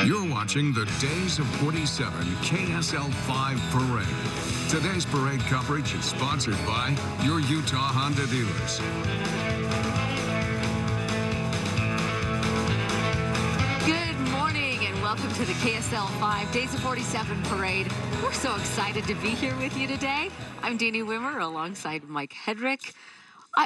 You're watching the Days of 47 KSL 5 Parade. Today's parade coverage is sponsored by your Utah Honda dealers. Good morning and welcome to the KSL 5 Days of 47 Parade. We're so excited to be here with you today. I'm Deanie Wimmer alongside Mike Hedrick.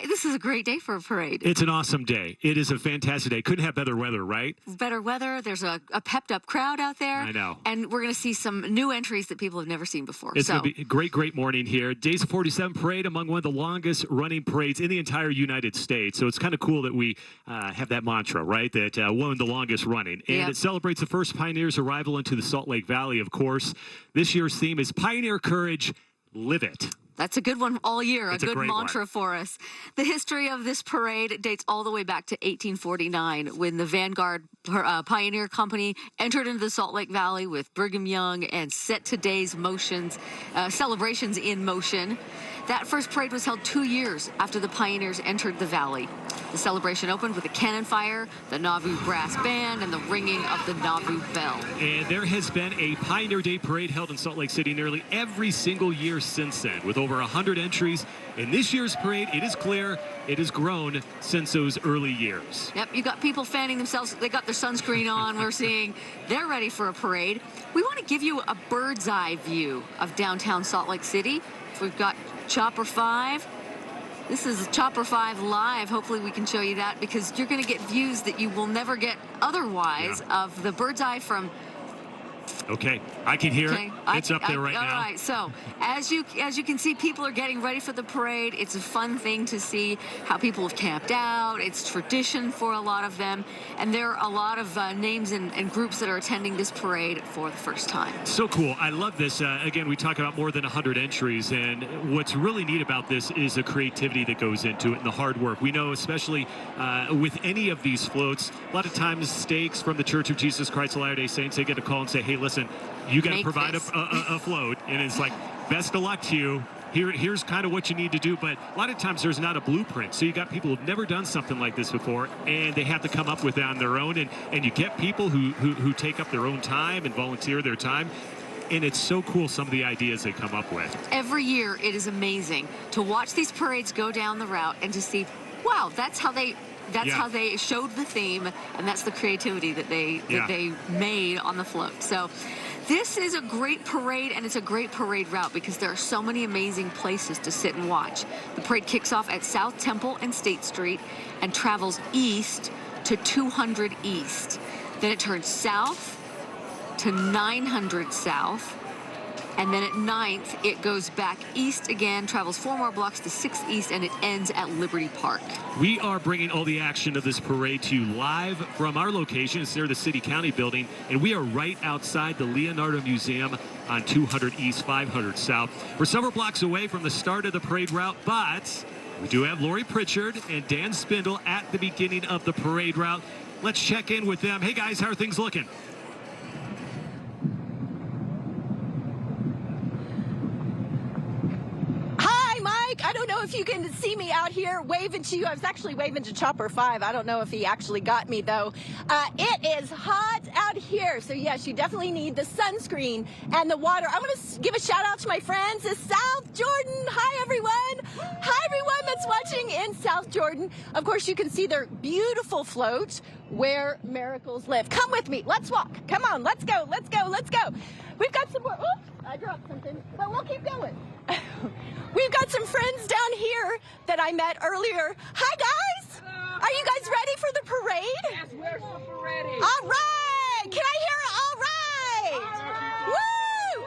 This is a great day for a parade. It's an awesome day. It is a fantastic day. Couldn't have better weather, right? Better weather. There's a pepped up crowd out there. I know. And we're going to see some new entries that people have never seen before. It's going to be a great morning here. Days of 47 Parade, among one of the longest running parades in the entire United States. So it's kind of cool that we have that mantra, right? That one of the longest running. And It celebrates the first pioneers' arrival into the Salt Lake Valley, of course. This year's theme is Pioneer Courage, Live It. That's a good one all year, It's a good mantra one for us. The history of this parade dates all the way back to 1849 when the Vanguard Pioneer Company entered into the Salt Lake Valley with Brigham Young and set today's celebrations in motion. That first parade was held 2 years after the pioneers entered the valley. The celebration opened with a cannon fire, the Nauvoo Brass Band, and the ringing of the Nauvoo Bell. And there has been a Pioneer Day parade held in Salt Lake City nearly every single year since then, with over 100 entries. In this year's parade, it is clear it has grown since those early years. Yep, you got people fanning themselves. They got their sunscreen on. We're seeing they're ready for a parade. We want to give you a bird's eye view of downtown Salt Lake City. We've got Chopper 5. This is Chopper 5 live. Hopefully we can show you that because you're going to get views that you will never get otherwise of the bird's eye from... Okay, I can hear it. It's up there right now. All right, so as you can see, people are getting ready for the parade. It's a fun thing to see how people have camped out. It's tradition for a lot of them, and there are a lot of names and groups that are attending this parade for the first time. So cool. I love this. Again, we talk about more than 100 entries, and what's really neat about this is the creativity that goes into it and the hard work. We know, especially with any of these floats, a lot of times stakes from the Church of Jesus Christ of Latter-day Saints, they get a call and say, hey, listen, you got to provide a float, and it's like, best of luck to you. Here's kind of what you need to do, but a lot of times there's not a blueprint. So you got people who've never done something like this before, and they have to come up with it on their own. And you get people who take up their own time and volunteer their time. And it's so cool, some of the ideas they come up with. Every year, it is amazing to watch these parades go down the route and to see, wow, that's how they showed the theme, and that's the creativity that they made on the float. So this is a great parade, and it's a great parade route because there are so many amazing places to sit and watch. The parade kicks off at South Temple and State Street and travels east to 200 East. Then it turns south to 900 South. And then at 9th, it goes back east again, travels 4 more blocks to 6th East, and it ends at Liberty Park. We are bringing all the action of this parade to you live from our location. It's near the City County building, and we are right outside the Leonardo Museum on 200 East, 500 South. We're several blocks away from the start of the parade route, but we do have Lori Pritchard and Dan Spindle at the beginning of the parade route. Let's check in with them. Hey, guys, how are things looking? I don't know if you can see me out here waving to you. I was actually waving to Chopper 5. I don't know if he actually got me, though. It is hot out here. So, yes, you definitely need the sunscreen and the water. I want to give a shout-out to my friends in South Jordan. Hi, everyone. Hi, everyone that's watching in South Jordan. Of course, you can see their beautiful float, Where Miracles Live. Come with me. Let's walk. Come on. Let's go. Let's go. Let's go. We've got some more. Oops, I dropped something, but we'll keep going. We've got some friends down here that I met earlier. Hi, guys. Hello. Are you guys ready for the parade? Yes, we're super ready. All right. Can I hear all right? Woo!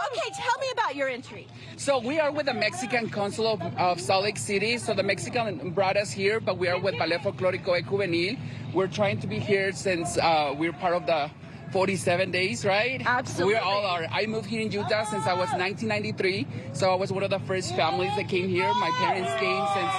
Okay, tell me about your entry. So we are with the Mexican Council of Salt Lake City. So the Mexican brought us here, but we are with Ballet Folclórico y Juvenil. We're trying to be here since we're part of the 47 days, right? Absolutely. I moved here in Utah since I was 1993, so I was one of the first families that came here. My parents came since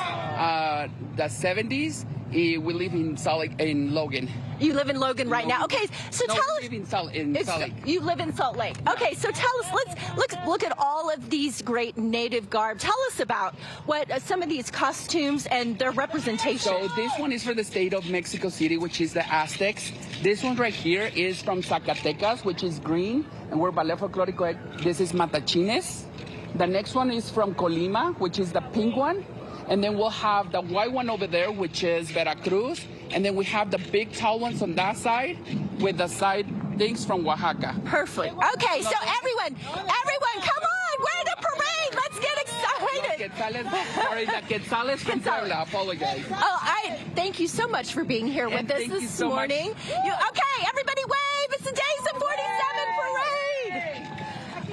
the 70s, We live in Logan. You live in Logan right now. Okay, so No, tell we us. live in Salt Lake. You live in Salt Lake. Okay, so tell us. Let's look at all of these great native garb. Tell us about what some of these costumes and their representation. So this one is for the state of Mexico City, which is the Aztecs. This one right here is from Zacatecas, which is green, and we're Ballet Folklorico. This is Matachines. The next one is from Colima, which is the pink one. And then we'll have the white one over there, which is Veracruz. And then we have the big tall ones on that side with the side things from Oaxaca. Perfect. Okay, so everyone, come on. We're the parade. Let's get excited. Sorry, the Quetzales from Puebla. Apologize. Oh, thank you so much for being here with us this morning. Okay, everybody wave. It's the Days of 47 parade.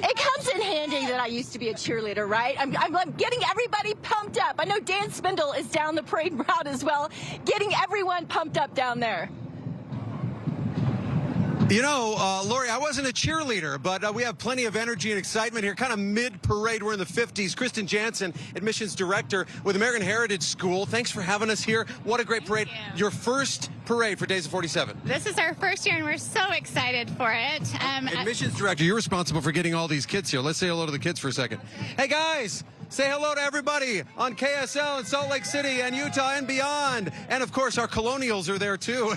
It comes in handy that I used to be a cheerleader, right? I'm getting everybody pumped up. I know Dan Spindle is down the parade route as well, getting everyone pumped up down there. You know, Lori, I wasn't a cheerleader, but we have plenty of energy and excitement here. Kind of mid-parade, we're in the 50s. Kristen Jansen, admissions director with American Heritage School. Thanks for having us here. What a great parade. Your first parade for Days of 47. This is our first year, and we're so excited for it. Admissions director, you're responsible for getting all these kids here. Let's say hello to the kids for a second. Hey, guys. Say hello to everybody on KSL in Salt Lake City and Utah and beyond. And, of course, our colonials are there, too.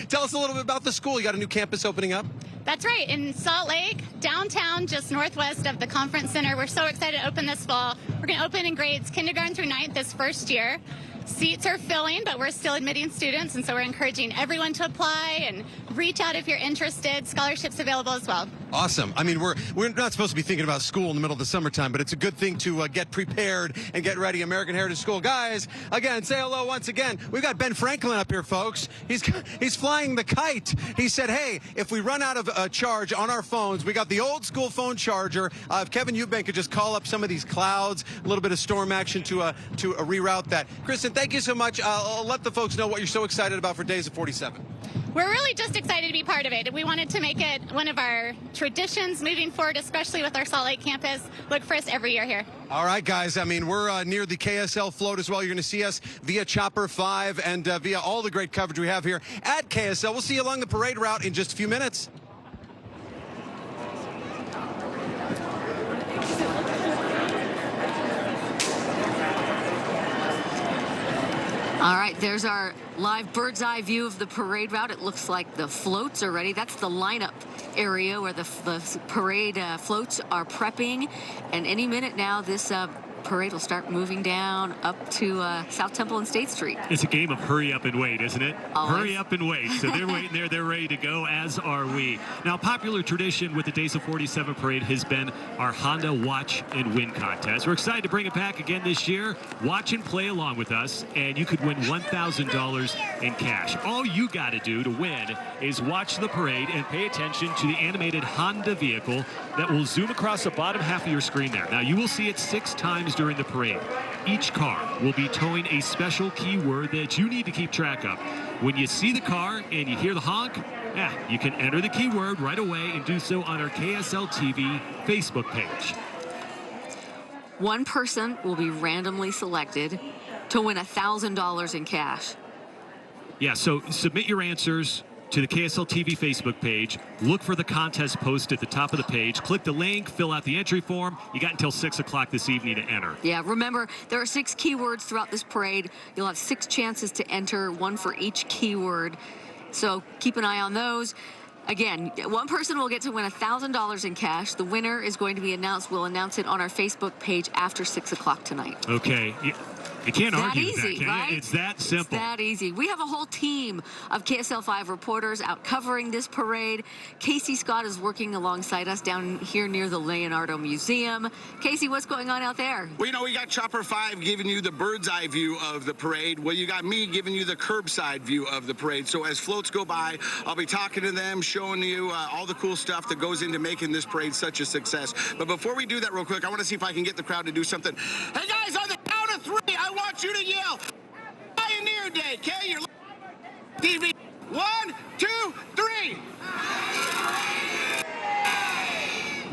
Tell us a little bit about the school. You got a new campus opening up? That's right. In Salt Lake, downtown, just northwest of the conference center. We're so excited to open this fall. We're going to open in grades kindergarten through 9th this first year. Seats are filling, but we're still admitting students, and so we're encouraging everyone to apply and reach out if you're interested. Scholarships available as well. Awesome. I mean, we're not supposed to be thinking about school in the middle of the summertime, but it's a good thing to get prepared and get ready. American Heritage School. Guys, again, say hello once again. We've got Ben Franklin up here, folks. He's flying the kite. He said, hey, if we run out of charge on our phones, we got the old school phone charger. If Kevin Eubank could just call up some of these clouds, a little bit of storm action to reroute that. Kristen, thank you so much. I'll let the folks know what you're so excited about for Days of 47. We're really just excited to be part of it. We wanted to make it one of our traditions moving forward, especially with our Salt Lake campus. Look for us every year here. All right, guys. I mean, we're near the KSL float as well. You're going to see us via Chopper 5 and via all the great coverage we have here at KSL. We'll see you along the parade route in just a few minutes. All right, there's our live bird's eye view of the parade route. It looks like the floats are ready. That's the lineup area where the parade floats are prepping. And any minute now, this parade will start moving down up to South Temple and State Street. It's a game of hurry up and wait, isn't it? Always. Hurry up and wait. So they're waiting there. They're ready to go, as are we. Now, popular tradition with the Days of 47 parade has been our Honda Watch and Win contest. We're excited to bring it back again this year. Watch and play along with us, and you could win $1,000 in cash. All you got to do to win is watch the parade and pay attention to the animated Honda vehicle that will zoom across the bottom half of your screen there. Now, you will see it 6 times during the parade. Each car will be towing a special keyword that you need to keep track of. When you see the car and you hear the honk, you can enter the keyword right away and do so on our KSL TV Facebook page. One person will be randomly selected to win $1,000 in cash. Yeah, so submit your answers to the KSL TV Facebook page. Look for the contest post at the top of the page. Click the link, fill out the entry form. You got until 6 o'clock this evening to enter. Yeah, remember, there are 6 keywords throughout this parade. You'll have 6 chances to enter, 1 for each keyword. So keep an eye on those. Again, one person will get to win $1,000 in cash. The winner is going to be announced. We'll announce it on our Facebook page after 6 o'clock tonight. Okay. You can't argue with that, can right? you? It's that simple. It's that easy. We have a whole team of KSL 5 reporters out covering this parade. Casey Scott is working alongside us down here near the Leonardo Museum. Casey, what's going on out there? Well, you know, we got Chopper 5 giving you the bird's eye view of the parade. Well, you got me giving you the curbside view of the parade. So as floats go by, I'll be talking to them, showing you all the cool stuff that goes into making this parade such a success. But before we do that real quick, I want to see if I can get the crowd to do something. Hey, guys, on the count of 3, I want you to yell, Pioneer Day, okay? You're TV. 1, 2, 3.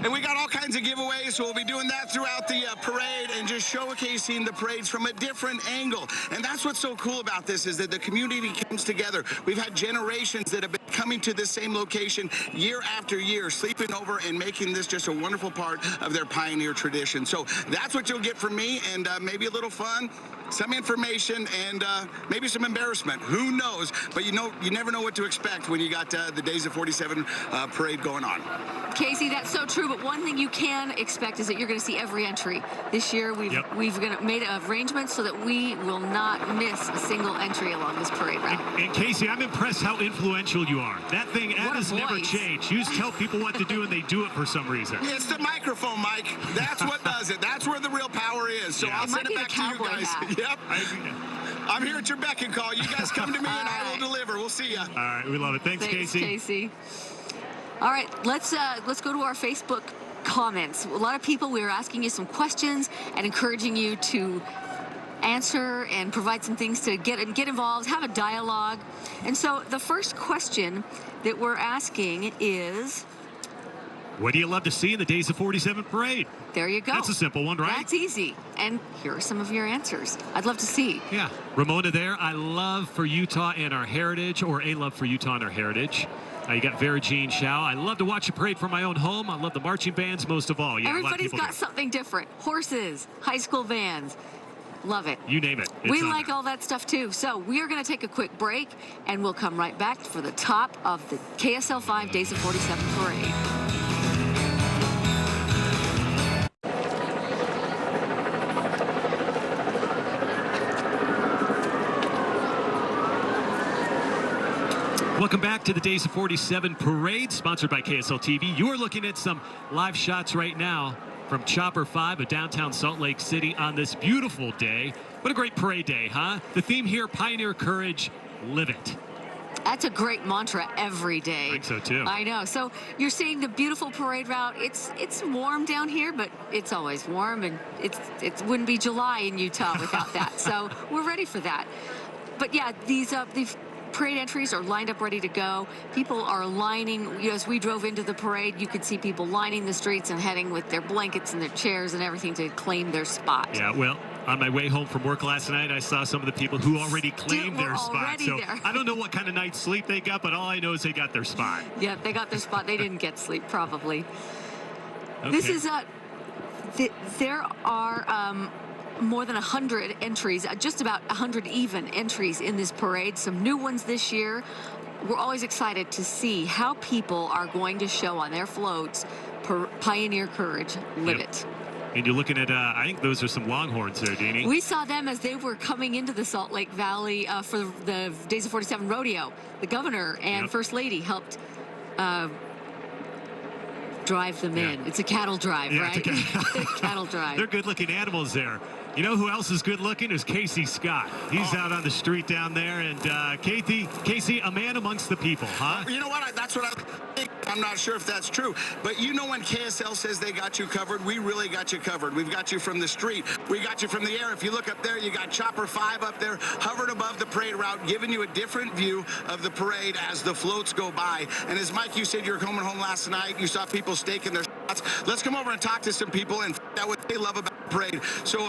And we got all kinds of giveaways, so we'll be doing that throughout the parade and just showcasing the parades from a different angle. And that's what's so cool about this, is that the community comes together. We've had generations that have been coming to this same location year after year, sleeping over and making this just a wonderful part of their pioneer tradition. So that's what you'll get from me, and maybe a little fun, some information, and maybe some embarrassment. Who knows? But you never know what to expect when you got the Days of 47 parade going on. Casey, that's so true, but one thing you can expect is that you're going to see every entry. This year, we've made arrangements so that we will not miss a single entry along this parade route. And Casey, I'm impressed how influential you are. That has never changed. You just tell people what to do, and they do it for some reason. It's the microphone, Mike. That's what does it. That's where the real power is. So I'll send it back to you guys. Yep. I'm here at your beck and call. You guys come to me, and I will deliver. We'll see you. All right, we love it. Thanks, Casey. All right, let's go to our Facebook comments. A lot of people, we were asking you some questions and encouraging you to answer and provide some things to get involved, have a dialogue. And so the first question that we're asking is, what do you love to see in the Days of 47 parade? There you go. That's a simple one, right? That's easy. And here are some of your answers. I'd love to see. Yeah. Ramona there, I love for Utah and our heritage, or a love for Utah and our heritage. You got Vera Jean Shao. I love to watch a parade from my own home. I love the marching bands most of all. Yeah, everybody's got something different. Horses, high school bands. Love it. You name it. We like all that stuff too. So we are going to take a quick break, and we'll come right back for the top of the KSL 5 Days of 47 parade. Welcome back to the Days of 47 parade, sponsored by KSL TV. You are looking at some live shots right now from Chopper 5 of downtown Salt Lake City on this beautiful day. What a great parade day, huh? The theme here, Pioneer Courage, live it. That's a great mantra every day. I think so too. I know. So you're seeing the beautiful parade route. It's warm down here, but it's always warm, and it wouldn't be July in Utah without that. So we're ready for that. But yeah, these parade entries are lined up ready to go. People are lining. As we drove into the parade, you could see people lining the streets and heading with their blankets and their chairs and everything to claim their spot. Yeah, well, on my way home from work last night, I saw some of the people who already claimed their spot. So I don't know what kind of night's sleep they got, but all I know is they got their spot. Yeah, they got their spot. They didn't get sleep, probably. Okay. This is there are more than 100 entries, just about 100 even entries in this parade. Some new ones this year. We're always excited to see how people are going to show on their floats Pioneer Courage, live it. And you're looking at, I think those are some Longhorns there, Deanie. We saw them as they were coming into the Salt Lake Valley for the Days of 47 Rodeo. The governor and First Lady helped drive them in. It's a cattle drive, right? Cattle drive. They're good-looking animals there. You know who else is good-looking? Is Casey Scott. He's out on the street down there. And Casey, a man amongst the people, huh? You know what? That's what I think. I'm not sure if that's true. But you know when KSL says they got you covered, we really got you covered. We've got you from the street. We got you from the air. If you look up there, you got Chopper 5 up there, hovered above the parade route, giving you a different view of the parade as the floats go by. And as Mike, you said you were coming home last night. You saw people staking their shots. Let's come over and talk to some people and find out what they love about the parade. So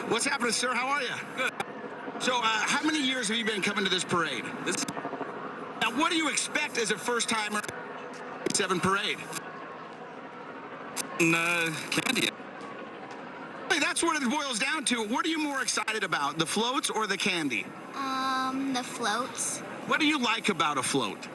what's happening, sir? How are you? Good. So how many years have you been coming to this parade? Now, what do you expect as a first-timer 7 parade? Candy. That's what it boils down to. What are you more excited about, the floats or the candy? The floats. What do you like about a float?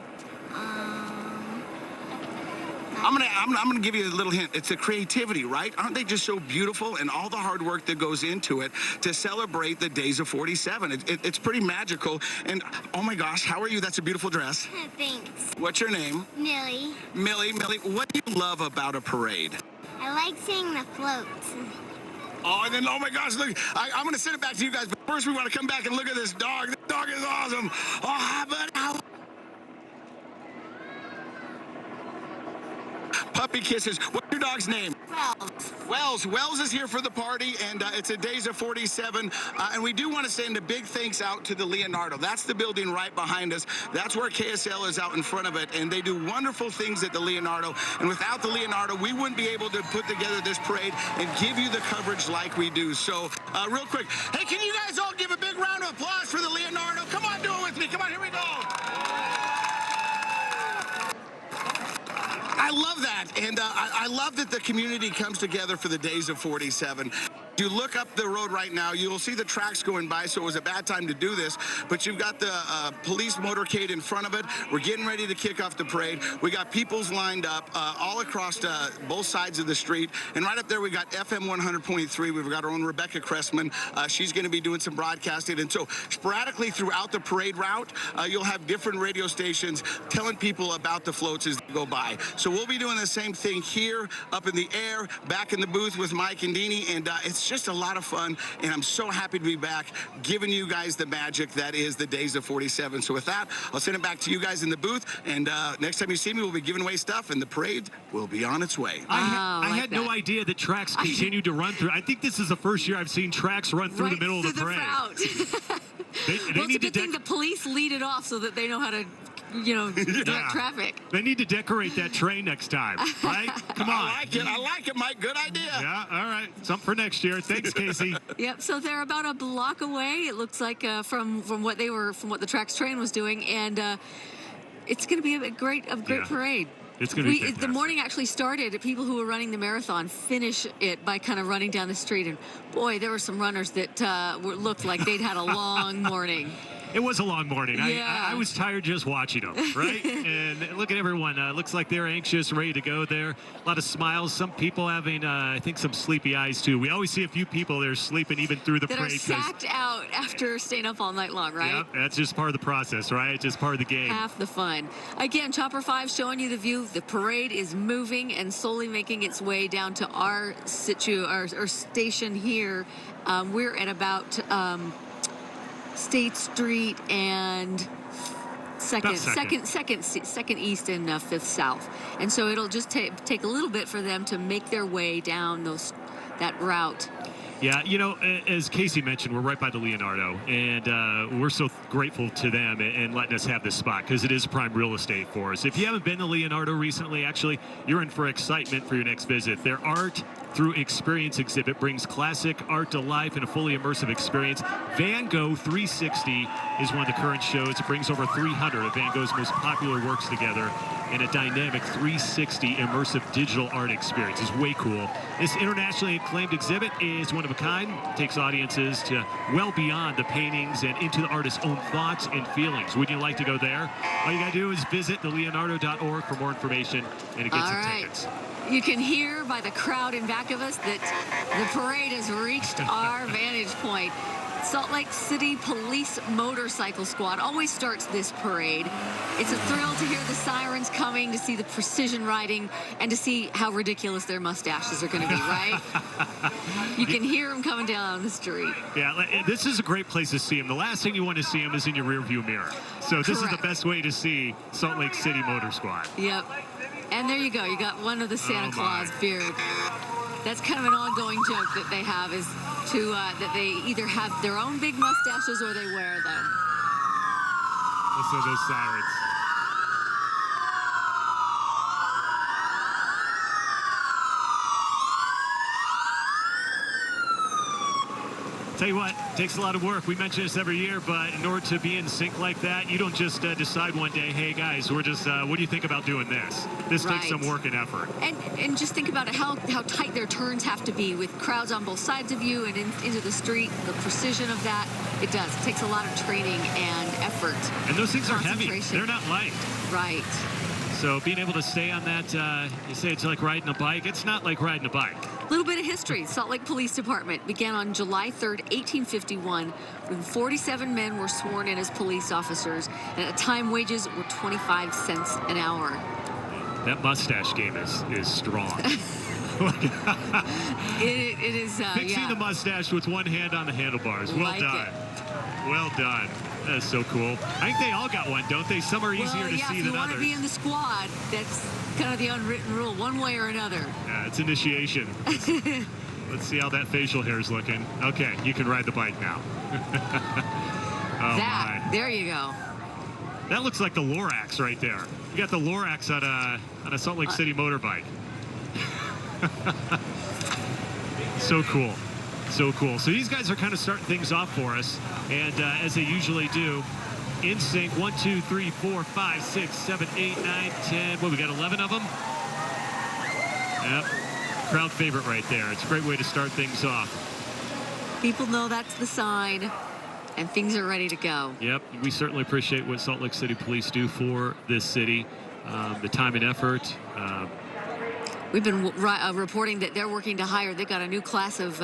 I'm gonna give you a little hint. It's the creativity, right? Aren't they just so beautiful, and all the hard work that goes into it to celebrate the Days of 47? It's pretty magical. And oh my gosh, how are you? That's a beautiful dress. Thanks. What's your name? Millie. Millie, what do you love about a parade? I like seeing the floats. Oh, and then, oh my gosh, look, I'm going to send it back to you guys, but first we want to come back and look at this dog. This dog is awesome. Oh, how about how? Puppy kisses. What's your dog's name? Wells is here for the party, and it's a Days of 47. And we do want to send a big thanks out to the Leonardo. That's the building right behind us. That's where KSL is out in front of it, and they do wonderful things at the Leonardo. And without the Leonardo, we wouldn't be able to put together this parade and give you the coverage like we do. So, real quick, hey, can you guys all give a big round of applause for the Leonardo? Come on, do it with me. Come on, here we go. I love that, and I love that the community comes together for the Days of 47. You look up the road right now, you'll see the tracks going by, so it was a bad time to do this, but you've got the police motorcade in front of it. We're getting ready to kick off the parade. We got peoples lined up all across both sides of the street, and right up there we got FM 100.3. We've got our own Rebecca Cressman. She's going to be doing some broadcasting, and so sporadically throughout the parade route, you'll have different radio stations telling people about the floats as they go by. So we'll be doing the same thing here, up in the air, back in the booth with Mike and Deanie, and it's just a lot of fun, and I'm so happy to be back giving you guys the magic that is the Days of 47. So with that, I'll send it back to you guys in the booth, and next time you see me, we'll be giving away stuff, and the parade will be on its way. I had no idea that tracks continued to run through. I think this is the first year I've seen tracks run through the middle of the parade. Well, it's a good thing the police lead it off so that they know how to, direct traffic. They need to decorate that train next time, right? Come on. I like it, Mike. Good idea. Yeah, all right. Something for next year. Thanks, Casey. Yep. So they're about a block away. It looks like from what the tracks train was doing, and it's going to be a great parade. It's going to be fantastic. The morning actually started. People who were running the marathon finish it by kind of running down the street, and boy, there were some runners that looked like they'd had a long morning. It was a long morning. Yeah. I was tired just watching them, right? And look at everyone. Looks like they're anxious, ready to go there. A lot of smiles. Some people having, I think, some sleepy eyes, too. We always see a few people that are sleeping even through the that parade. Are sacked out after staying up all night long, right? Yeah, that's just part of the process, right? It's just part of the game. Half the fun. Again, Chopper 5 showing you the view. The parade is moving and slowly making its way down to our station here. We're at about State Street and second east and 5th south, and so it'll just take a little bit for them to make their way down that route. Yeah, as Casey mentioned, we're right by the Leonardo, and we're so grateful to them and letting us have this spot because it is prime real estate for us. If you haven't been to Leonardo recently, actually, you're in for excitement for your next visit. Their Art Through Experience exhibit brings classic art to life in a fully immersive experience. Van Gogh 360 is one of the current shows. It brings over 300 of Van Gogh's most popular works together in a dynamic 360 immersive digital art experience. It's way cool. This internationally acclaimed exhibit is one of a kind. It takes audiences to well beyond the paintings and into the artist's own thoughts and feelings. Would you like to go there? All you gotta do is visit theleonardo.org for more information and to get some tickets. You can hear by the crowd in back of us that the parade has reached our vantage point. Salt Lake City Police Motorcycle Squad always starts this parade. It's a thrill to hear the sirens coming, to see the precision riding, and to see how ridiculous their mustaches are going to be, right? You can hear them coming down the street. Yeah, this is a great place to see them. The last thing you want to see them is in your rearview mirror. So this is the best way to see Salt Lake City Motor Squad. Yep. And there you go. You got one of the Santa Claus beard. That's kind of an ongoing joke that they have, is to that they either have their own big mustaches or they wear them. Listen to those sirens. Tell you what, it takes a lot of work. We mention this every year, but in order to be in sync like that, you don't just decide one day, hey guys, we're just, what do you think about doing this? This takes some work and effort. And just think about it, how tight their turns have to be with crowds on both sides of you and into the street, the precision of that. It does. It takes a lot of training and effort. And those things are heavy. They're not light. Right. So being able to stay on that, you say it's like riding a bike. It's not like riding a bike. A little bit of history. Salt Lake Police Department began on July 3rd, 1851, when 47 men were sworn in as police officers, and at the time wages were 25 cents an hour. That mustache game is strong. it is. Fixing the mustache with one hand on the handlebars. Well done. Well done. That is so cool. I think they all got one, don't they? Some are easier to see than others. If you want to be in the squad, kind of the unwritten rule, one way or another. Yeah, it's initiation. Let's see how that facial hair is looking. Okay, you can ride the bike now. Oh, there you go. That looks like the Lorax right there. You got the Lorax on a Salt Lake City motorbike. So cool. So cool. So these guys are kind of starting things off for us. And as they usually do, in sync, 1, 2, 3, 4, 5, 6, 7, 8, 9, 10. Well, we got 11 of them. Yep. Crowd favorite right there. It's a great way to start things off. People know that's the sign, and things are ready to go. Yep. We certainly appreciate what Salt Lake City Police do for this city. The time and effort. We've been reporting that they're working to hire. They've got a new class of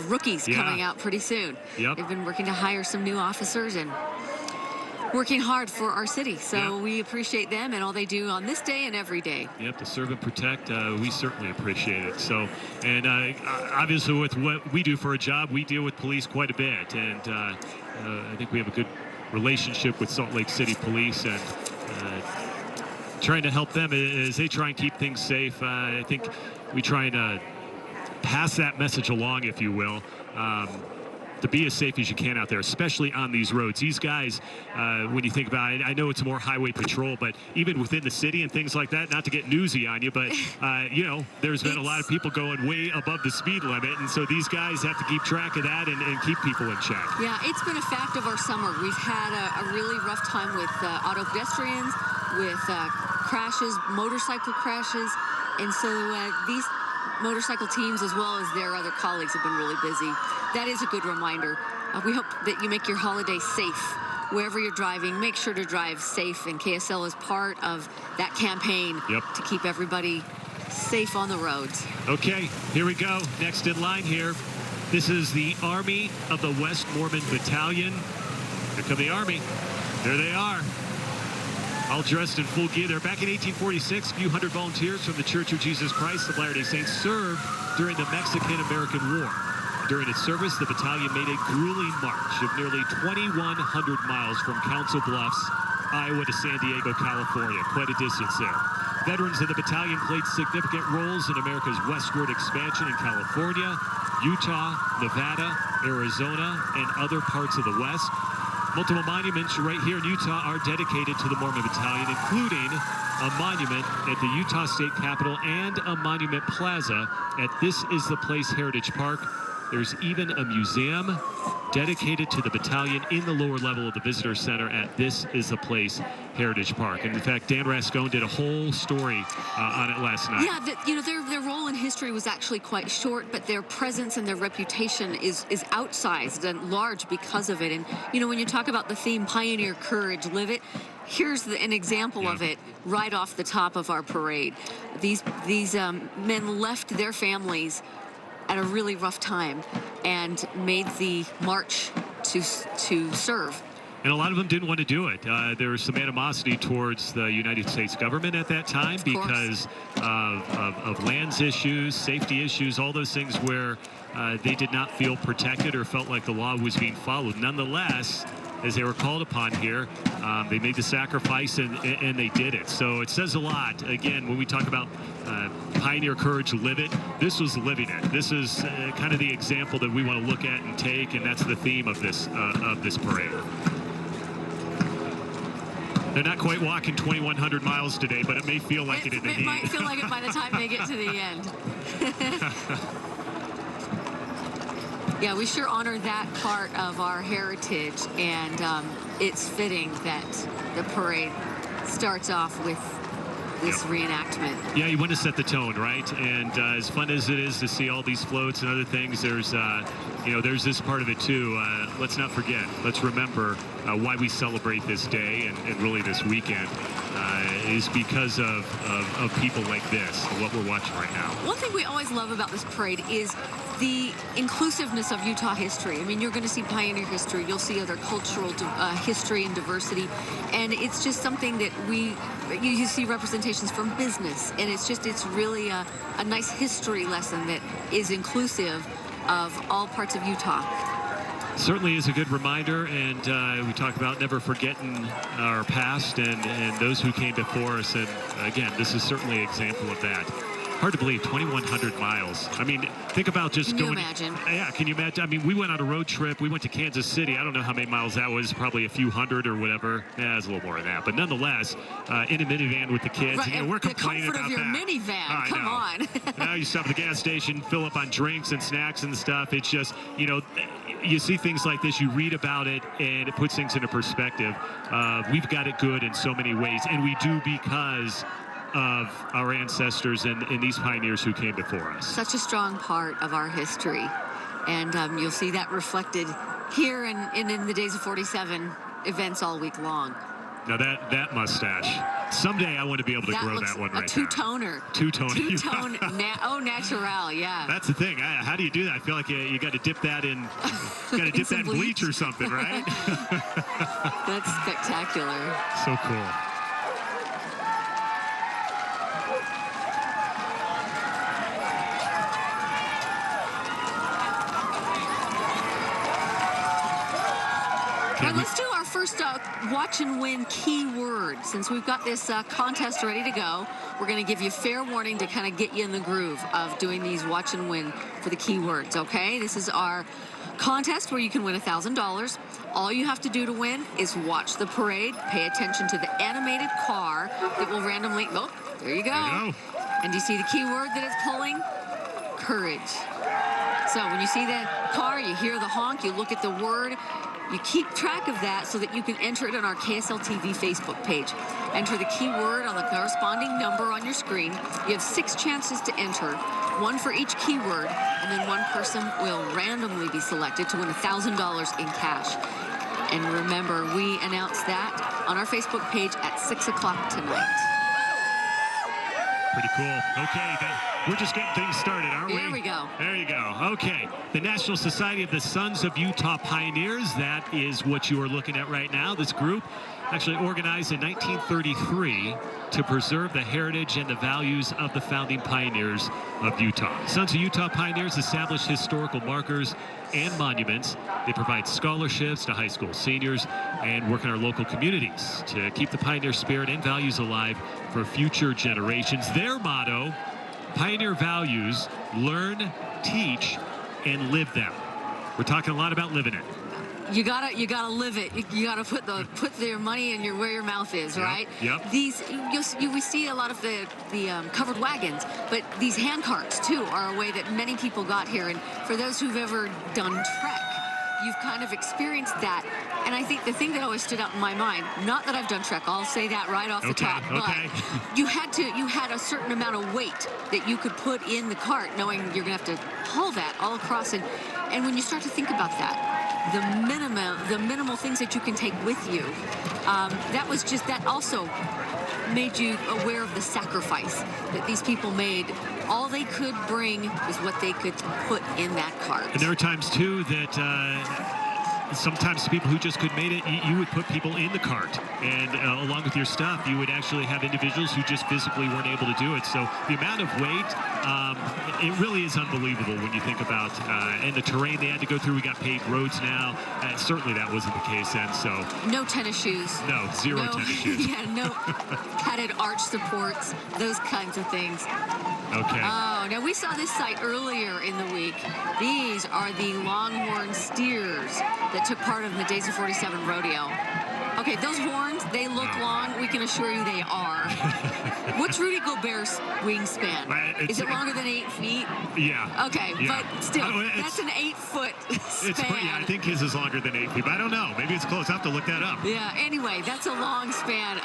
rookies coming out pretty soon. Yep. They've been working to hire some new officers and working hard for our city. So we appreciate them and all they do on this day and every day. Yep, to serve and protect, we certainly appreciate it. So, and obviously with what we do for a job, we deal with police quite a bit. And I think we have a good relationship with Salt Lake City Police and trying to help them as they try and keep things safe. I think we try and pass that message along, if you will, to be as safe as you can out there, especially on these roads. These guys, when you think about it, I know it's more highway patrol, but even within the city and things like that, not to get newsy on you, but, you know, there's been a lot of people going way above the speed limit, and so these guys have to keep track of that and keep people in check. Yeah, it's been a fact of our summer. We've had a really rough time with auto pedestrians, with crashes, motorcycle crashes, and so these motorcycle teams, as well as their other colleagues, have been really busy. That is a good reminder. We hope that you make your holiday safe. Wherever you're driving, make sure to drive safe, and KSL is part of that campaign to keep everybody safe on the roads. Okay, here we go. Next in line here. This is the Army of the West Mormon Battalion. Here come the Army. There they are. All dressed in full gear. They're back in 1846. A few hundred volunteers from the Church of Jesus Christ of Latter-day Saints served during the Mexican-American War. During its service, the battalion made a grueling march of nearly 2,100 miles from Council Bluffs, Iowa to San Diego, California. Quite a distance there. Veterans of the battalion played significant roles in America's westward expansion in California, Utah, Nevada, Arizona, and other parts of the West. Multiple monuments right here in Utah are dedicated to the Mormon Battalion, including a monument at the Utah State Capitol and a monument plaza at This Is the Place Heritage Park. There's even a museum dedicated to the battalion in the lower level of the visitor center at This Is the Place Heritage Park. And in fact, Dan Rascone did a whole story on it last night. Yeah, you know, their role in history was actually quite short, but their presence and their reputation is outsized and large because of it. And, you know, when you talk about the theme, Pioneer Courage, Live It, here's an example of it right off the top of our parade. These men left their families at a really rough time and made the march to serve. And a lot of them didn't want to do it. There was some animosity towards the United States government at that time because of lands issues, safety issues, all those things where they did not feel protected or felt like the law was being followed. Nonetheless, as they were called upon here, they made the sacrifice and they did it. So it says a lot. Again, when we talk about Pioneer Courage, Live It, this was living it. This is kind of the example that we want to look at and take, and that's the theme of this parade. They're not quite walking 2,100 miles today, but it may feel like it in the heat. It might feel like it by the time they get to the end. Yeah, we sure honor that part of our heritage, and it's fitting that the parade starts off with this reenactment. Yeah, you want to set the tone, right? And as fun as it is to see all these floats and other things, there's you know, there's this part of it too. Let's not forget. Let's remember why we celebrate this day and really this weekend is because of people like this, what we're watching right now. One thing we always love about this parade is the inclusiveness of Utah history. I mean, you're going to see pioneer history, you'll see other cultural history and diversity, and it's just something that you see representations from business, and it's really a nice history lesson that is inclusive of all parts of Utah. Certainly is a good reminder, and we talk about never forgetting our past and those who came before us. And again, this is certainly an example of that. Hard to believe, 2,100 miles. I mean, think about just going. Can you imagine? Yeah, can you imagine? I mean, we went on a road trip. We went to Kansas City. I don't know how many miles that was, probably a few hundred or whatever. Yeah, it's a little more than that. But nonetheless, in a minivan with the kids, right, we're complaining about that. The comfort of your minivan, come on. Now you stop at the gas station, fill up on drinks and snacks and stuff. It's just, you see things like this, you read about it, and it puts things into perspective. We've got it good in so many ways, and we do because of our ancestors and these pioneers who came before us. Such a strong part of our history. And you'll see that reflected here and in the Days of 47 events all week long. Now that mustache. Someday I want to be able to grow that one right now. Two-toner. Two-toner. Two-tone, natural, yeah. That's the thing. How do you do that? I feel like you got to dip that in, bleach or something, right? That's spectacular. So cool. All right, let's do our first watch and win keyword. Since we've got this contest ready to go, we're going to give you fair warning to kind of get you in the groove of doing these watch and win for the keywords, okay? This is our contest where you can win $1,000. All you have to do to win is watch the parade, pay attention to the animated car that will randomly, oh, there you go. There you go. And do you see the keyword that it's pulling? Courage. So when you see the car, you hear the honk, you look at the word, you keep track of that so that you can enter it on our KSL TV Facebook page. Enter the keyword on the corresponding number on your screen. You have 6 chances to enter, 1 for each keyword, and then 1 person will randomly be selected to win $1,000 in cash. And remember, we announce that on our Facebook page at 6 o'clock tonight. Pretty cool. Okay, we're just getting things started, aren't we? There we go. There you go. Okay. The National Society of the Sons of Utah Pioneers, that is what you are looking at right now. This group actually organized in 1933 to preserve the heritage and the values of the founding pioneers of Utah. Sons of Utah Pioneers established historical markers and monuments. They provide scholarships to high school seniors and work in our local communities to keep the pioneer spirit and values alive for future generations. Their motto, Pioneer Values, learn, teach, and live them. We're talking a lot about living it. You gotta live it. You gotta put their money in where your mouth is, right? Yep. These we see a lot of the covered wagons, but these hand carts too are a way that many people got here. And for those who've ever done trek, you've kind of experienced that. And I think the thing that always stood out in my mind, not that I've done trek, I'll say that right off the top, but you had a certain amount of weight that you could put in the cart, knowing you're gonna have to haul that all across. And when you start to think about that, the minimal things that you can take with you, that also made you aware of the sacrifice that these people made. All they could bring was what they could put in that cart. And there are times too that sometimes people who just couldn't make it, you would put people in the cart, and along with your stuff, you would actually have individuals who just physically weren't able to do it. So the amount of weight, it really is unbelievable when you think about and the terrain they had to go through. We got paved roads now. Certainly that wasn't the case then. So no tennis shoes. No, zero tennis shoes. Yeah, no padded arch supports, those kinds of things. Okay. Oh, now we saw this site earlier in the week. These are the Longhorn steers that took part in the Days of 47 rodeo. Okay, those horns, they look long. We can assure you they are. What's Rudy Gobert's wingspan? Is it longer than 8 feet? Yeah. Okay, yeah. But still, that's an 8-foot span. I think his is longer than 8 feet, but I don't know. Maybe it's close. I'll have to look that up. Yeah, anyway, that's a long span.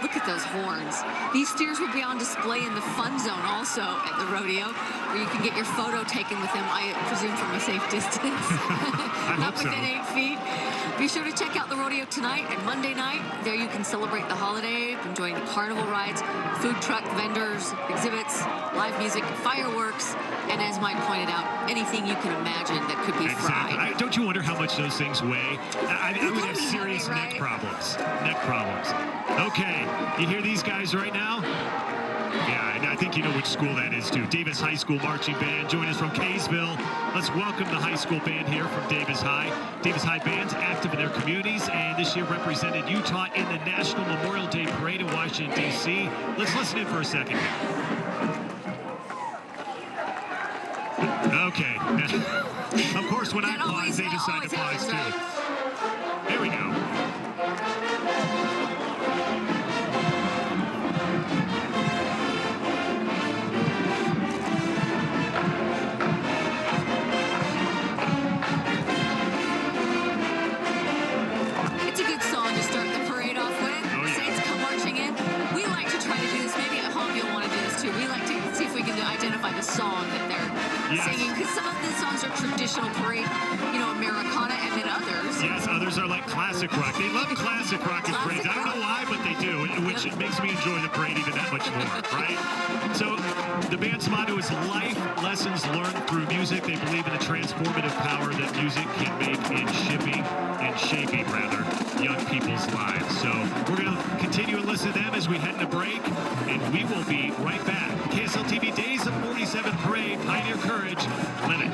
Look at those horns. These steers will be on display in the fun zone also at the rodeo, where you can get your photo taken with them, I presume from a safe distance. Not within 8 feet. Be sure to check out the rodeo tonight and Monday night. There you can celebrate the holiday, enjoying the carnival rides, food truck vendors, exhibits, live music, fireworks, and as Mike pointed out, anything you can imagine that could be fried. Don't you wonder how much those things weigh? I would have serious heavy, right? neck problems. Okay, you hear these guys right now? Yeah, I I think you know which school that is, too. Davis High School Marching Band. Join us from Kaysville. Let's welcome the high school band here from Davis High. Davis High band's active in their communities, and this year represented Utah in the National Memorial Day Parade in Washington, D.C. Let's listen in for a second here. Okay. Of course, when I pause, they decide to pause, too. Here we go. It's a good song to start the parade off with. Oh, yeah. Saints come marching in. We like to try to do this. Maybe at home you'll want to do this too. We like to see if we can identify the song that they're singing, because some of the songs are traditional parade, you know, Americana, and then others. Yes, others are like classic rock. They love classic rock in parades. I don't know why, but they do, which makes me enjoy the parade even that much more, right? So the band's motto is life lessons learned through music. They believe in the transformative power that music can make in shaping young people's lives. So we're going to continue and listen to them as we head into break, and we will be right back. KSL TV Days of 47 Parade, Pioneer Courage, live it.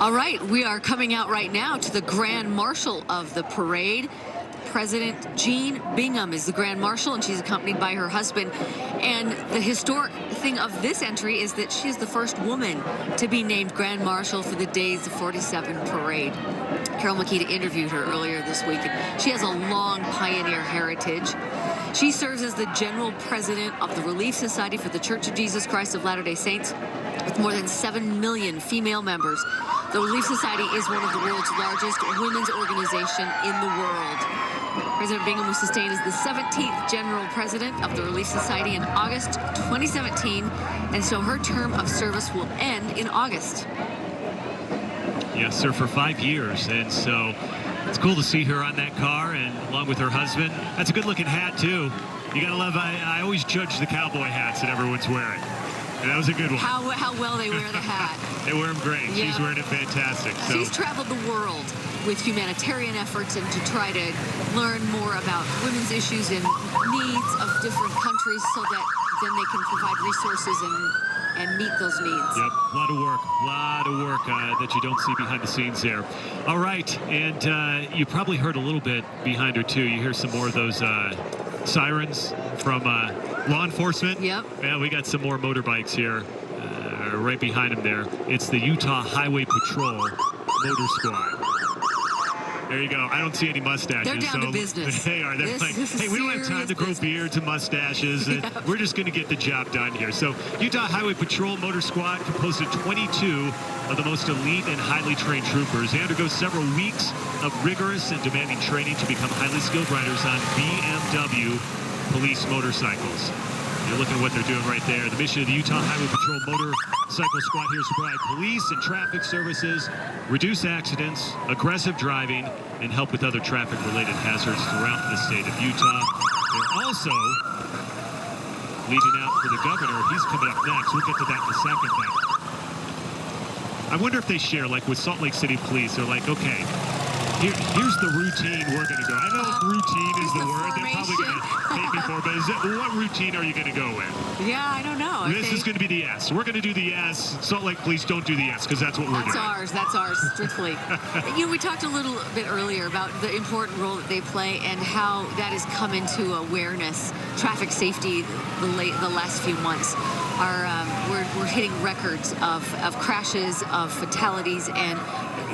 All right, we are coming out right now to the Grand Marshal of the parade. President Jean Bingham is the Grand Marshal, and she's accompanied by her husband. And the historic thing of this entry is that she is the first woman to be named Grand Marshal for the Days of 47 parade. Carol Makita interviewed her earlier this week, and she has a long pioneer heritage. She serves as the General President of the Relief Society for the Church of Jesus Christ of Latter-day Saints, with more than 7 million female members. The Relief Society is one of the world's largest women's organization in the world. President Bingham was sustained as the 17th General President of the Relief Society in August 2017, and so her term of service will end in August. Yes, sir, for 5 years, and so it's cool to see her on that car, and along with her husband. That's a good-looking hat, too. You gotta love, I always judge the cowboy hats that everyone's wearing. And that was a good one. How well they wear the hat. They wear them great. Yeah. She's wearing it fantastic. So. She's traveled the world with humanitarian efforts and to try to learn more about women's issues and needs of different countries so that then they can provide resources and meet those needs. Yep, a lot of work that you don't see behind the scenes there. All right, and you probably heard a little bit behind her too. You hear some more of those sirens from law enforcement. Yep. Yeah, we got some more motorbikes here right behind them there. It's the Utah Highway Patrol Motor Squad. There you go. I don't see any mustaches. They're down to business. They are. They're like, hey, we don't have time to grow beards and mustaches. And we're just going to get the job done here. So Utah Highway Patrol Motor Squad, composed of 22 of the most elite and highly trained troopers. They undergo several weeks of rigorous and demanding training to become highly skilled riders on BMW police motorcycles. You're looking at what they're doing right there. The mission of the Utah Highway Patrol Motorcycle Squad here is to provide police and traffic services, reduce accidents, aggressive driving, and help with other traffic-related hazards throughout the state of Utah. They're also leading out for the governor. He's coming up next. We'll get to that in a second. I wonder if they share, like with Salt Lake City Police, they're like, okay, here's the routine we're going to go. I don't know if routine is the word they're probably going to take me for, but what routine are you going to go with? Yeah, I don't know. This is going to be the S. We're going to do the S. Salt Lake Police don't do the S because that's what we're doing. That's ours, strictly. You know, we talked a little bit earlier about the important role that they play and how that has come into awareness. Traffic safety the last few months. We're hitting records of crashes, of fatalities, and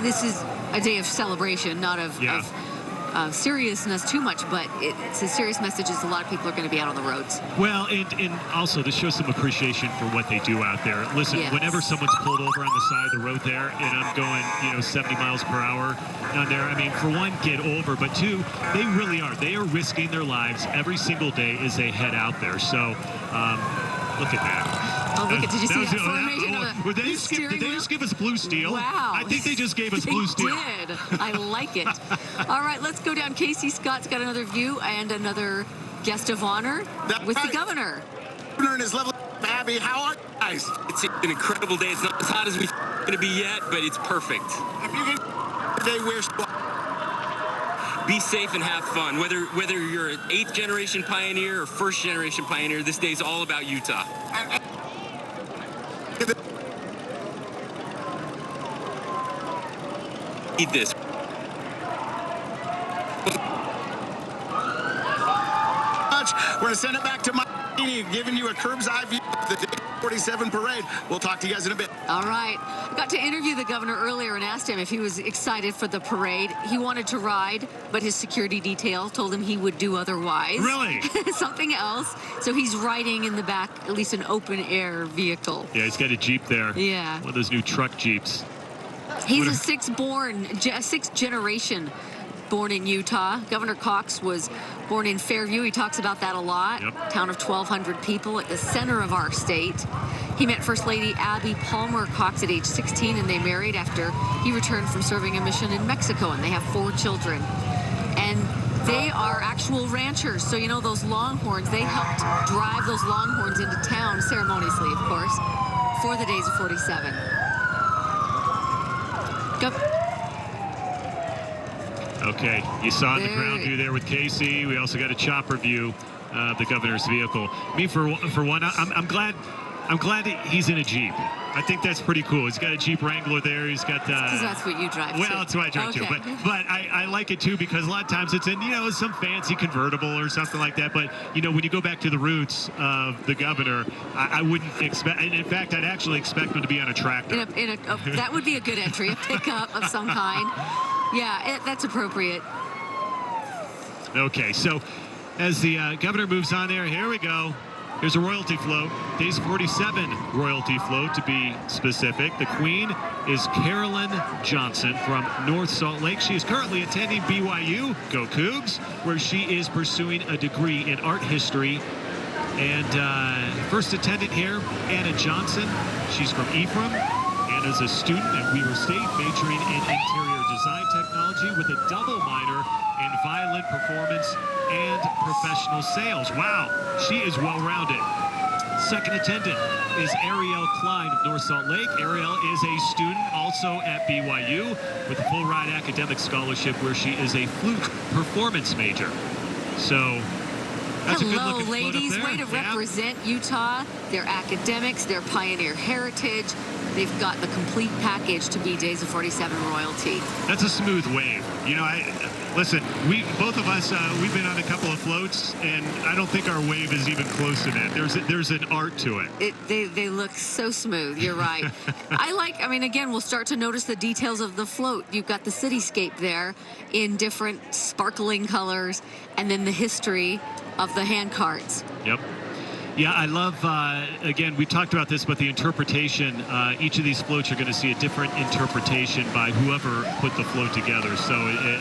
this is a day of celebration, not of seriousness too much, but it's a serious message as a lot of people are going to be out on the roads. Well, and also this shows some appreciation for what they do out there. Listen, whenever someone's pulled over on the side of the road there, and I'm going, 70 miles per hour down there, I mean, for one, get over, but two, they really are. They are risking their lives every single day as they head out there. So, look at that. Oh, look at, did you see that formation of the did they just give us blue steel? Wow. I think they just gave us blue steel. They did. I like it. All right, let's go down. Casey Scott's got another view and another guest of honor with the governor. Governor and his lovely Abby, how are you guys? It's an incredible day. It's not as hot as we going to be yet, but it's perfect. If you can today, wear squad. Be safe and have fun. Whether you're an 8th generation pioneer or 1st generation pioneer, this day's all about Utah. Eat this. We're going to send it back to Miami, giving you a Curbside view of the Day 47 parade. We'll talk to you guys in a bit. All right. I got to interview the governor earlier and asked him if he was excited for the parade. He wanted to ride, but his security detail told him he would do otherwise. Really? Something else. So he's riding in the back, at least an open-air vehicle. Yeah, he's got a Jeep there. Yeah. One of those new truck Jeeps. He's a sixth generation born in Utah. Governor Cox was born in Fairview. He talks about that a lot. Yep. Town of 1,200 people at the center of our state. He met First Lady Abby Palmer Cox at age 16, and they married after he returned from serving a mission in Mexico, and they have 4 children. And they are actual ranchers. So, you know, those longhorns, they helped drive those longhorns into town ceremoniously, of course, for the Days of 47. Okay, you saw the ground view there with Casey. We also got a chopper view of the governor's vehicle. Me, for one, I'm glad he's in a Jeep. I think that's pretty cool. He's got a Jeep Wrangler there. He's got because that's what you drive. Well, that's what I drive too. But I like it too because a lot of times it's in some fancy convertible or something like that. But when you go back to the roots of the governor, I wouldn't expect. And in fact, I'd actually expect him to be on a tractor. That would be a good entry, a pickup of some kind. Yeah, that's appropriate. Okay, so as the governor moves on there, here we go. Here's a royalty float. Days 47 royalty float, to be specific. The queen is Carolyn Johnson from North Salt Lake. She is currently attending BYU, go Cougs, where she is pursuing a degree in art history. And first attendant here, Anna Johnson. She's from Ephraim. Anna's a student at Weaver State, majoring in interior design technology with a double minor in violin performance and professional sales. Wow, she is well-rounded. Second attendant is Ariel Klein of North Salt Lake. Ariel is a student also at BYU with a full-ride academic scholarship where she is a flute performance major. So that's a good-looking float up ladies. there. Way to represent Utah, their academics, their pioneer heritage. They've got the complete package to be Days of 47 royalty. That's a smooth wave. Listen, both of us, we've been on a couple of floats, and I don't think our wave is even close to that. There's an art to it. They look so smooth. You're right. Again, we'll start to notice the details of the float. You've got the cityscape there in different sparkling colors, and then the history of the hand carts. Yep. Yeah, I love, again, we talked about this, but the interpretation, each of these floats, you're going to see a different interpretation by whoever put the float together. So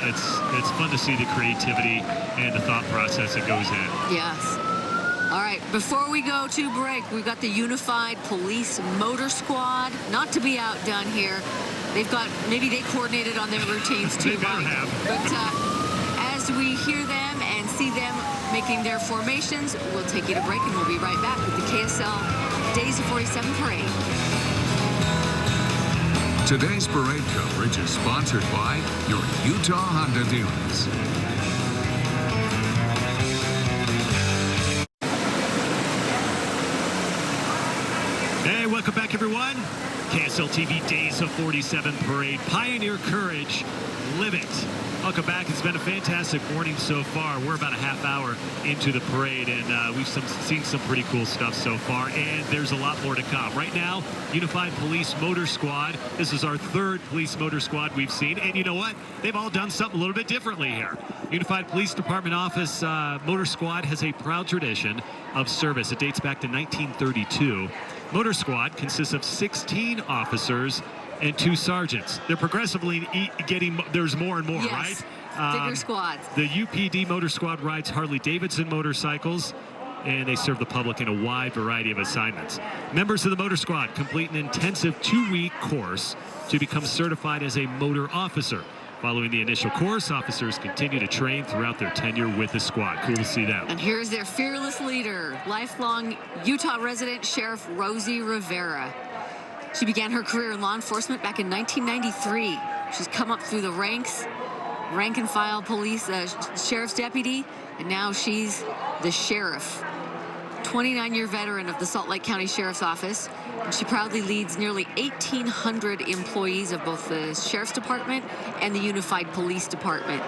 it's fun to see the creativity and the thought process that goes in. Yes. All right, before we go to break, we've got the Unified Police Motor Squad. Not to be outdone here. Maybe they coordinated on their routines too, They better Mike. have. But as we hear them and see them making their formations, we'll take you to break and we'll be right back with the KSL Days of 47 Parade. Today's parade coverage is sponsored by your Utah Honda dealers. Hey, welcome back, everyone. KSL TV Days of 47 Parade. Pioneer Courage. Live it. Welcome back. It's been a fantastic morning so far. We're about a half hour into the parade, and we've seen some pretty cool stuff so far, and there's a lot more to come. Right now, Unified Police Motor Squad. This is our 3rd Police Motor Squad we've seen, and you know what? They've all done something a little bit differently here. Unified Police Department Office Motor Squad has a proud tradition of service. It dates back to 1932. Motor Squad consists of 16 officers and 2 sergeants. They're progressively there's more and more, yes. right? Bigger squads. The UPD Motor Squad rides Harley-Davidson motorcycles, and they serve the public in a wide variety of assignments. Members of the Motor Squad complete an intensive 2-week course to become certified as a motor officer. Following the initial course, officers continue to train throughout their tenure with the squad. Cool to see them. And here's their fearless leader, lifelong Utah resident Sheriff Rosie Rivera. She began her career in law enforcement back in 1993. She's come up through the ranks, rank and file police, sheriff's deputy, and now she's the sheriff. 29-year veteran of the Salt Lake County Sheriff's Office, and she proudly leads nearly 1,800 employees of both the Sheriff's Department and the Unified Police Department.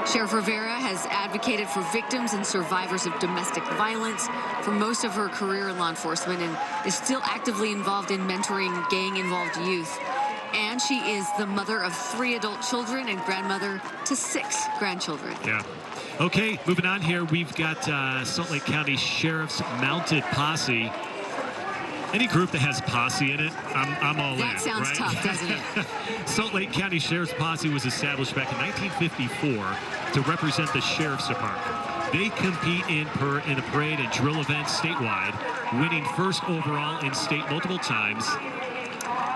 Sheriff Rivera has advocated for victims and survivors of domestic violence for most of her career in law enforcement and is still actively involved in mentoring gang-involved youth. And she is the mother of 3 adult children and grandmother to 6 grandchildren. Yeah. Okay, moving on here, we've got Salt Lake County Sheriff's Mounted Posse. Any group that has posse in it, I'm all in. That sounds right? tough, doesn't it? Salt Lake County Sheriff's Posse was established back in 1954 to represent the Sheriff's Department. They compete in a parade and drill events statewide, winning first overall in state multiple times.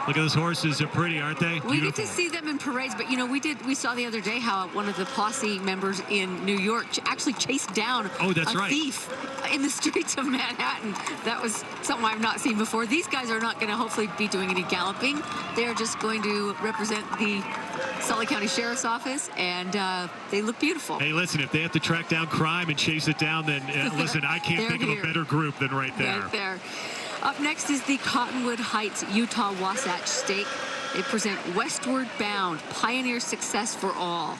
Look at those horses. They're pretty, aren't they? We get to see them in parades, but, you know, we saw the other day how one of the posse members in New York actually chased down a thief in the streets of Manhattan. That was something I've not seen before. These guys are not going to hopefully be doing any galloping. They're just going to represent the Salt Lake County Sheriff's Office, and they look beautiful. Hey, listen, if they have to track down crime and chase it down, then listen, I can't think of a better group than right there. Right there. Up next is the Cottonwood Heights Utah Wasatch Stake. They present Westward Bound, Pioneer Success for All.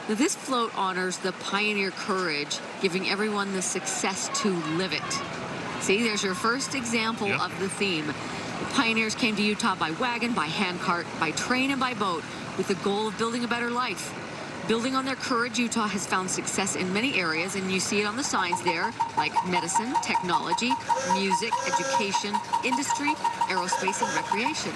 Now, this float honors the pioneer courage, giving everyone the success to live it. See, there's your first example of the theme. The pioneers came to Utah by wagon, by handcart, by train, and by boat, with the goal of building a better life. Building on their courage, Utah has found success in many areas, and you see it on the signs there, like medicine, technology, music, education, industry, aerospace, and recreation.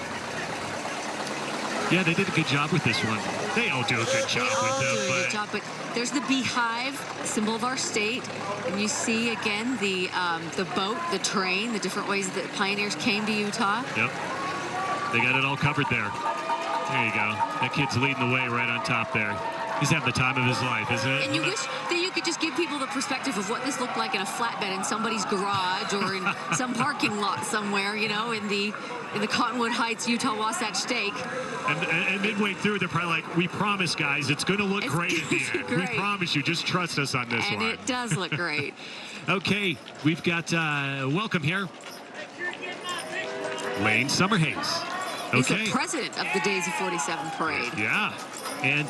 Yeah, they did a good job with this one. They all do a good job with them. They all do a good job, but there's the beehive, symbol of our state, and you see, again, the boat, the train, the different ways that pioneers came to Utah. Yep. They got it all covered there. There you go. That kid's leading the way right on top there. He's having the time of his life, isn't it? And you wish that you could just give people the perspective of what this looked like in a flatbed in somebody's garage or in some parking lot somewhere, you know, in the Cottonwood Heights Utah Wasatch Stake. And midway through, they're probably like, we promise, guys, it's going to look great at the end. Great. We promise you. Just trust us on this one. And it does look great. Okay, we've got welcome here, Lane Summerhays. He's the president of the Days of 47 parade. Yeah, and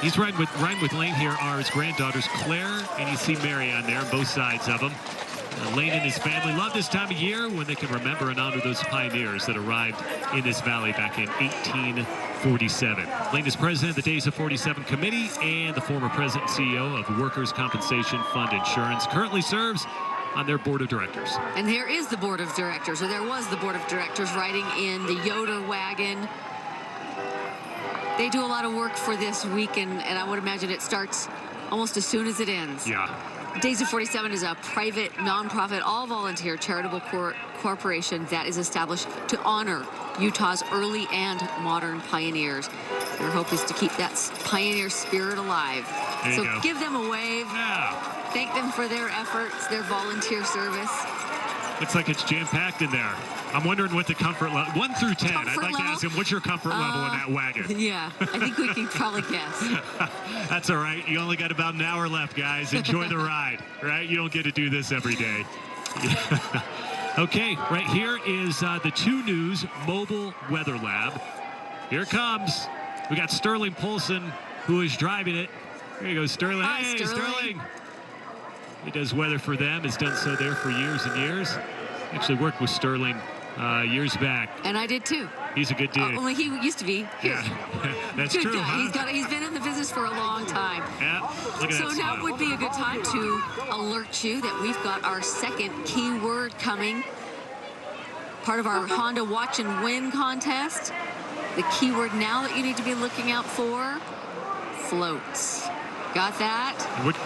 he's riding with Lane here are his granddaughters Claire and you see Mary on there, both sides of him. Lane and his family love this time of year when they can remember and honor those pioneers that arrived in this valley back in 1847. Lane is president of the Days of 47 committee and the former president and CEO of Workers' Compensation Fund Insurance. Currently serves on their board of directors. And there is the board of directors, or there was the board of directors riding in the Yoder wagon. They do a lot of work for this week, and I would imagine it starts almost as soon as it ends. Yeah. Days of 47 is a private, nonprofit, all-volunteer charitable corporation that is established to honor Utah's early and modern pioneers. Their hope is to keep that pioneer spirit alive. So give them a wave. Yeah. Thank them for their efforts, their volunteer service. Looks like it's jam-packed in there. I'm wondering what the comfort level, 1 through 10. I'd like to ask him, what's your comfort level in that wagon? Yeah, I think we can probably guess. That's all right. You only got about an hour left, guys. Enjoy the ride, right? You don't get to do this every day. Okay, right here is the 2 News Mobile Weather Lab. Here it comes. We got Sterling Polson, who is driving it. There you go, Sterling. Hi, hey, Sterling. He does weather for them. Has done so there for years and years. Actually worked with Sterling years back. And I did too. He's a good dude. Only he used to be. Yeah, that's good true. Guy. Huh? He's been in the business for a long time. Yeah. Look at so that now smile. would be a good time to alert you that we've got our second keyword coming. Part of our Honda Watch and Win contest. The keyword now that you need to be looking out for: floats. Got that?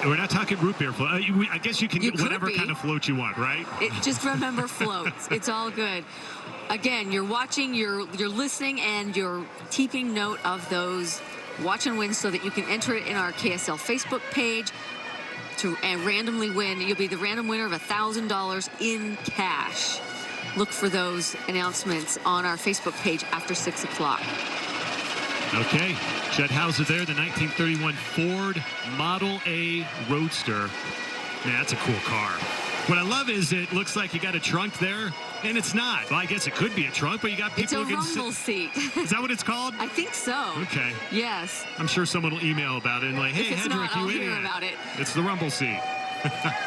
We're not talking root beer float. I guess you can get whatever kind of float you want, right? Just remember floats. It's all good. Again, you're watching, you're listening, and you're keeping note of those watch and wins so that you can enter it in our KSL Facebook page and randomly win. You'll be the random winner of $1,000 in cash. look for those announcements on our Facebook page after 6 o'clock. Okay, Chet Hauser there, the 1931 Ford Model A Roadster. Man, that's a cool car. What I love is it looks like you got a trunk there, and it's not. Well, I guess it could be a trunk, but you got people who can It's a rumble seat. Is that what it's called? I think so. Okay. Yes. I'm sure someone will email about it and like, hey, if it's Hedrick, not, I'll you hear idiot. about it. It's the rumble seat.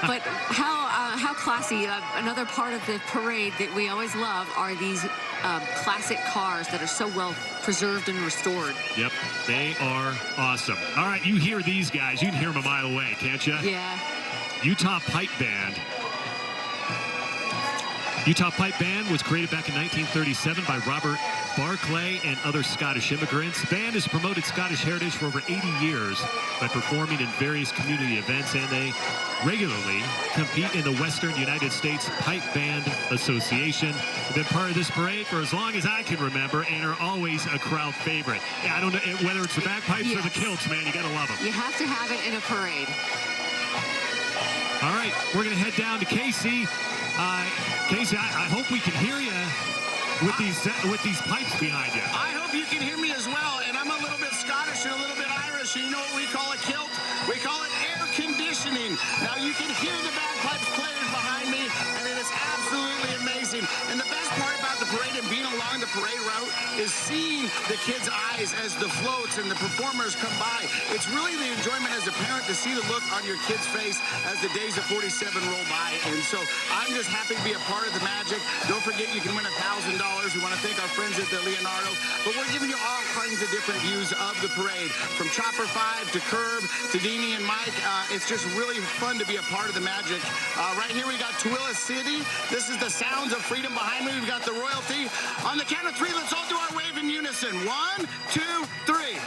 But how classy. Another part of the parade that we always love are these classic cars that are so well preserved and restored. Yep, they are awesome. All right, you hear these guys. You can hear them a mile away, can't you? Yeah. Utah Pipe Band. Utah Pipe Band was created back in 1937 by Robert Barclay and other Scottish immigrants. The band has promoted Scottish heritage for over 80 years by performing in various community events, and they regularly compete in the Western United States Pipe Band Association. They've been part of this parade for as long as I can remember and are always a crowd favorite. Yeah, I don't know whether it's the bagpipes or the kilts, man. You got to love them. You have to have it in a parade. All right, we're going to head down to Casey. Casey, I hope we can hear you with these pipes behind you. I hope you can hear me as well. And I'm a little bit Scottish and a little bit Irish. And you know what we call a kilt? We call it air conditioning. Now you can hear the bagpipes players behind me, and it is absolutely amazing. And the best part about the parade and being along the parade route is seeing the kids' eyes as the floats and the performers come by. It's really the enjoyment as a parent to see the look on your kid's face as the days of 47 roll by. And so I'm just happy to be a part of the magic. Don't forget you can win $1,000. We want to thank our friends at the Leonardo. But we're giving you all kinds of different views of the parade. From Chopper 5 to Curb to Deanie and Mike. It's just really fun to be a part of the magic. Right here we got Tooele City. This is the sounds of freedom behind me. We've got the royalty. On the count of 3, let's all do our wave in unison. 1, 2, 3.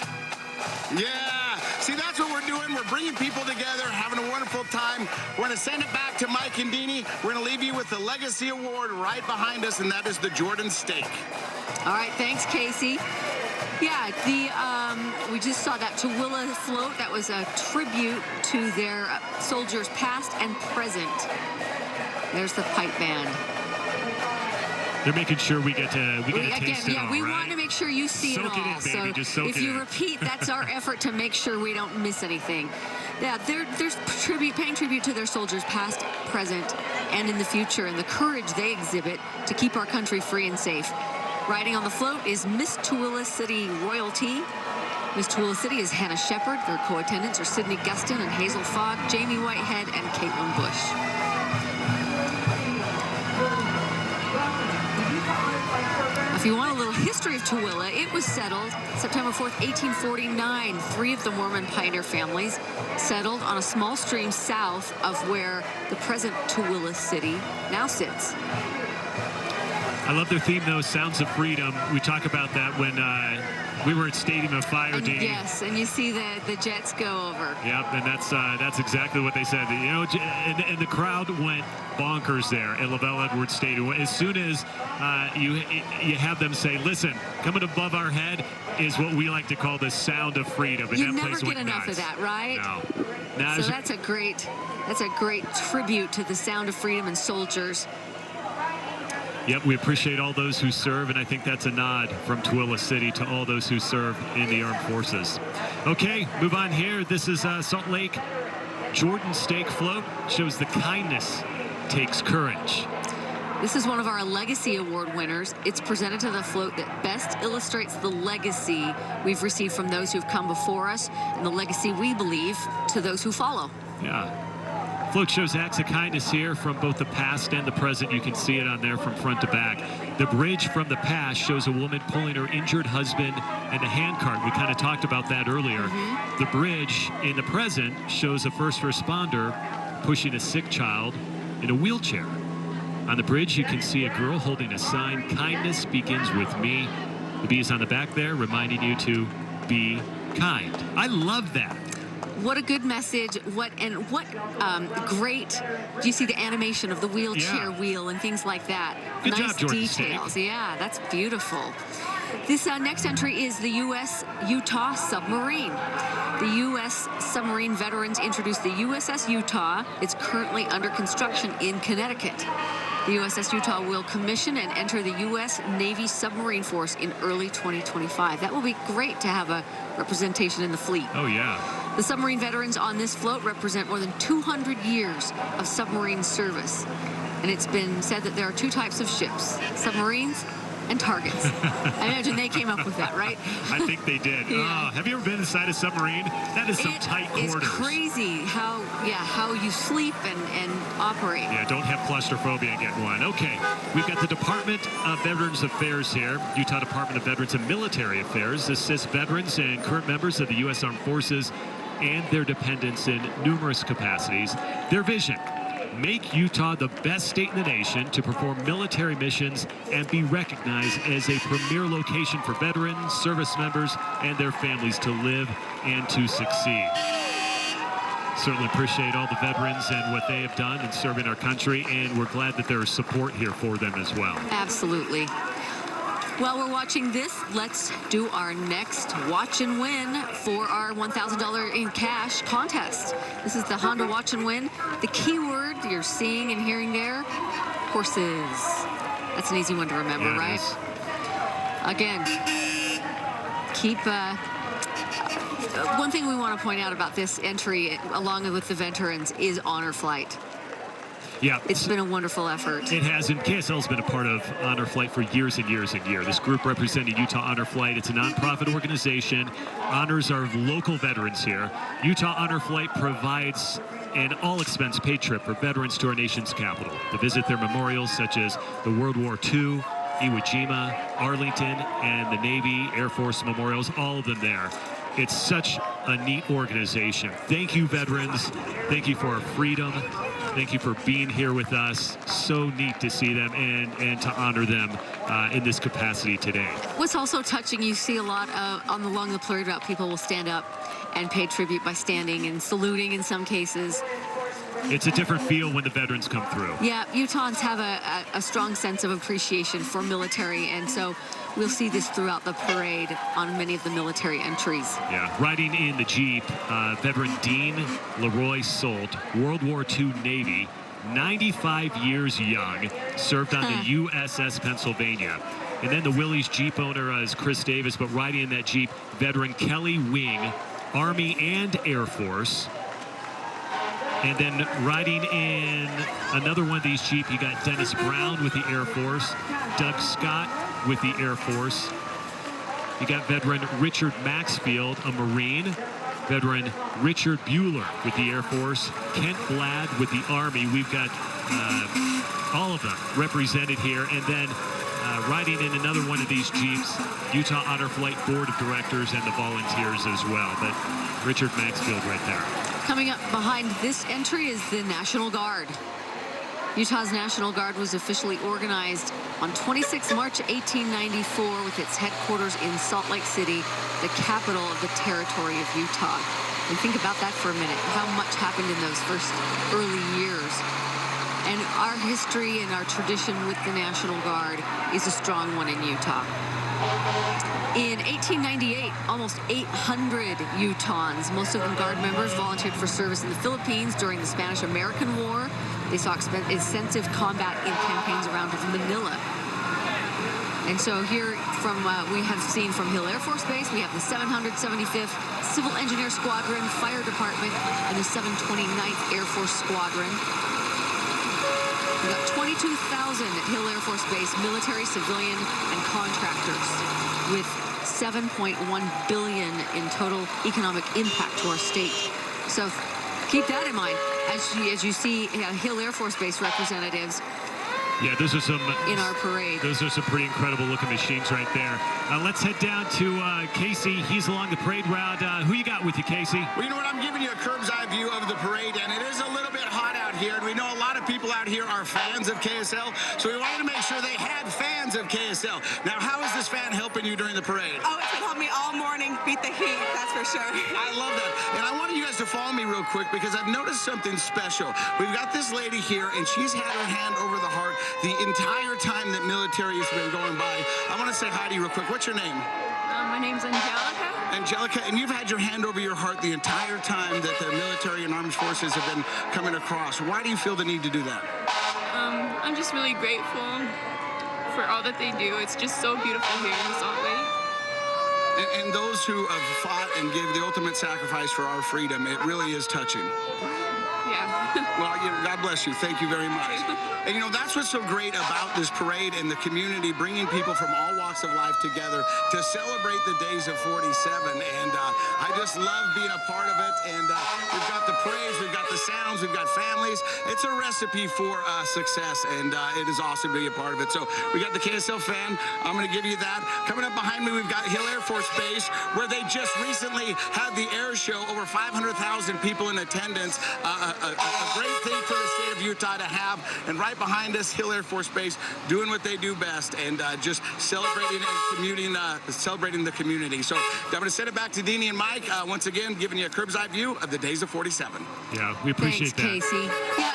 Yeah. See, that's what we're doing. We're bringing people together, having a wonderful time. We're going to send it back to Mike and Deanie. We're going to leave you with the Legacy Award right behind us, and that is the Jordan Steak. All right, thanks, Casey. Yeah, we just saw that Tooele float. That was a tribute to their soldiers past and present. There's the pipe band. They're making sure we get to taste it all, we right? want to make sure you see Soak it all. it in, baby. So Just soak if it you in. repeat, that's our effort to make sure we don't miss anything. Yeah, there's paying tribute to their soldiers past, present, and in the future, and the courage they exhibit to keep our country free and safe. Riding on the float is Miss Tooele City royalty. Miss Tooele City is Hannah Shepard. Their co-attendants are Sydney Gustin and Hazel Fogg, Jamie Whitehead, and Caitlin Bush. If you want a little history of Tooele, it was settled September 4th, 1849. 3 of the Mormon pioneer families settled on a small stream south of where the present Tooele City now sits. I love their theme, though, Sounds of Freedom. We talk about that when we were at Stadium of Fire, Deanie. Yes, and you see the jets go over. Yep, and that's exactly what they said. You know, and the crowd went bonkers there at LaVelle Edwards Stadium. As soon as you have them say, "Listen, coming above our head is what we like to call the sound of freedom," and you that never place get went enough nuts. of that, right? No. So that's a great tribute to the sound of freedom and soldiers. Yep, we appreciate all those who serve, and I think that's a nod from Tooele City to all those who serve in the armed forces. Okay, move on here. This is Salt Lake Jordan Steak Float. Shows the kindness takes courage. This is one of our Legacy Award winners. It's presented to the float that best illustrates the legacy we've received from those who've come before us and the legacy we believe to those who follow. Yeah. Float shows acts of kindness here from both the past and the present. You can see it on there from front to back. The bridge from the past shows a woman pulling her injured husband and a handcart. We kind of talked about that earlier. The bridge in the present shows a first responder pushing a sick child in a wheelchair. On the bridge, you can see a girl holding a sign, "Kindness begins with me." The B is on the back there, reminding you to be kind. I love that. What a good message. What great. Do you see the animation of the wheelchair wheel and things like that? Good nice job, Jordan details. Steak. Yeah, that's beautiful. This next entry is the U.S. Utah submarine. The U.S. submarine veterans introduced the USS Utah. It's currently under construction in Connecticut. The USS Utah will commission and enter the U.S. Navy submarine force in early 2025. That will be great to have a representation in the fleet. Oh, yeah. The submarine veterans on this float represent more than 200 years of submarine service. And it's been said that there are two types of ships, submarines and targets. I imagine they came up with that, right? I think they did. Yeah. Have you ever been inside a submarine? That is some tight quarters. It's crazy how you sleep and operate. Yeah, don't have claustrophobia and get one. Okay, we've got the Department of Veterans Affairs here. Utah Department of Veterans and Military Affairs assists veterans and current members of the U.S. Armed Forces and their dependents in numerous capacities. Their vision: make Utah the best state in the nation to perform military missions and be recognized as a premier location for veterans, service members, and their families to live and to succeed. Certainly appreciate all the veterans and what they have done in serving our country, and we're glad that there is support here for them as well. Absolutely. While we're watching this, let's do our next watch and win for our $1,000 in cash contest. This is the Honda Watch and Win. The keyword you're seeing and hearing there, horses. That's an easy one to remember, yeah, right? Again, keep... one thing we want to point out about this entry, along with the veterans, is Honor Flight. Yeah, it's been a wonderful effort. It has, and KSL has been a part of Honor Flight for years and years and years. This group representing Utah Honor Flight, it's a nonprofit organization, honors our local veterans here. Utah Honor Flight provides an all-expense paid trip for veterans to our nation's capital to visit their memorials such as the World War II, Iwo Jima, Arlington, and the Navy, Air Force memorials, all of them there. It's such a neat organization. Thank you, veterans. Thank you for our freedom. Thank you for being here with us. So neat to see them and to honor them in this capacity today. What's also touching, you see a lot along the parade route, people will stand up and pay tribute by standing and saluting in some cases. It's a different feel when the veterans come through. Yeah, Utahns have a strong sense of appreciation for military, and so we'll see this throughout the parade on many of the military entries. Yeah, riding in the Jeep, veteran Dean Leroy Solt, World War II Navy, 95 years young, served on the USS Pennsylvania. And then the Willys Jeep owner is Chris Davis, but riding in that Jeep, veteran Kelly Wing, Army and Air Force. And then riding in another one of these Jeep, you got Dennis Brown with the Air Force, Doug Scott with the Air Force. You got veteran Richard Maxfield, a Marine. Veteran Richard Bueller with the Air Force. Kent Blad with the Army. We've got all of them represented here. And then riding in another one of these Jeeps, Utah Honor Flight Board of Directors and the volunteers as well. But Richard Maxfield right there. Coming up behind this entry is the National Guard. Utah's National Guard was officially organized on 26 March 1894 with its headquarters in Salt Lake City, the capital of the territory of Utah. And think about that for a minute, how much happened in those first early years. And our history and our tradition with the National Guard is a strong one in Utah. In 1898, almost 800 Utahns, most of them Guard members, volunteered for service in the Philippines during the Spanish-American War. They saw extensive combat in campaigns around Manila. And so here we have seen from Hill Air Force Base, we have the 775th Civil Engineer Squadron, Fire Department, and the 729th Air Force Squadron. We got 22,000 at Hill Air Force Base, military, civilian, and contractors, with $7.1 billion in total economic impact to our state. So keep that in mind as you see Hill Air Force Base representatives. Yeah, those are some in our parade. Those are some pretty incredible looking machines right there. Let's head down to Casey. He's along the parade route. Who you got with you, Casey? Well, you know what? I'm giving you a Curbside view of the parade, and it is a little bit hot out here. And we know a lot of people out here are fans of KSL, so we wanted to make sure they had fans of KSL. Now, how is this fan helping you during the parade? Oh, it's been helping me all morning beat the heat, that's for sure. I love that. And I wanted you guys to follow me real quick because I've noticed something special. We've got this lady here, and she's had her hand over the heart the entire time that military has been going by. I want to say hi to you real quick. What's your name? My name's Angelica. Angelica, and you've had your hand over your heart the entire time that the military and armed forces have been coming across. Why do you feel the need to do that? I'm just really grateful for all that they do. It's just so beautiful here in Salt Lake. And those who have fought and gave the ultimate sacrifice for our freedom, it really is touching. Yeah. Well, God bless you. Thank you very much. And that's what's so great about this parade and the community, bringing people from all walks of life together to celebrate the days of 47. And I just love being a part of it. And we've got the parades, we've got the sounds, we've got families. It's a recipe for success, and it is awesome to be a part of it. So we got the KSL fan. I'm going to give you that. Coming up behind me, we've got Hill Air Force Base, where they just recently had the air show. Over 500,000 people in attendance. A great thing for the state of Utah to have. And right behind us, Hill Air Force Base, doing what they do best, and just celebrating the community. So I'm going to send it back to Deanie and Mike, once again, giving you a Curbside view of the days of 47. Yeah, we appreciate that. Thanks, Casey. Yeah,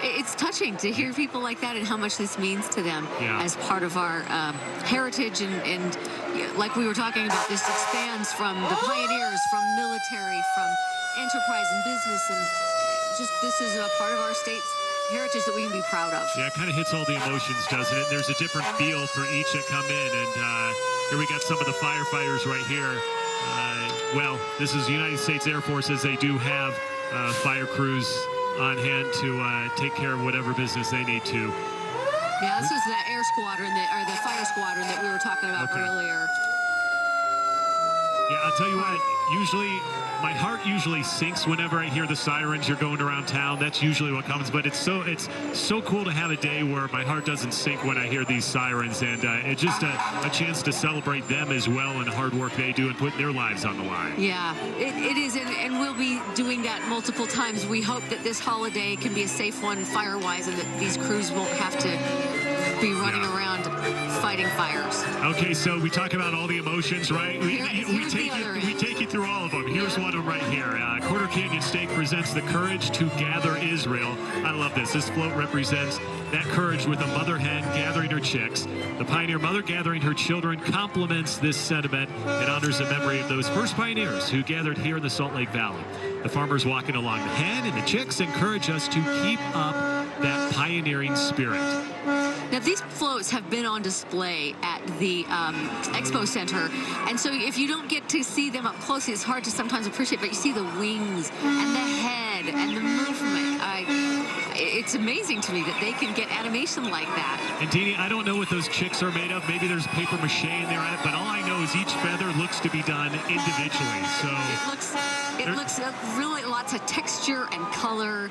it's touching to hear people like that and how much this means to them as part of our heritage. And like we were talking about, this expands from the pioneers, from military, from enterprise and business, and just this is a part of our state's heritage that we can be proud of. Yeah, it kind of hits all the emotions, doesn't it? There's a different feel for each that come in, and here we got some of the firefighters right here. Well, this is the United States Air Force, as they do have fire crews on hand to take care of whatever business they need to. Yeah, this is the air squadron, or the fire squadron that we were talking about earlier. Yeah, I'll tell you what, my heart usually sinks whenever I hear the sirens. You're going around town. That's usually what comes. But it's so cool to have a day where my heart doesn't sink when I hear these sirens. And it's just a chance to celebrate them as well and the hard work they do and put their lives on the line. Yeah, it is. And we'll be doing that multiple times. We hope that this holiday can be a safe one fire-wise, and that these crews won't have to be running around fighting fires. Okay, so we talk about all the emotions, right? We take you through all of them. Here's one of them right here. Quarter Canyon Steak presents the Courage to Gather Israel. I love this. This float represents that courage with a mother hen gathering her chicks. The pioneer mother gathering her children complements this sentiment and honors the memory of those first pioneers who gathered here in the Salt Lake Valley. The farmers walking along the hen and the chicks encourage us to keep up that pioneering spirit. Now, these floats have been on display at the Expo Center, and so if you don't get to see them up close, it's hard to sometimes appreciate, but you see the wings and the head and the movement. It's amazing to me that they can get animation like that. And Deanie, I don't know what those chicks are made of. Maybe there's paper mache in there, but all I know is each feather looks to be done individually. So it looks really lots of texture and color.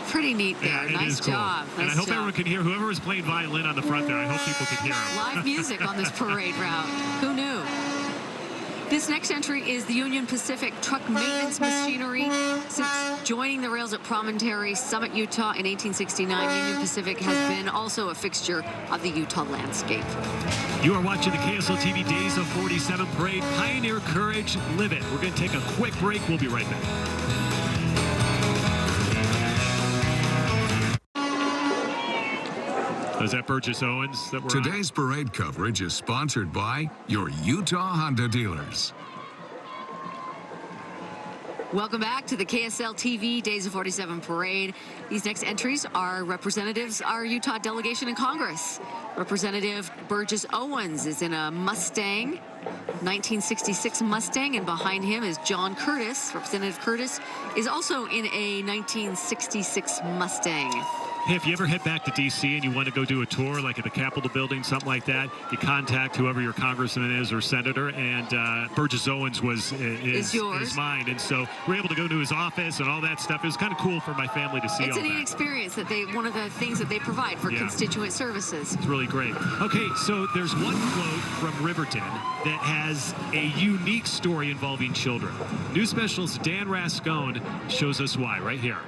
Pretty neat there. Yeah, nice job. And I hope everyone can hear. Whoever was playing violin on the front there, I hope people could hear him. Live music on this parade route. Who knew? This next entry is the Union Pacific Truck Maintenance Machinery. Since joining the rails at Promontory, Summit, Utah in 1869, Union Pacific has been also a fixture of the Utah landscape. You are watching the KSL TV Days of 47 Parade. Pioneer Courage, Live It. We're going to take a quick break. We'll be right back. Is that Burgess Owens that we're Today's parade coverage is sponsored by your Utah Honda dealers. Welcome back to the KSL TV Days of 47 Parade. These next entries are representatives, our Utah delegation in Congress. Representative Burgess Owens is in a Mustang, 1966 Mustang, and behind him is John Curtis. Representative Curtis is also in a 1966 Mustang. Hey, if you ever head back to D.C. and you want to go do a tour, like at the Capitol building, something like that, you contact whoever your congressman is or senator, and Burgess Owens is mine. And so we're able to go to his office and all that stuff. It was kind of cool for my family to see. It's a neat experience that one of the things that they provide for constituent services. It's really great. Okay, so there's one float from Riverton that has a unique story involving children. News specialist Dan Rascone shows us why right here.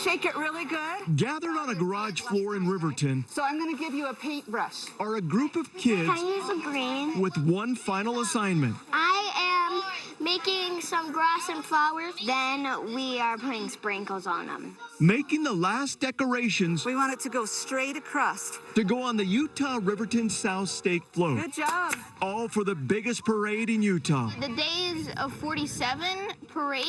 Shake it really good. Gathered on a garage floor in Riverton. So I'm going to give you a paintbrush. Are a group of kids Can I use a green? with one final assignment. I am making some grass and flowers. Then we are putting sprinkles on them. Making the last decorations. We want it to go straight across. To go on the Utah Riverton South Stake float. Good job. All for the biggest parade in Utah. The Days of 47 parade.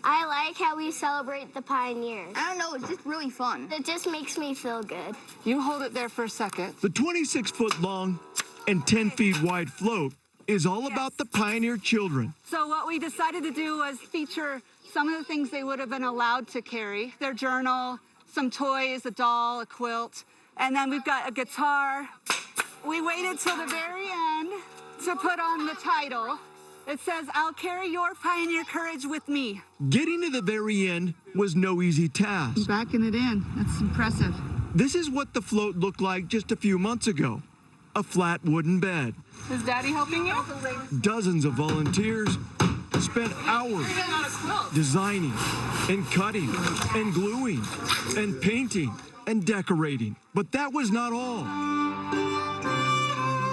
I like how we celebrate the pioneers. I don't know, it's just really fun. It just makes me feel good. You hold it there for a second. The 26-foot long and 10 feet wide float is all about the pioneer children. So what we decided to do was feature some of the things they would have been allowed to carry. Their journal, some toys, a doll, a quilt, and then we've got a guitar. We waited till the very end to put on the title. It says, "I'll carry your pioneer courage with me." Getting to the very end was no easy task. Backing it in, that's impressive. This is what the float looked like just a few months ago. A flat wooden bed. Is Daddy helping you? Dozens of volunteers spent hours designing and cutting and gluing and painting and decorating. But that was not all.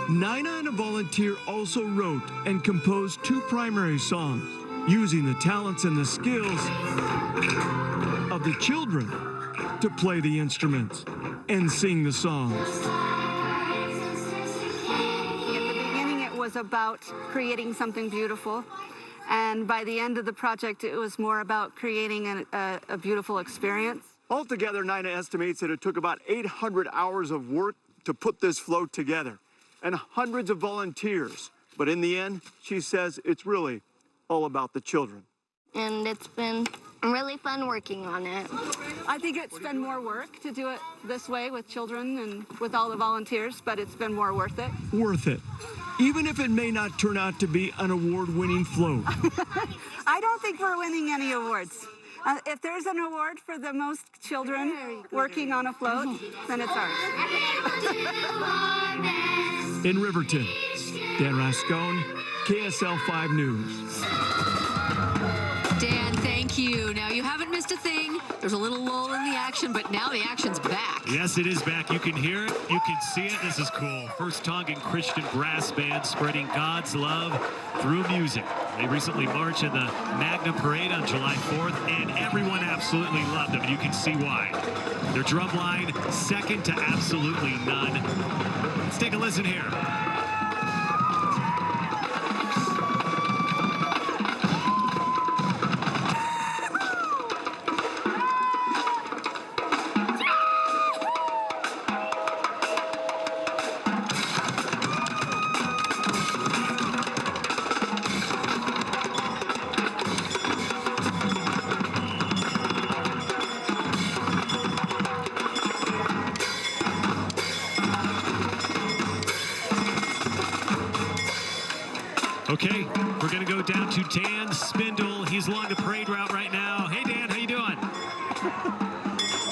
Nina and a volunteer also wrote and composed 2 primary songs using the talents and the skills of the children to play the instruments and sing the songs. Was about creating something beautiful, and by the end of the project it was more about creating a beautiful experience. Altogether, Nina estimates that it took about 800 hours of work to put this float together and hundreds of volunteers. But in the end, she says it's really all about the children. And it's been really fun working on it. I think it's been more work to do it this way with children and with all the volunteers, but it's been more worth it. Worth it. Even if it may not turn out to be an award-winning float. I don't think we're winning any awards. If there's an award for the most children working on a float, then it's ours. In Riverton, Dan Rascone, KSL 5 News. Dan, thank you. Now, you haven't missed a thing. There's a little lull in the action, but now the action's back. Yes, it is back. You can hear it. You can see it. This is cool. First Tongan Christian brass band spreading God's love through music. They recently marched in the Magna Parade on July 4th, and everyone absolutely loved them. You can see why. Their drum line, second to absolutely none. Let's take a listen here. Okay, we're going to go down to Dan Spindle. He's along the parade route right now. Hey, Dan, how you doing?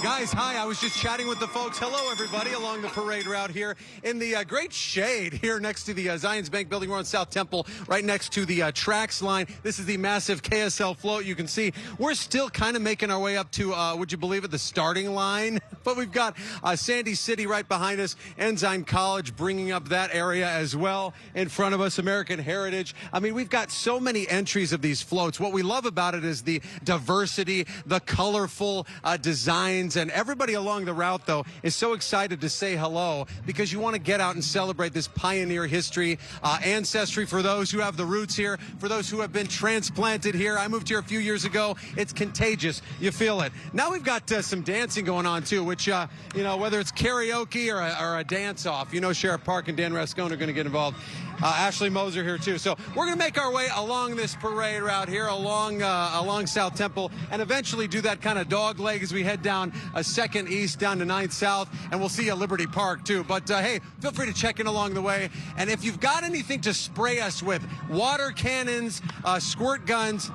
Guys, hi. I was just chatting with the folks. Hello, everybody, along the parade route here in the great shade here next to the Zions Bank building. We're on South Temple, right next to the tracks line. This is the massive KSL float. You can see we're still kind of making our way up to, would you believe it, the starting line. But we've got Sandy City right behind us, Ensign College bringing up that area as well. In front of us, American Heritage. I mean, we've got so many entries of these floats. What we love about it is the diversity, the colorful designs, and everybody along the route, though, is so excited to say hello because you want to get out and celebrate this pioneer history, ancestry for those who have the roots here, for those who have been transplanted here. I moved here a few years ago. It's contagious. You feel it. Now we've got some dancing going on, too, which, you know, whether it's karaoke or a dance-off, you know, Sheriff Park and Dan Rascone are going to get involved. Ashley Moser here, too. So we're going to make our way along this parade route here, along South Temple, and eventually do that kind of dog leg as we head down 2nd East down to 9th South, and we'll see you at Liberty Park, too. But, hey, feel free to check in along the way. And if you've got anything to spray us with, water cannons, squirt guns,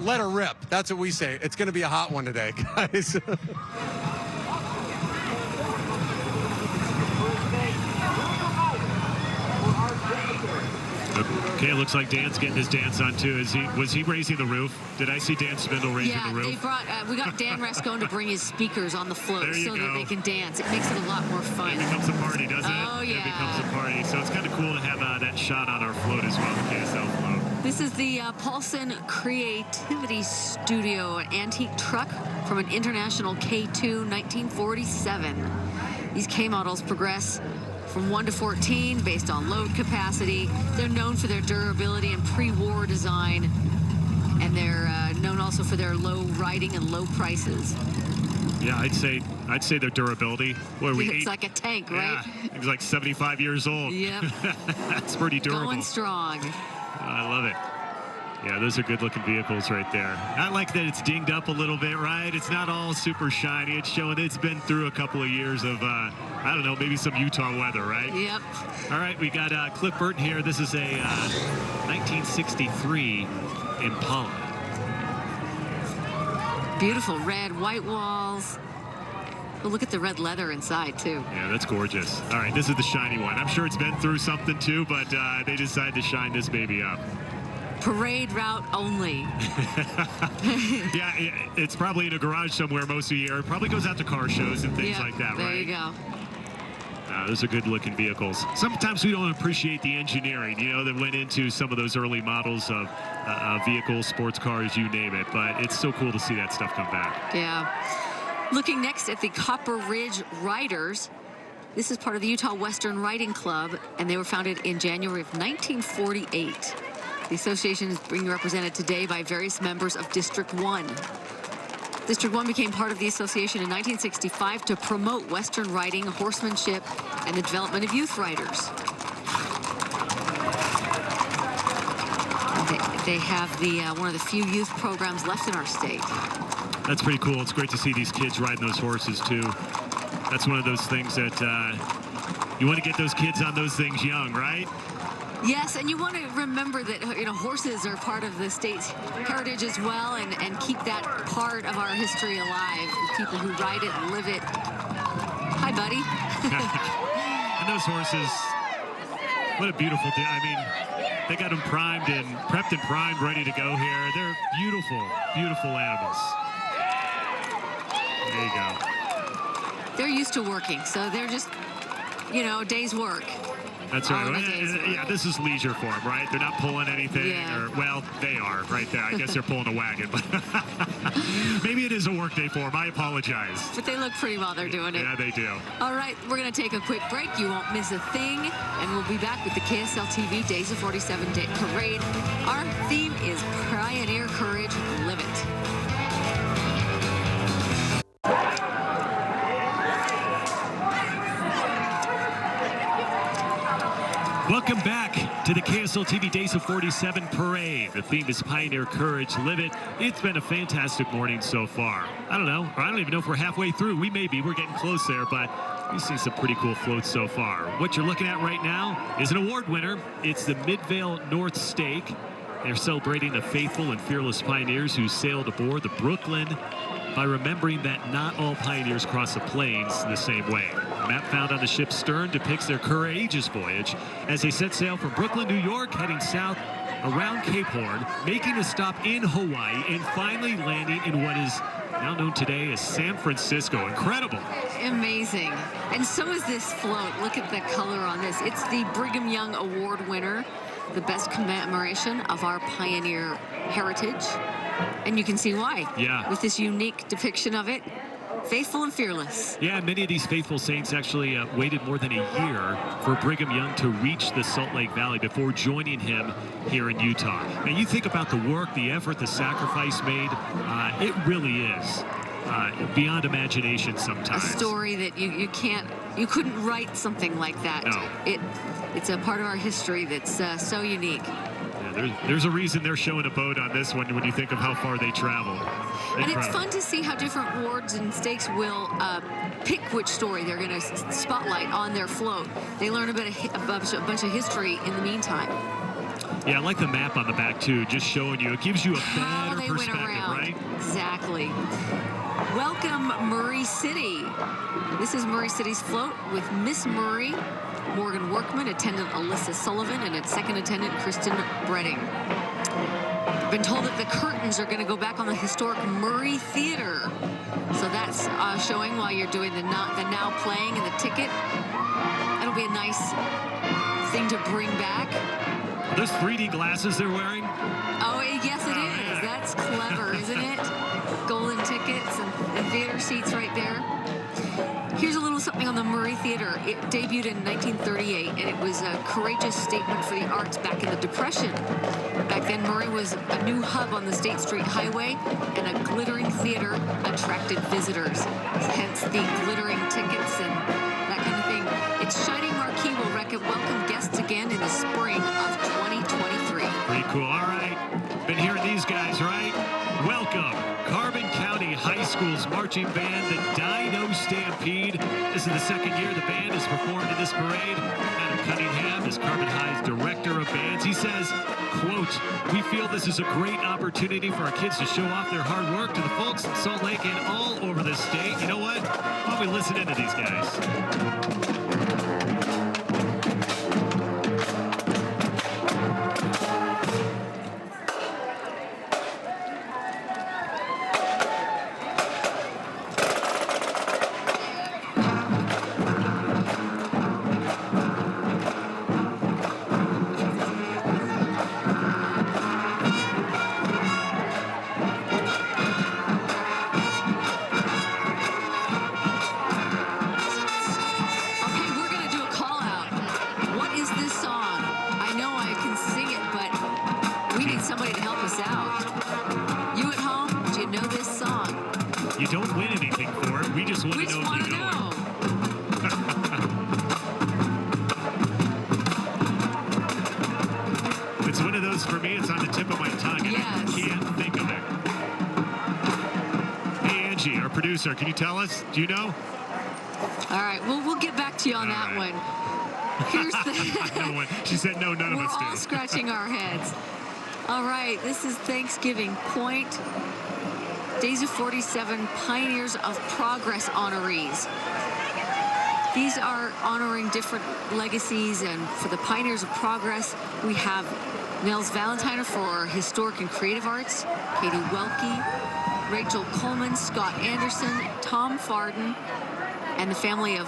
let her rip. That's what we say. It's going to be a hot one today, guys. Okay, it looks like Dan's getting his dance on too. Was he raising the roof? Did I see Dan Spindle raising the roof? Yeah, we got Dan Rascone to bring his speakers on the float so that they can dance. It makes it a lot more fun. It becomes a party, doesn't it? Oh, yeah. It becomes a party. So it's kind of cool to have that shot on our float as well, the KSL float. This is the Paulson Creativity Studio, an antique truck from an International K2 1947. These K models progress from 1 to 14 based on load capacity. They're known for their durability and pre-war design, and they're known also for their low riding and low prices. Yeah, I'd say their durability. What, it's like a tank, right? Yeah, it's like 75 years old. Yep. That's pretty durable. Going strong. I love it. Yeah, those are good-looking vehicles right there. I like that it's dinged up a little bit, right? It's not all super shiny. It's showing it's been through a couple of years of, I don't know, maybe some Utah weather, right? Yep. All right, we got Cliff Burton here. This is a 1963 Impala. Beautiful red, white walls. Oh, look at the red leather inside, too. Yeah, that's gorgeous. All right, this is the shiny one. I'm sure it's been through something, too, but they decided to shine this baby up. Parade route only. Yeah, it's probably in a garage somewhere most of the year. It probably goes out to car shows and things like that, there right? There you go. Those are good-looking vehicles. Sometimes we don't appreciate the engineering, you know, that went into some of those early models of vehicles, sports cars, you name it. But it's so cool to see that stuff come back. Yeah. Looking next at the Copper Ridge Riders. This is part of the Utah Western Riding Club, and they were founded in January of 1948. The association is being represented today by various members of District 1. District 1 became part of the association in 1965 to promote Western riding, horsemanship, and the development of youth riders. They have one of the few youth programs left in our state. That's pretty cool. It's great to see these kids riding those horses, too. That's one of those things that you want to get those kids on those things young, right? Yes, and you want to remember that, you know, horses are part of the state's heritage as well, and keep that part of our history alive. The people who ride it and live it. Hi, buddy. And those horses, what a beautiful thing. I mean, they got them primed and prepped and primed, ready to go here. They're beautiful, beautiful animals. There you go. They're used to working, so they're just, you know, a day's work. That's right. Yeah, this is leisure for them, right? They're not pulling anything. Yeah. Or, well, they are right there. I guess they're pulling a wagon. But maybe it is a work day for them. I apologize. But they look pretty while they're doing it. Yeah, they do. All right, we're going to take a quick break. You won't miss a thing. And we'll be back with the KSL TV Days of 47 Day Parade. Our theme is Pioneer Courage, Live It. Welcome back to the KSL TV Days of 47 Parade. The theme is Pioneer Courage, Live It. It's been a fantastic morning so far. I don't know, or I don't even know if we're halfway through. We may be. We're getting close there, but we've seen some pretty cool floats so far. What you're looking at right now is an award winner. It's the Midvale North Stake. They're celebrating the faithful and fearless pioneers who sailed aboard the Brooklyn by remembering that not all pioneers cross the plains the same way. The map found on the ship's stern depicts their courageous voyage as they set sail from Brooklyn, New York, heading south around Cape Horn, making a stop in Hawaii, and finally landing in what is now known today as San Francisco. Incredible. Amazing. And so is this float. Look at the color on this. It's the Brigham Young Award winner, the best commemoration of our pioneer heritage. And you can see why. Yeah. With this unique depiction of it. Faithful and fearless. Yeah, many of these faithful saints actually waited more than a year for Brigham Young to reach the Salt Lake Valley before joining him here in Utah. And you think about the work, the effort, the sacrifice made, it really is beyond imagination sometimes. A story that you couldn't write something like that. No. It's a part of our history that's so unique. There's a reason they're showing a boat on this one when you think of how far they traveled. And it's fun to see how different wards and stakes will pick which story they're going to spotlight on their float. They learn a bunch of history in the meantime. Yeah, I like the map on the back, too, just showing you. It gives you a better perspective, right? Exactly. Welcome, Murray City. This is Murray City's float with Miss Murray, Morgan Workman, attendant Alyssa Sullivan, and its second attendant Kristen Bredding. Been told that the curtains are going to go back on the historic Murray Theater. So that's showing while you're doing the now playing and the ticket. That'll be a nice thing to bring back. Are those 3D glasses they're wearing? Oh, yes, it is. Yeah. That's clever, isn't it? Golden tickets and theater seats right there. Here's a little something on the Murray Theater. It debuted in 1938, and it was a courageous statement for the arts back in the Depression. Back then, Murray was a new hub on the State Street Highway, and a glittering theater attracted visitors. Hence the glittering tickets and that kind of thing. Its shining marquee will welcome guests again in the spring of 2023. Pretty cool. All right. Been hearing these guys, right? Welcome, Carbon County High School's marching band, the Dino Stampede. This is the second year the band has performed in this parade. Adam Cunningham is Carbon High's director of bands. He says, quote, "We feel this is a great opportunity for our kids to show off their hard work to the folks in Salt Lake and all over the state." You know what? Why don't we listen in to these guys? You don't win anything for it. We just want to know if you know it. It's one of those, for me, it's on the tip of my tongue. And I can't think of it. Hey, Angie, our producer, can you tell us? Do you know? All right, well, we'll get back to you on that one. Here's the... She said no, none of us do. We're all scratching our heads. All right, this is Thanksgiving Point. Days of 47 Pioneers of Progress honorees. These are honoring different legacies, and for the Pioneers of Progress, we have Nels Valentiner for Historic and Creative Arts, Katie Welke, Rachel Coleman, Scott Anderson, Tom Farden, and the family of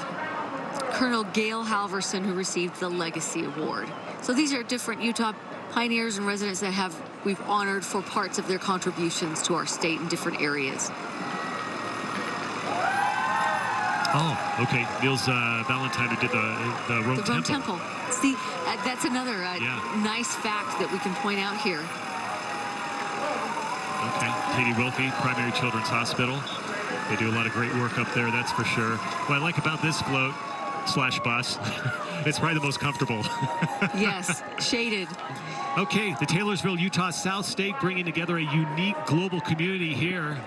Colonel Gail Halverson, who received the Legacy Award. So these are different Utah pioneers and residents that we've honored for parts of their contributions to our state in different areas. Oh, okay. Nils Valentiner did the Rome Temple. See, that's another nice fact that we can point out here. Okay. Katie Wilkie, Primary Children's Hospital. They do a lot of great work up there, that's for sure. What I like about this float / bus, it's probably the most comfortable. Yes, shaded. Okay, the Taylorsville, Utah South State bringing together a unique global community here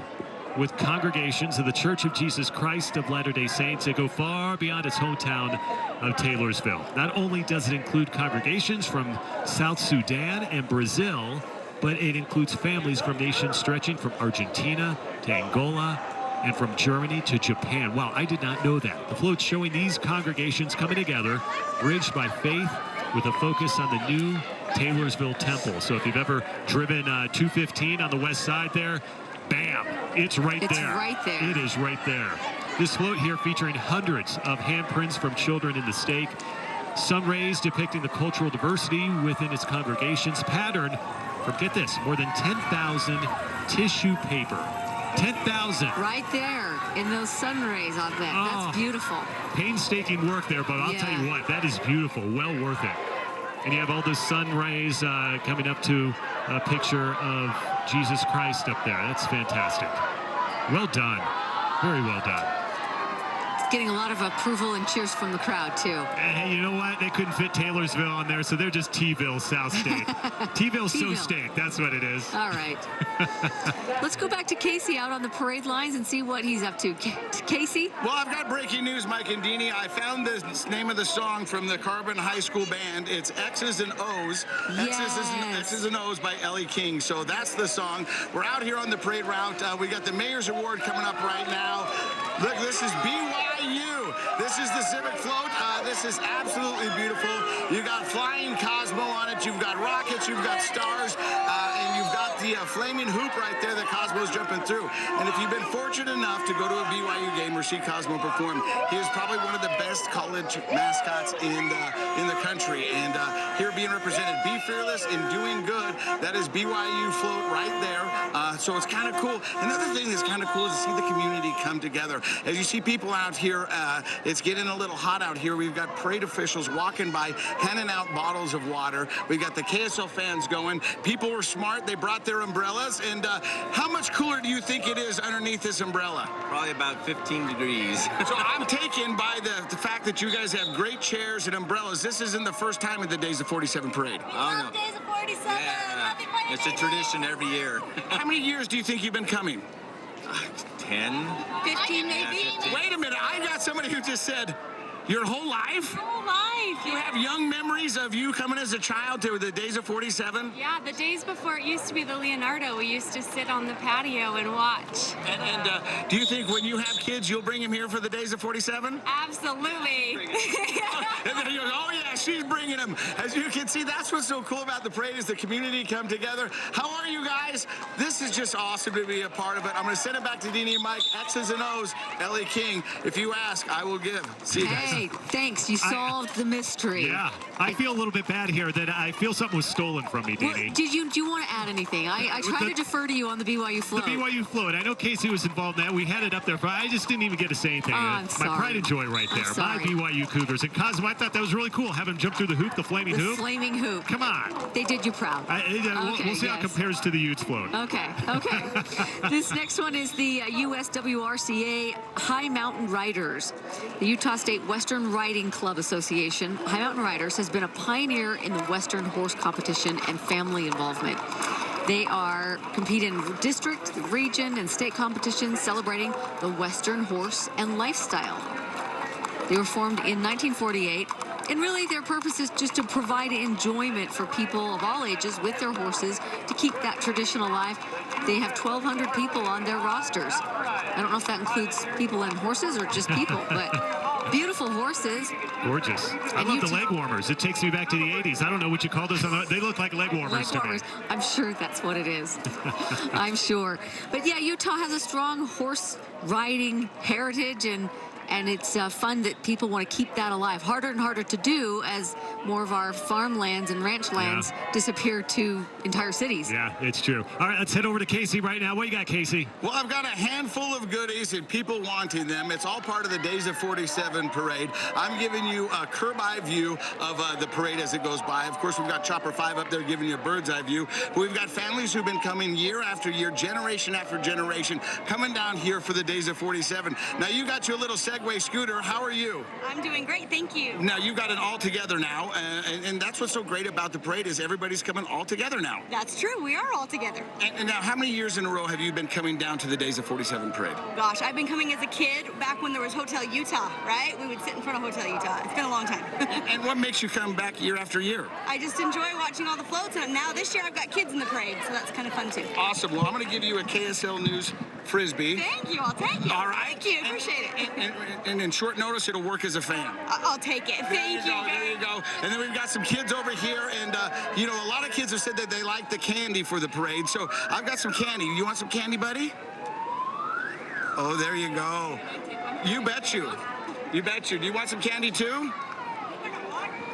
with congregations of the Church of Jesus Christ of Latter-day Saints that go far beyond its hometown of Taylorsville. Not only does it include congregations from South Sudan and Brazil, but it includes families from nations stretching from Argentina to Angola and from Germany to Japan. Wow, I did not know that. The float's showing these congregations coming together, bridged by faith with a focus on the new Taylorsville Temple. So if you've ever driven 215 on the west side there, bam, it's right there. It's right there. It is right there. This float here featuring hundreds of handprints from children in the stake, sun rays depicting the cultural diversity within its congregations, patterned from, get this, more than 10,000 tissue paper. 10,000. Right there in those sun rays on that. That's beautiful. Painstaking work there, but I'll tell you what, that is beautiful. Well worth it. And you have all those sun rays coming up to a picture of Jesus Christ up there. That's fantastic. Well done. Very well done. It's getting a lot of approval and cheers from the crowd, too. Hey, you know what? They couldn't fit Taylorsville on there, so they're just T-ville South State. T-ville So State. That's what it is. All right. Let's go back to Casey out on the parade lines and see what he's up to. Casey? Well, I've got breaking news, Mike and Deanie. I found the name of the song from the Carbon High School Band. It's X's and O's. X's and O's by Ellie King. So that's the song. We're out here on the parade route. We got the Mayor's Award coming up right now. Look, this is BYU. This is the Civic float. This is absolutely beautiful. You got Flying Cosmo on it. buckets, you've got rockets, you've got stars, and you've got the flaming hoop right there that Cosmo's jumping through. And if you've been fortunate enough to go to a BYU game where see Cosmo perform, he is probably one of the best college mascots in the country. And here being represented, be fearless in doing good. That is BYU float right there. So it's kind of cool. Another thing that's kind of cool is to see the community come together. As you see people out here, it's getting a little hot out here. We've got parade officials walking by, handing out bottles of water. We've got the KSL fans going. People were smart. They brought their umbrellas. And how much cooler do you think it is underneath this umbrella? Probably about 15 degrees. So I'm taken by the fact that you guys have great chairs and umbrellas. This isn't the first time at the Days of 47 parade. Oh, no. Days of 47. Yeah. It's a tradition every year. How many years do you think you've been coming? 10. 15 maybe. Wait a minute. I got somebody who just said, your whole life? Whole life. You have young memories of you coming as a child to the Days of 47? Yeah, the days before it used to be the Leonardo, we used to sit on the patio and watch. And do you think when you have kids, you'll bring them here for the Days of 47? Absolutely. And then you go, oh yeah, she's bringing them. As you can see, that's what's so cool about the parade is the community come together. How are you guys? This is just awesome to be a part of it. I'm going to send it back to Deanie and Mike. X's and O's, Ellie King. If you ask, I will give. See you guys. Hey, thanks. You solved the mystery. Yeah, I feel a little bit bad here that I feel something was stolen from me, Deanie. Well, do you want to add anything? I try to defer to you on the BYU float. The BYU float. I know Casey was involved in that. We had it up there, but I just didn't even get to say anything. I'm sorry. My pride and joy right there. My BYU Cougars. And Cosmo, I thought that was really cool. Have him jump through the hoop, the flaming hoop. The flaming hoop. Come on. They did you proud. We'll see how it compares to the Utes float. Okay. This next one is the USWRCA High Mountain Riders. The Utah State Western Riding Club Association, High Mountain Riders, has been a pioneer in the Western horse competition and family involvement. They are competing in district, region, and state competitions celebrating the Western horse and lifestyle. They were formed in 1948, and really their purpose is just to provide enjoyment for people of all ages with their horses to keep that tradition alive. They have 1,200 people on their rosters. I don't know if that includes people and horses or just people, but beautiful horses. Gorgeous. I love the leg warmers. It takes me back to the 80s. I don't know what you call those. They look like leg warmers to me. I'm sure that's what it is. I'm sure. But yeah, Utah has a strong horse riding heritage, and it's fun that people want to keep that alive. Harder and harder to do as more of our farmlands and ranch lands disappear to entire cities. Yeah, it's true. All right, let's head over to Casey right now. What you got, Casey? Well, I've got a handful of goodies and people wanting them. It's all part of the Days of 47 parade. I'm giving you a curb-eye view of the parade as it goes by. Of course, we've got Chopper 5 up there giving you a bird's-eye view. But we've got families who've been coming year after year, generation after generation, coming down here for the Days of 47. Now, you got your little Segway scooter. How are you? I'm doing great, thank you. Now, you've got it all together now, and that's what's so great about the parade is everybody's coming all together now. That's true, we are all together. And now, how many years in a row have you been coming down to the Days of 47 parade? Gosh, I've been coming as a kid back when there was Hotel Utah, right? We would sit in front of Hotel Utah. It's been a long time. And what makes you come back year after year? I just enjoy watching all the floats, and now this year I've got kids in the parade, so that's kind of fun too. Awesome. Well, I'm going to give you a KSL News Frisbee. Thank you, I'll take it. All right. Thank you, appreciate it. And in short notice, it'll work as a fan. I'll take it. Thank you. There you go. And then we've got some kids over here, and a lot of kids have said that they like the candy for the parade. So I've got some candy. You want some candy, buddy? Oh, there you go. You bet you. You bet you. Do you want some candy too?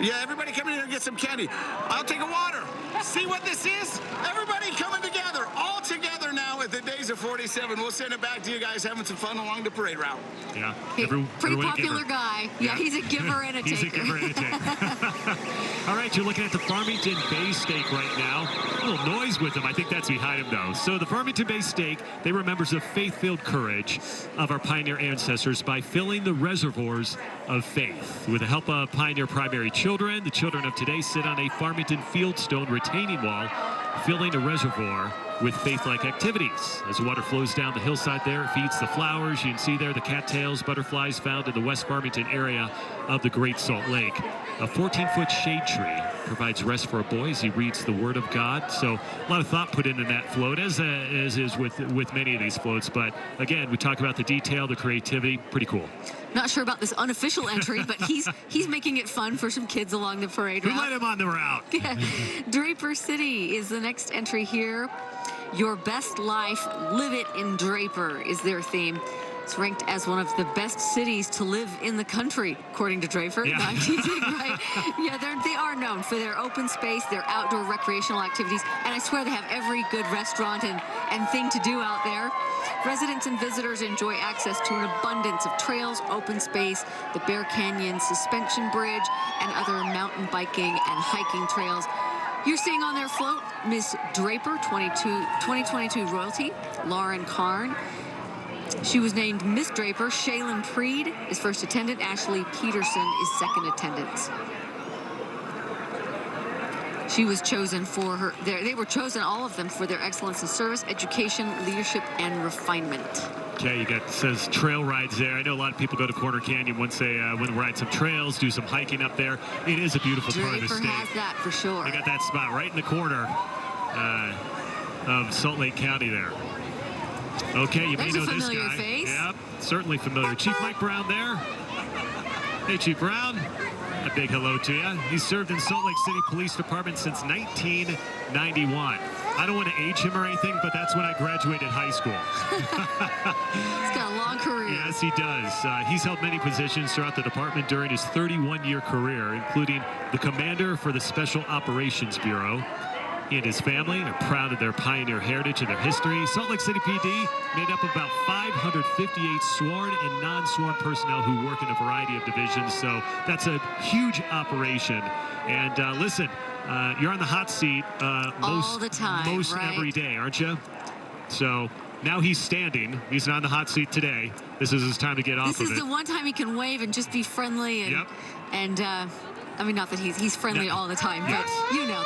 Yeah, everybody come in here and get some candy. I'll take a water. See what this is? Everybody coming together, all together now at the Days of 47. We'll send it back to you guys having some fun along the parade route. Yeah. Pretty popular guy. Yeah, he's a giver and a taker. He's a giver and a taker. All right, you're looking at the Farmington Bay Steak right now. A little noise with them. I think that's behind him, though. So the Farmington Bay Steak, they remembers the faith-filled courage of our pioneer ancestors by filling the reservoirs of faith. With the help of pioneer primary children, the children of today sit on a Farmington fieldstone retaining wall, filling a reservoir with faith-like activities. As water flows down the hillside there, it feeds the flowers. You can see there the cattails, butterflies found in the West Farmington area of the Great Salt Lake. A 14-foot shade tree provides rest for a boy as he reads the Word of God. So a lot of thought put into that float, as is with many of these floats. But again, we talk about the detail, the creativity. Pretty cool. Not sure about this unofficial entry, but he's making it fun for some kids along the parade route. We let him on the route. Draper City is the next entry here. Your best life, live it in Draper is their theme. It's ranked as one of the best cities to live in the country, according to Draper. Yeah. Right? Yeah, they are known for their open space, their outdoor recreational activities, and I swear they have every good restaurant and thing to do out there. Residents and visitors enjoy access to an abundance of trails, open space, the Bear Canyon Suspension Bridge, and other mountain biking and hiking trails. You're seeing on their float Miss Draper, 2022 royalty, Lauren Karn. She was named Miss Draper. Shaylin Preed is first attendant. Ashley Peterson is second attendance. She was chosen for her. They were chosen, all of them, for their excellence in service, education, leadership, and refinement. Okay, you got, says trail rides there. I know a lot of people go to Corner Canyon once they want to ride some trails, do some hiking up there. It is a beautiful part of the state. Draper has that for sure. They got that spot right in the corner of Salt Lake County there. Okay, you may know this guy. Face. Yep, certainly familiar. Chief Mike Brown there. Hey, Chief Brown. A big hello to you. He's served in Salt Lake City Police Department since 1991. I don't want to age him or anything, but that's when I graduated high school. He's got a long career. Yes, he does. He's held many positions throughout the department during his 31-year career, including the commander for the Special Operations Bureau. He and his family are proud of their pioneer heritage and their history. Salt Lake City PD made up about 558 sworn and non-sworn personnel who work in a variety of divisions. So that's a huge operation. And listen, you're on the hot seat all the time, most right? every day, aren't you? So now he's standing. He's not on the hot seat today. This is his time to get off of it. This is the one time he can wave and just be friendly. And I mean, not that he's friendly all the time, but you know,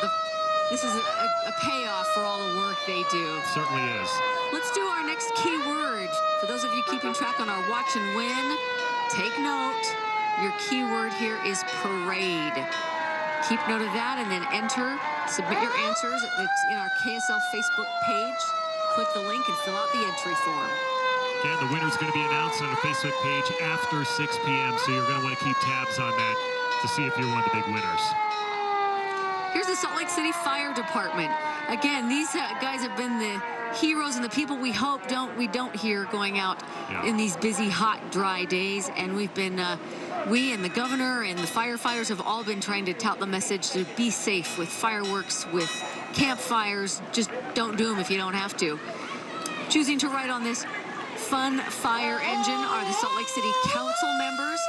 this is a payoff for all the work they do. Certainly is. Let's do our next keyword. For those of you keeping track on our watch and win, take note. Your keyword here is parade. Keep note of that and then enter. Submit your answers. It's in our KSL Facebook page. Click the link and fill out the entry form. Again, the winner's going to be announced on our Facebook page after 6 p.m., so you're going to want to keep tabs on that to see if you're one of the big winners. Here's the Salt Lake City Fire Department. Again, these guys have been the heroes and the people we hope we don't hear going out in these busy, hot, dry days. And we've been, we and the governor and the firefighters have all been trying to tout the message to be safe with fireworks, with campfires. Just don't do them if you don't have to. Choosing to write on this fun fire engine are the Salt Lake City Council members.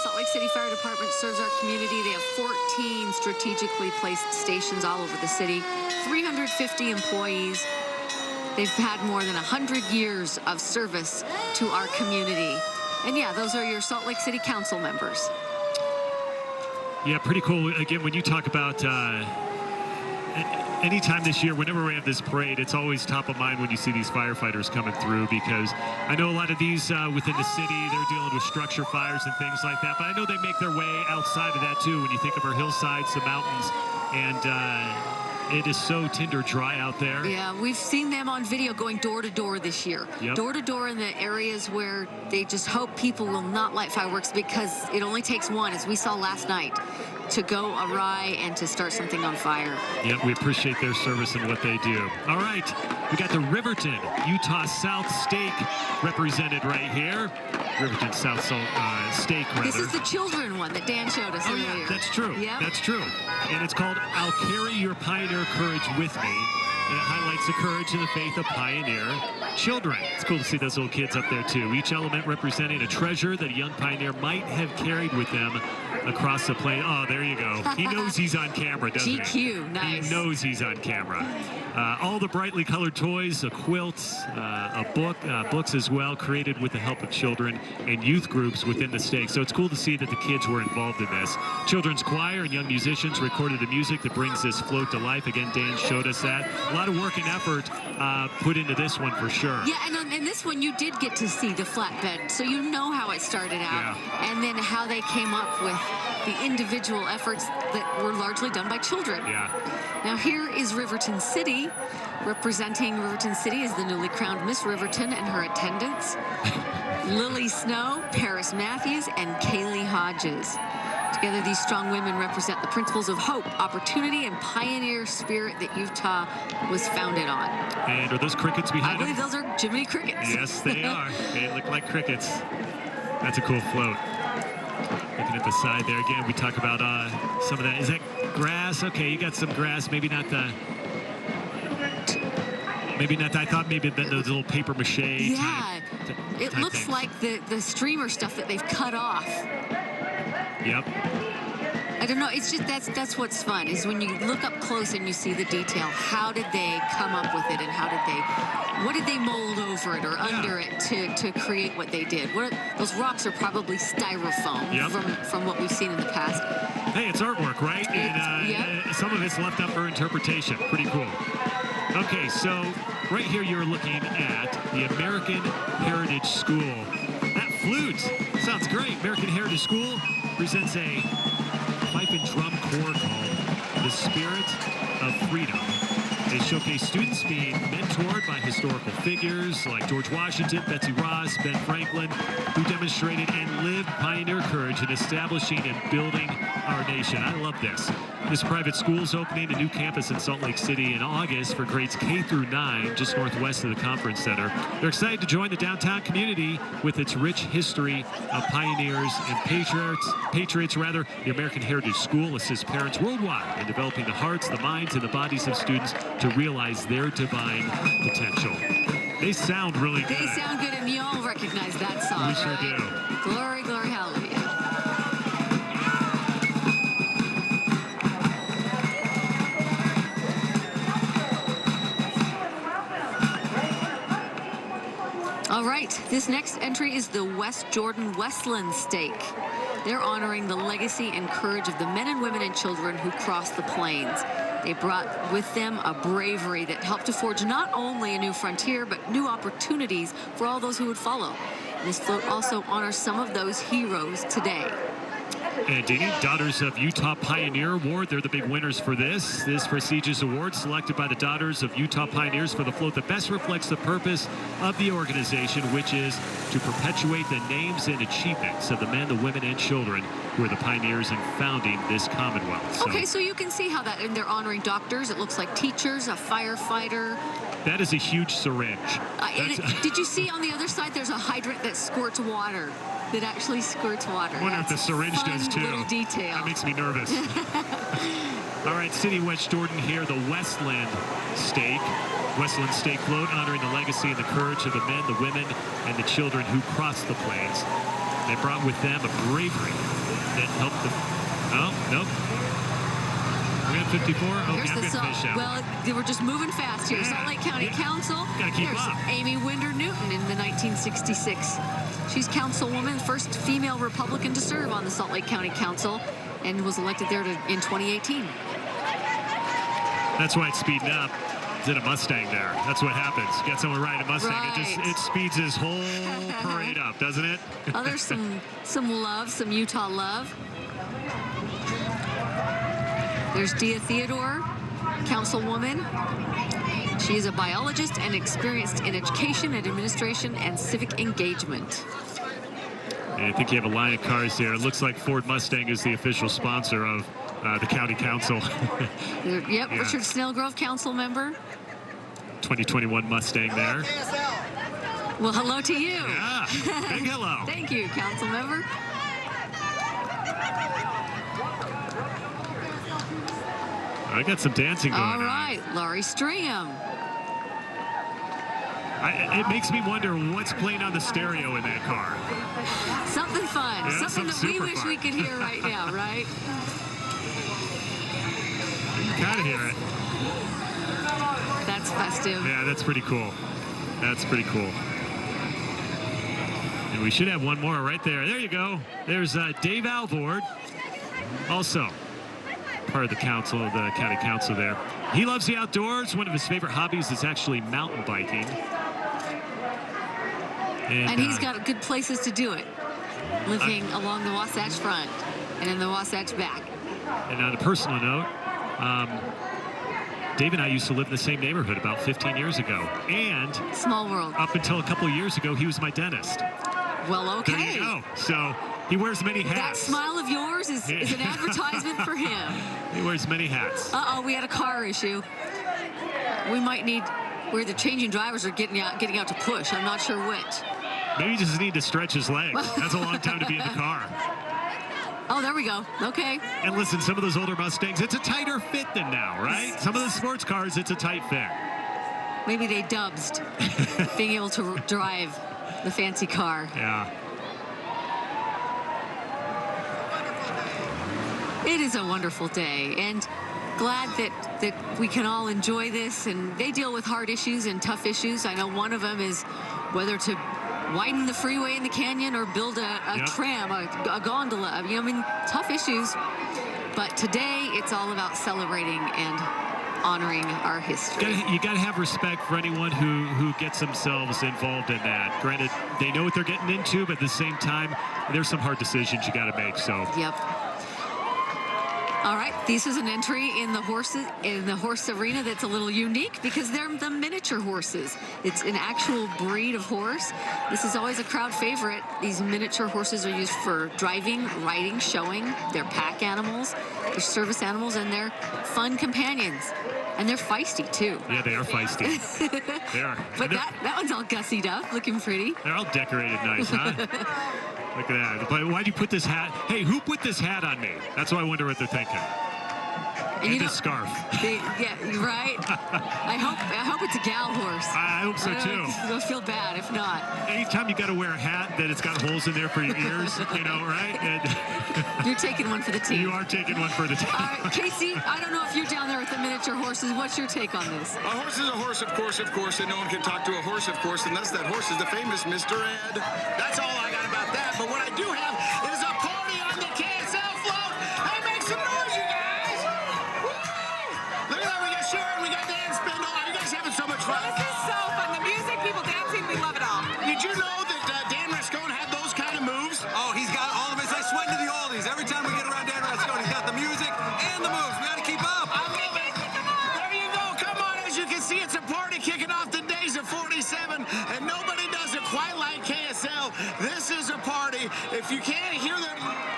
Salt Lake City Fire Department serves our community. They have 14 strategically placed stations all over the city, 350 employees. They've had more than 100 years of service to our community. And yeah, those are your Salt Lake City Council members. Yeah, pretty cool. Again, when you talk about anytime this year, whenever we have this parade, it's always top of mind when you see these firefighters coming through, because I know a lot of these within the city, they're dealing with structure fires and things like that, but I know they make their way outside of that too when you think of our hillsides, the mountains, and it is so tinder dry out there. Yeah, we've seen them on video going door to door this year. Yep. Door to door in the areas where they just hope people will not light fireworks, because it only takes one, as we saw last night, to go awry and to start something on fire. Yep, we appreciate their service and what they do. All right, we got the Riverton, Utah South Steak represented right here. Riverton South Steak, rather. This is the children one that Dan showed us earlier. Yeah, that's true. Yep. That's true. And it's called I'll Carry Your Pioneer Courage With Me. And it highlights the courage and the faith of pioneer children. It's cool to see those little kids up there, too. Each element representing a treasure that a young pioneer might have carried with them across the plain. Oh, there you go. He knows he's on camera, doesn't he? GQ, nice. He knows he's on camera. All the brightly colored toys, a quilt, a book, books as well, created with the help of children and youth groups within the stake. So it's cool to see that the kids were involved in this. Children's choir and young musicians recorded the music that brings this float to life. Again, Dan showed us that. A lot of work and effort put into this one for sure. Yeah, and in this one, you did get to see the flatbed, so you know how it started out, and then how they came up with the individual efforts that were largely done by children. Yeah. Now here is Riverton City. Representing Riverton City is the newly crowned Miss Riverton and her attendants, Lily Snow, Paris Matthews, and Kaylee Hodges. Together, these strong women represent the principles of hope, opportunity, and pioneer spirit that Utah was founded on. And are those crickets behind them? I believe those are Jiminy crickets. Yes, they are. They look like crickets. That's a cool float. Looking at the side there again, we talk about some of that. Is that grass? Okay, you got some grass. Maybe not the. Maybe not. I thought maybe those little paper mache. Yeah, it type looks things. like the streamer stuff that they've cut off. Yep. I don't know. It's just that's what's fun is when you look up close and you see the detail. How did they come up with it, and what did they mold over it or under it to create what they did? Those rocks are probably styrofoam from what we've seen in the past. Hey, it's artwork, right? And some of it's left up for interpretation. Pretty cool. Okay, so right here you're looking at the American Heritage School. That flute sounds great. American Heritage School presents a pipe and drum corps called The Spirit of Freedom. They showcase students being mentored by historical figures like George Washington, Betsy Ross, Ben Franklin, who demonstrated and lived pioneer courage in establishing and building our nation. I love this. This private school is opening a new campus in Salt Lake City in August for grades K through 9, just northwest of the Conference Center. They're excited to join the downtown community with its rich history of pioneers and patriots. The American Heritage School assists parents worldwide in developing the hearts, the minds, and the bodies of students to realize their divine potential. They sound really good. They sound good, and you all recognize that song, We sure right? do. Glory, glory, hallelujah. All right, this next entry is the West Jordan Westland Stake. They're honoring the legacy and courage of the men and women and children who crossed the plains. They brought with them a bravery that helped to forge not only a new frontier, but new opportunities for all those who would follow. This float also honors some of those heroes today. And Dini, Daughters of Utah Pioneer Award, they're the big winners for this. This prestigious award selected by the Daughters of Utah Pioneers for the float that best reflects the purpose of the organization, which is to perpetuate the names and achievements of the men, the women, and children who are the pioneers in founding this Commonwealth. Okay, so you can see how that, and they're honoring doctors. It looks like teachers, a firefighter. That is a huge syringe. Did you see on the other side there's a hydrant that squirts water? That actually squirts water. I wonder if the syringe does too. Little detail. That makes me nervous. All right, City West Jordan here, the Westland Stake. Westland Stake float honoring the legacy and the courage of the men, the women, and the children who crossed the plains. They brought with them a bravery that helped them. Oh, nope. We're at 54. Okay, Here's I'm the going to song. finish out. Well, they were just moving fast here. Yeah. Salt Lake County Council. Gotta keep There's up. Amy Winder Newton in the 1966. She's councilwoman, first female Republican to serve on the Salt Lake County Council, and was elected there in 2018. That's why it's speeding up. It's in a Mustang there. That's what happens. You got someone riding a Mustang. Right. It speeds this whole parade up, doesn't it? Oh, there's some love, some Utah love. There's Dia Theodore, councilwoman. She is a biologist and experienced in education and administration and civic engagement. And I think you have a line of cars there. It looks like Ford Mustang is the official sponsor of the county council. Yep, Yeah. Richard Snellgrove, council member. 2021 Mustang there. Well, hello to you. Yeah, big hello. Thank you, council member. I got some dancing going All right, Laurie Stringham. It makes me wonder what's playing on the stereo in that car. Something fun. Yeah, something that we super wish fun. we could hear right now, right? You can kind of hear it. That's festive. Yeah, that's pretty cool. That's pretty cool. And we should have one more right there. There you go. There's Dave Alvord. Also, part of the council, the county council there. He loves the outdoors. One of his favorite hobbies is actually mountain biking. And he's got good places to do it, living along the Wasatch Front and in the Wasatch back. And on a personal note, Dave and I used to live in the same neighborhood about 15 years ago. And small world. Up until a couple of years ago, he was my dentist. Well, okay. There you go. So he wears many hats. That smile of yours is an advertisement for him. He wears many hats. Uh-oh, we had a car issue. We might need, where the changing drivers are getting out to push. I'm not sure which. Maybe he just need to stretch his legs. That's a long time to be in the car. Oh, there we go. Okay. And listen, some of those older Mustangs, it's a tighter fit than now, right? Some of the sports cars, it's a tight fit. Maybe they dubsed being able to drive the fancy car. Yeah. It is a wonderful day, and glad that we can all enjoy this. And they deal with hard issues and tough issues. I know one of them is whether to widen the freeway in the canyon or build a tram, a gondola. I mean, tough issues. But today, it's all about celebrating and honoring our history. You got to have respect for anyone who gets themselves involved in that. Granted, they know what they're getting into, but at the same time, there's some hard decisions you got to make. So. Yep. All right, this is an entry in the horse arena that's a little unique because they're the miniature horses. It's an actual breed of horse. This is always a crowd favorite. These miniature horses are used for driving, riding, showing. They're pack animals, they're service animals, and they're fun companions. And they're feisty, too. Yeah, they are feisty. They are. But that one's all gussied up, looking pretty. They're all decorated nice, huh? Look at that. But why'd you put this hat? Hey, who put this hat on me? That's what I wonder what they're thinking. And this scarf. Yeah, right? I hope it's a gal horse. I hope so, too. You'll feel bad if not. Anytime you got to wear a hat that it's got holes in there for your ears, right? And you're taking one for the team. You are taking one for the team. Casey, I don't know if you're down there with the miniature horses. What's your take on this? A horse is a horse, of course, and no one can talk to a horse, of course, unless that horse is the famous Mr. Ed. That's all I got about that. But what I do have is a party on the KSL float. Hey, make some noise, you guys! Woo! Look at that, we got Sharon, we got Dan Spindle. Are you guys having so much fun? This is so fun. The music, people dancing, we love it all. Did you know that Dan Rascone had those kind of moves? Oh, he's got all of us. I sweat to the oldies. Every time we get around Dan Rascone, he's got the music and the moves. We got to keep up. I love it. There you go. Come on. As you can see, it's a party kicking off the days of 47, and nobody does it quite like KSL. This is a party. If you can't hear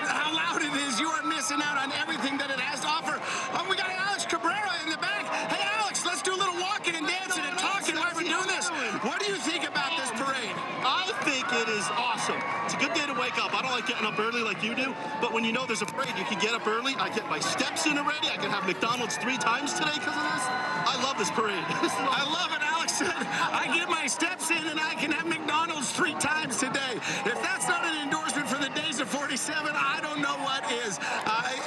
how loud it is, you are missing out on everything that it has to offer. Oh, we got Alex Cabrera in the back. Hey, Alex, let's do a little walking and dancing and talking while we're doing this. What do you think about this parade? I think it is awesome. It's a good day to wake up. I don't like getting up early like you do, but when you know there's a parade, you can get up early. I get my steps in already. I can have McDonald's 3 times today because of this. I love this parade. I love it. Alex said, I get my steps in and I can have McDonald's 3 times today. If that's not an endorsement for the days of 47, I don't know what is.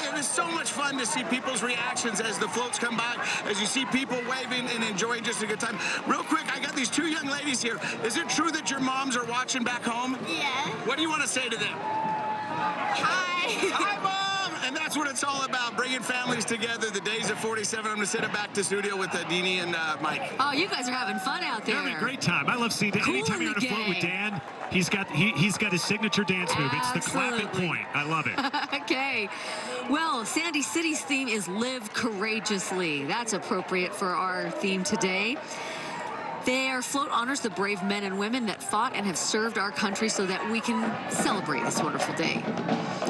It is so much fun to see people's reactions as the floats come by, as you see people waving and enjoying just a good time. Real quick, I got these 2 young ladies here. Is it true that your moms are watching back home? Yeah. What do you want to say to them? Hi. Hi, Mom! And that's what it's all about, bringing families together. The days of 47. I'm going to send it back to studio with Deanie and Mike. Oh, you guys are having fun out there. You're having a great time. I love seeing it. Anytime you're on a float with Dan, he's got his signature dance move. It's the clapping point. I love it. Okay. Well, Sandy City's theme is Live Courageously. That's appropriate for our theme today. Their float honors the brave men and women that fought and have served our country so that we can celebrate this wonderful day.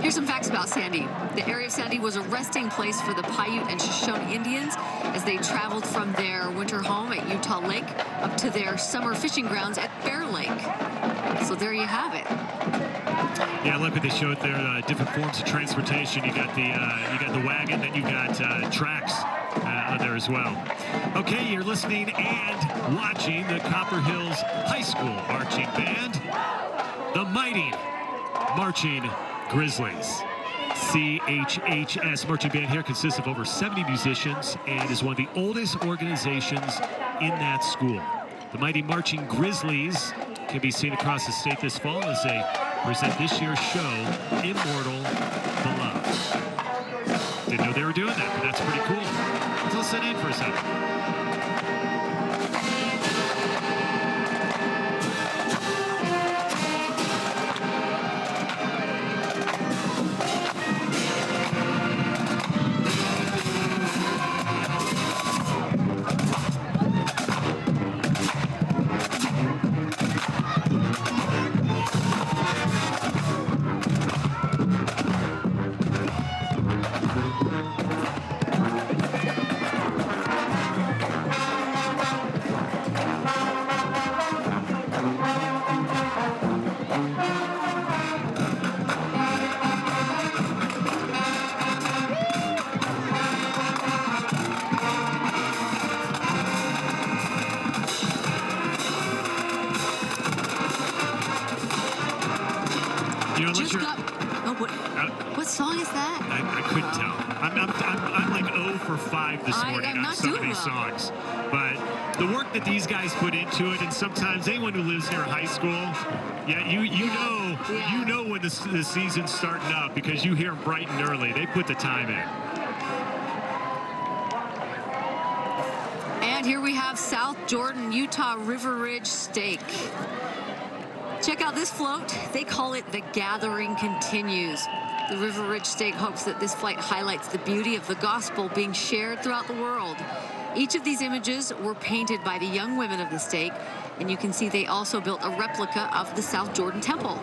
Here's some facts about Sandy. The area of Sandy was a resting place for the Paiute and Shoshone Indians as they traveled from their winter home at Utah Lake up to their summer fishing grounds at Bear Lake. So there you have it. Yeah, look what they showed there. Different forms of transportation. You got the wagon, then you got tracks there as well. Okay, you're listening and watching the Copper Hills High School Marching Band, the Mighty Marching Grizzlies. CHHS Marching Band here consists of over 70 musicians and is one of the oldest organizations in that school. The Mighty Marching Grizzlies can be seen across the state this fall as they present this year's show, Immortal Beloved. Didn't know they were doing that, but that's pretty cool. Let's listen in for a second. What song is that? I couldn't tell. I'm like 0 for 5 this morning on some of these songs. But the work that these guys put into it, and sometimes anyone who lives near high school, you know when the season's starting up because you hear them bright and early. They put the time in. And here we have South Jordan, Utah River Ridge Stake. Check out this float. They call it The Gathering Continues. The River Ridge Stake hopes that this flight highlights the beauty of the gospel being shared throughout the world. Each of these images were painted by the young women of the stake, and you can see they also built a replica of the South Jordan Temple.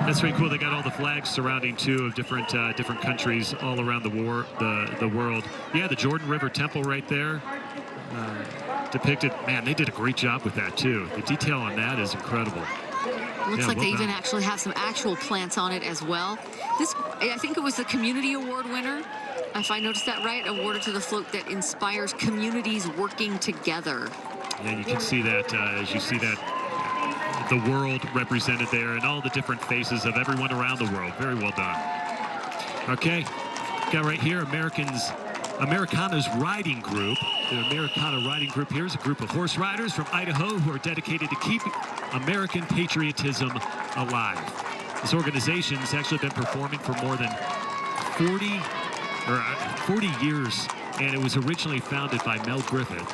That's pretty cool. They got all the flags surrounding too of different countries all around the world. Yeah, the Jordan River Temple right there. Depicted. Man, they did a great job with that too. The detail on that is incredible. Looks like they even actually have some actual plants on it as well. This, I think it was the Community Award winner, if I noticed that right, awarded to the float that inspires communities working together. Yeah, you can see that as you see that the world represented there and all the different faces of everyone around the world. Very well done. Okay, got right here Americana's Riding Group. The Americana Riding Group here is a group of horse riders from Idaho who are dedicated to keep American patriotism alive. This organization has actually been performing for more than 40 years, and it was originally founded by Mel Griffith.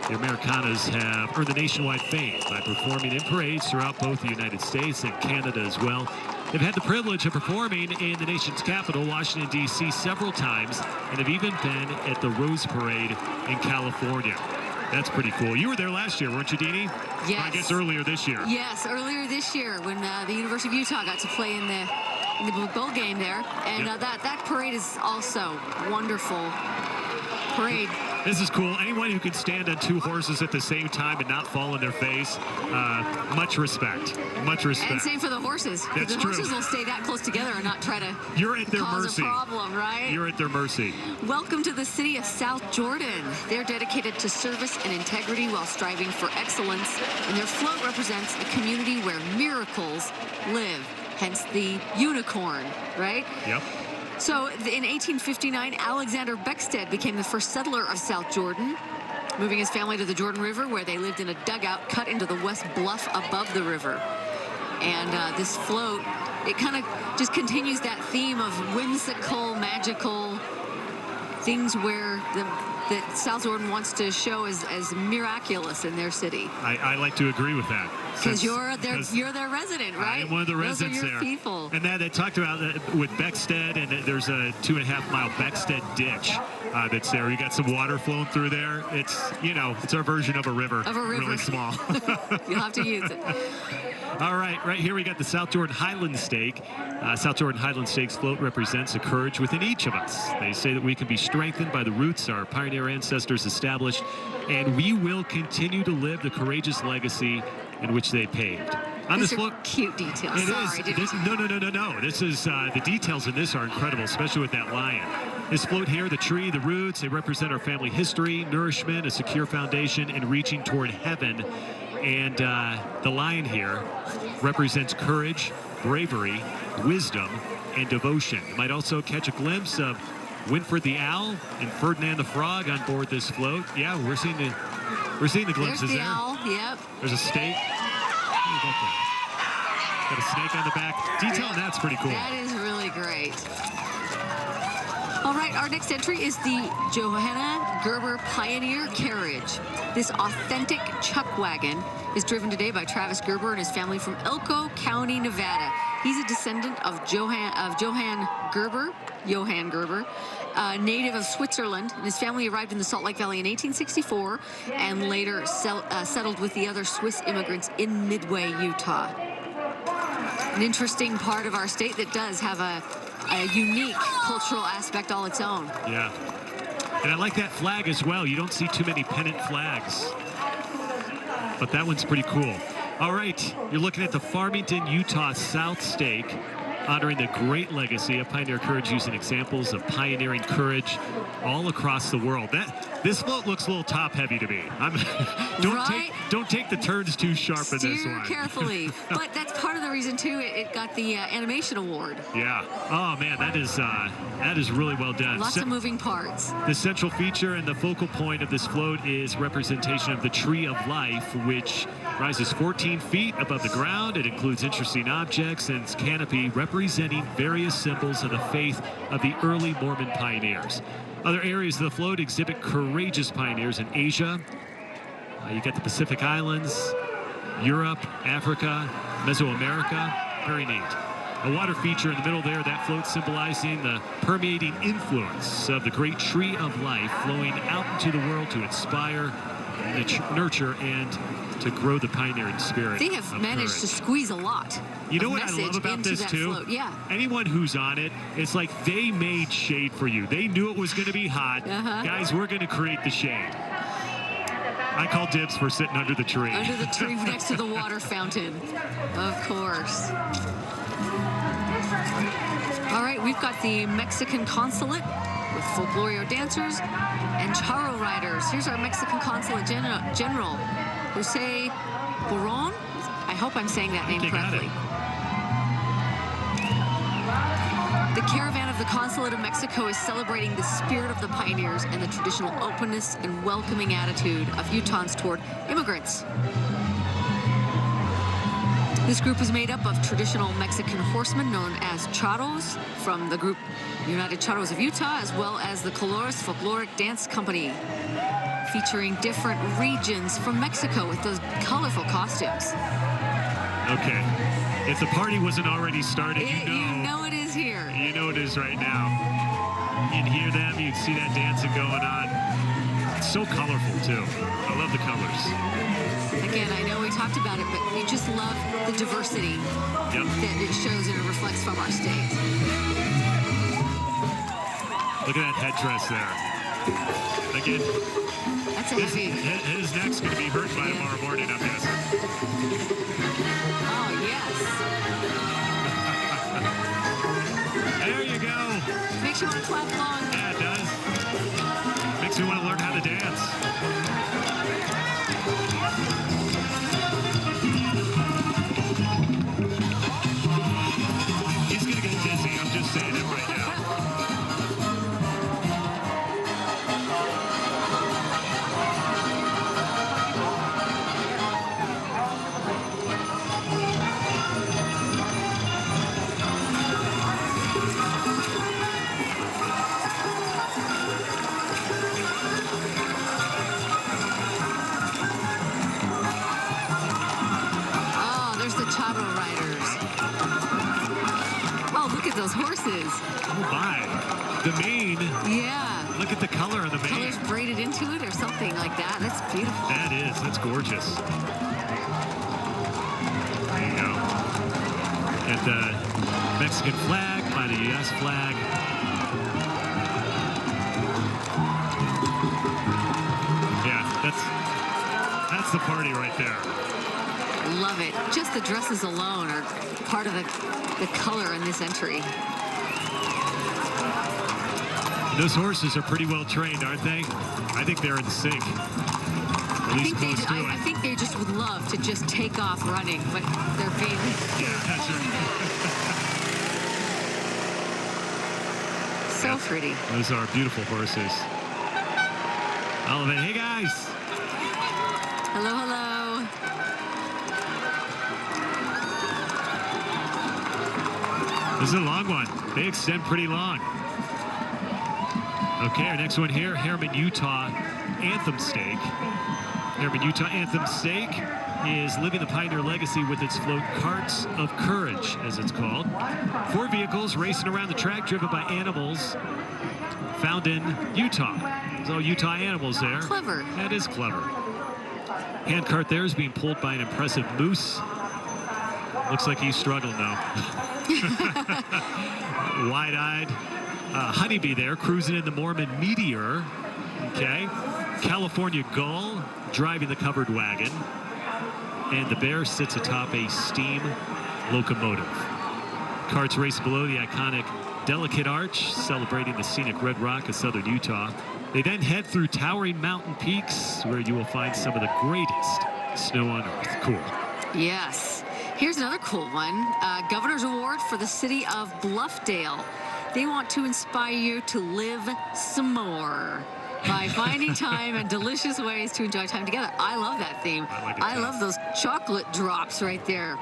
The Americanas have earned the nationwide fame by performing in parades throughout both the United States and Canada as well. They've had the privilege of performing in the nation's capital, Washington, D.C., several times, and have even been at the Rose Parade in California. That's pretty cool. You were there last year, weren't you, Deanie? Yes. I guess earlier this year. Yes, earlier this year when the University of Utah got to play in the bowl game there. And that parade is also wonderful parade. This is cool. Anyone who can stand on 2 horses at the same time and not fall in their face, much respect. Much respect. And same for the horses. That's the true. Horses will stay that close together and not try to You're at their cause mercy. a problem, right? You're at their mercy. Welcome to the city of South Jordan. They're dedicated to service and integrity while striving for excellence, and their float represents a community where miracles live, hence the unicorn, right? Yep. So in 1859, Alexander Beckstead became the first settler of South Jordan, moving his family to the Jordan River, where they lived in a dugout cut into the west bluff above the river. And this float, it kind of just continues that theme of whimsical, magical things where that South Jordan wants to show as miraculous in their city. I like to agree with that. Because you're their resident, right? I am one of the residents Those are your there. people. And that they talked about that with Beckstead, and there's a 2.5-mile Beckstead ditch that's there. You got some water flowing through there. It's our version of a river. Of a river. Really small. You'll have to use it. All right here we got the South Jordan Highland Stake. South Jordan Highland Stake's float represents a courage within each of us. They say that we can be strengthened by the roots our pioneer ancestors established, and we will continue to live the courageous legacy in which they paved. On These this float, cute details. It is. No. This is the details in this are incredible, especially with that lion. This float here, the tree, the roots, they represent our family history, nourishment, a secure foundation, and reaching toward heaven. And the lion here represents courage, bravery, wisdom, and devotion. You might also catch a glimpse of Winfred the Owl and Ferdinand the Frog on board this float. Yeah, we're seeing the glimpses There's the there. owl, yep. There's a snake. Got a snake on the back. Detail on that's pretty cool. That is really great. All right, our next entry is the Johanna Gerber Pioneer Carriage. This authentic chuck wagon is driven today by Travis Gerber and his family from Elko County, Nevada. He's a descendant of Johann Gerber, native of Switzerland, and his family arrived in the Salt Lake Valley in 1864 and later settled with the other Swiss immigrants in Midway, Utah. An interesting part of our state that does have a unique cultural aspect all its own. Yeah. And I like that flag as well. You don't see too many pennant flags. But that one's pretty cool. All right, you're looking at the Farmington, Utah South Stake, honoring the great legacy of Pioneer Courage using examples of pioneering courage all across the world. This float looks a little top-heavy to me. Don't take the turns too sharp in this one. Steer carefully. But that's part of the reason, too, it got the animation award. Yeah. Oh, man, that is really well done. Lots of moving parts. The central feature and the focal point of this float is representation of the Tree of Life, which rises 14 feet above the ground. It includes interesting objects and its canopy representing various symbols of the faith of the early Mormon pioneers. Other areas of the float exhibit courageous pioneers in Asia. You got the Pacific Islands, Europe, Africa, Mesoamerica. Very neat. A water feature in the middle there, that float symbolizing the permeating influence of the great Tree of Life flowing out into the world to inspire, nurture, and to grow the pioneering spirit. They have managed to squeeze a lot. You know what I love about this too? Float. Yeah. Anyone who's on it, it's like they made shade for you. They knew it was going to be hot. Guys, we're going to create the shade. I call dibs for sitting under the tree. Under the tree next to the water fountain. Of course. All right, we've got the Mexican consulate with folklore dancers and charro riders. Here's our Mexican consulate general, Jose Boron. I hope I'm saying that name correctly. The caravan of the Consulate of Mexico is celebrating the spirit of the pioneers and the traditional openness and welcoming attitude of Utahns toward immigrants. This group is made up of traditional Mexican horsemen known as charros from the group United Charros of Utah, as well as the Colores Folkloric Dance Company, featuring different regions from Mexico with those colorful costumes. Okay. If the party wasn't already started, you know it is here. You know it is right now. You'd hear them, you'd see that dancing going on. It's so colorful, too. I love the colors. Again, I know we talked about it, but we just love the diversity that it shows and it reflects from our state. Look at that headdress there. Again, that's a heavy. His neck's going to be hurt by tomorrow morning, I'm guessing. Oh, yes. There you go. Makes you want to clap along. Yeah, it does. Makes me want to learn how to dance. He's going to get dizzy. I'm just saying it right now. Those horses. Oh my. The mane. Yeah. Look at the color of the mane. Colors braided into it or something like that. That's beautiful. That is. That's gorgeous. There you go. Got the Mexican flag by the U.S. flag. Yeah, that's the party right there. Love it. Just the dresses alone are part of the color in this entry. Those horses are pretty well trained, aren't they? I think they're in sync. At least close to it. I think they just would love to just take off running, but they're being... Yeah, that's right. So pretty. Those are beautiful horses. All of it. Hey, guys. Hello, hello. This is a long one. They extend pretty long. Okay, our next one here, Harriman, Utah Anthem Stake. Harriman, Utah Anthem Stake is living the pioneer legacy with its float Carts of Courage, as it's called. 4 vehicles racing around the track driven by animals found in Utah. There's all Utah animals there. Clever. That is clever. Handcart there is being pulled by an impressive moose. Looks like he's struggling though. Wide-eyed. Honeybee there cruising in the Mormon Meteor. Okay. California Gull driving the covered wagon. And the bear sits atop a steam locomotive. Carts race below the iconic Delicate Arch, celebrating the scenic Red Rock of southern Utah. They then head through towering mountain peaks where you will find some of the greatest snow on earth. Cool. Yes. Here's another cool one. Governor's Award for the city of Bluffdale. They want to inspire you to live some more by finding time and delicious ways to enjoy time together. I love that theme. I love those chocolate drops right there.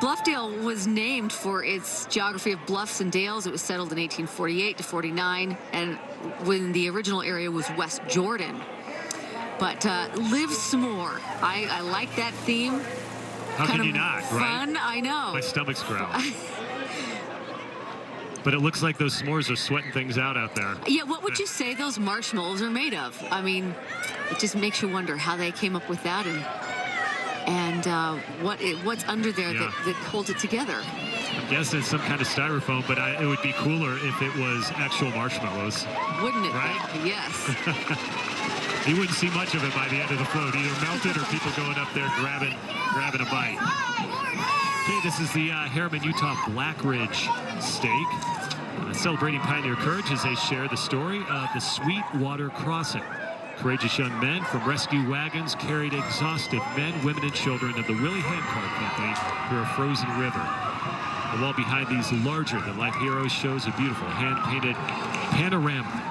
Bluffdale was named for its geography of bluffs and dales. It was settled in 1848 to 49, and when the original area was West Jordan. But live some more. I like that theme. How can you not, right? Fun, I know. My stomach's growling. But it looks like those s'mores are sweating things out there. Yeah, what would you say those marshmallows are made of? I mean, it just makes you wonder how they came up with that and what's under there that holds it together. I'm guessing it's some kind of styrofoam, but it would be cooler if it was actual marshmallows. Wouldn't it? Right? Yes. You wouldn't see much of it by the end of the float, either melted or people going up there grabbing a bite. Okay, this is the Harriman, Utah Black Ridge Stake. Celebrating pioneer courage as they share the story of the Sweetwater Crossing. Courageous young men from rescue wagons carried exhausted men, women, and children of the Willie Handcart Company through a frozen river. The wall behind these larger-than-life heroes shows a beautiful hand-painted panorama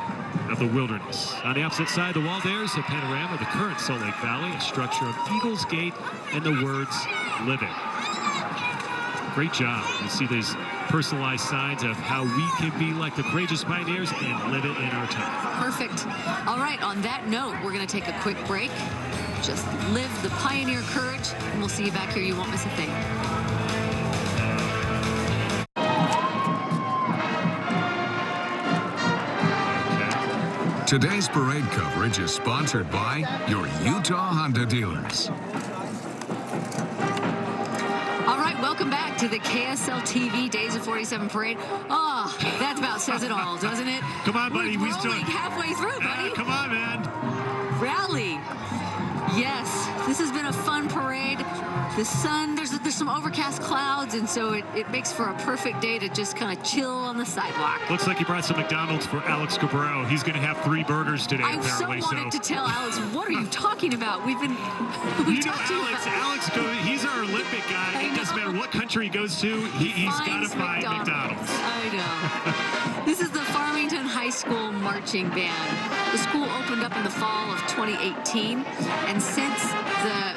of the wilderness. On the opposite side of the wall, there's a panorama of the current Salt Lake Valley, a structure of Eagles Gate, and the words "Living." Great job. You see these personalized signs of how we can be like the courageous pioneers and live it in our time. Perfect. All right, on that note, we're going to take a quick break. Just live the pioneer courage, and we'll see you back here. You won't miss a thing. Today's parade coverage is sponsored by your Utah Honda dealers. All right, welcome back to the KSL TV Days of 47 Parade. Oh, that about says it all, doesn't it? Come on, buddy. We're rolling halfway through, buddy. Come on, man. Rally. Yes, this has been a fun parade. The sun, there's some overcast clouds, and so it makes for a perfect day to just kind of chill on the sidewalk. Looks like you brought some McDonald's for Alex Cabrera. He's going to have 3 burgers today, apparently. I so wanted to tell Alex, what are you talking about? We've been Alex he's our Olympic guy. It doesn't matter what country he goes to, he's got to find McDonald's. I know. This is the Farmington High School Marching Band. The school opened up in the fall of 2018, and since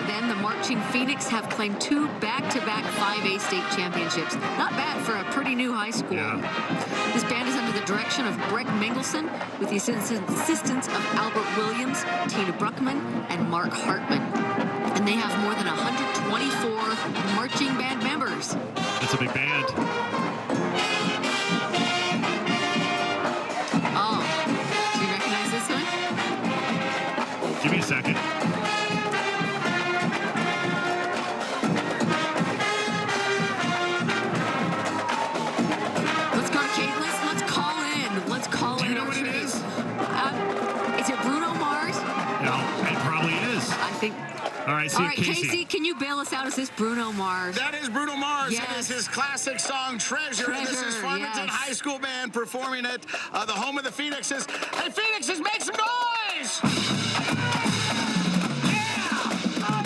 then the Marching Phoenix have claimed 2 back-to-back 5A state championships. Not bad for a pretty new high school. Yeah. This band is under the direction of Greg Mengelson with the assistance of Albert Williams, Tina Bruckman, and Mark Hartman. And they have more than 124 marching band members. That's a big band. Oh, do you recognize this one? Give me a second. Let's go to Caitlin. Let's call in. Do you know what it is? Is it Bruno Mars? No, it probably is. I think. All right, Casey, can you bail us out? Is this Bruno Mars? That is Bruno Mars. Yes. It is his classic song, Treasure. And this is Farmington High School Band performing it. The home of the Phoenixes. Hey, Phoenixes, make some noise! Yeah!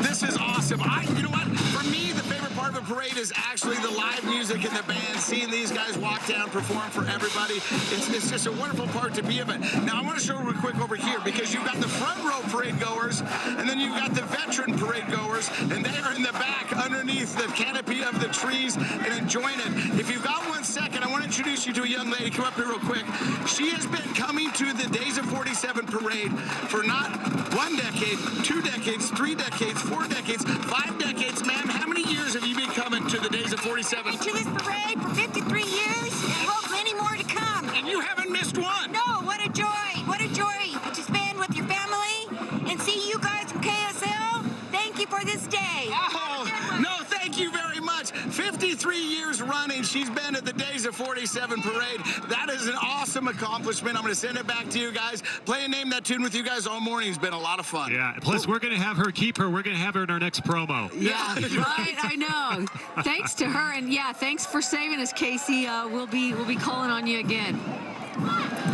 This is awesome. You know what? For me, the favorite part of a parade is actually the live music and the band, seeing these guys walk down, perform for everybody. It's just a wonderful part to be of it. Now, I want to show real quick over here because you've got the front row parade goers, and then you've got the veteran parade goers, and they are in the back underneath the canopy of the trees and enjoying it. If you've got 1 second, I want to introduce introduce you to a young lady. Come up here real quick. She has been coming to the Days of 47 parade for not 1 decade, 2 decades, 3 decades, 4 decades, 5 decades. Ma'am, how many years have you been coming to the Days of 47? To this parade for 53 years, and hope many more to come. And you haven't missed one. No, what a joy. What a joy to spend with your family and see you guys from KSL. Thank you for this day. Oh, no, thank you very much. 53 years running, she's been at the Days of 47 parade. That is an awesome accomplishment. I'm going to send it back to you guys. Playing Name That Tune with you guys all morning has been a lot of fun. Yeah, plus we're going to have her, keep her. We're going to have her in our next promo. Yeah, right, I know. Thanks to her, and yeah, thanks for saving us, Casey. We'll be calling on you again.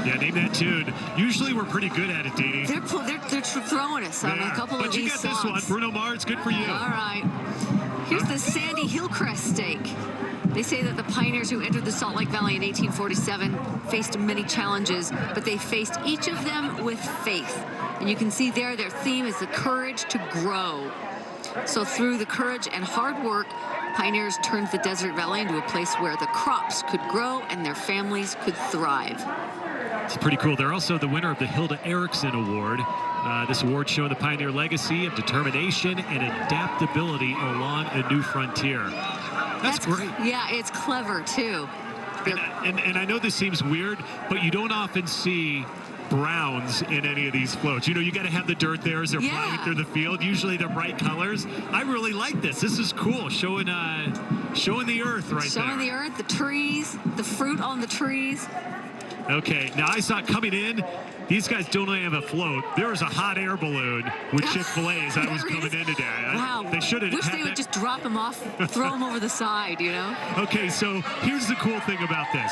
Yeah, Name That Tune. Usually we're pretty good at it, Dee Dee. They're throwing us on a couple of these songs. But you got this one, Bruno Mars. Good for you. All right. Here's the Sandy Hillcrest Stake. They say that the pioneers who entered the Salt Lake Valley in 1847 faced many challenges, but they faced each of them with faith. And you can see there their theme is the courage to grow. So through the courage and hard work, pioneers turned the desert valley into a place where the crops could grow and their families could thrive. It's pretty cool. They're also the winner of the Hilda Erickson Award. This award showing the pioneer legacy of determination and adaptability along a new frontier. That's great. Yeah, it's clever, too. And I know this seems weird, but you don't often see browns in any of these floats. You know, you got to have the dirt there as they're plowing through the field. Usually they're bright colors. I really like this. This is cool. Showing the earth right there. Showing the earth, the trees, the fruit on the trees. Okay, now I saw coming in, these guys don't only have a float. There was a hot air balloon with Chick-fil-A as I was coming in today. Wow. They should have. Wish they would just drop them off, throw them over the side, you know? Okay, so here's the cool thing about this.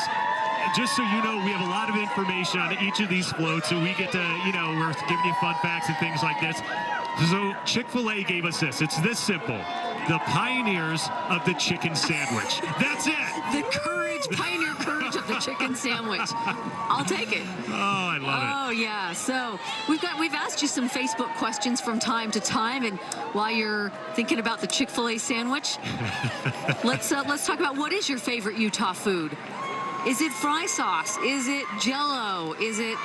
Just so you know, we have a lot of information on each of these floats, so we get to, we're giving you fun facts and things like this. So Chick-fil-A gave us this. It's this simple. The pioneers of the chicken sandwich. That's it. The pioneer courage of the chicken sandwich. I'll take it. Oh, I love it. Oh, yeah. So we've asked you some Facebook questions from time to time, and while you're thinking about the Chick-fil-A sandwich, let's talk about what is your favorite Utah food? Is it fry sauce? Is it Jell-O? Is it...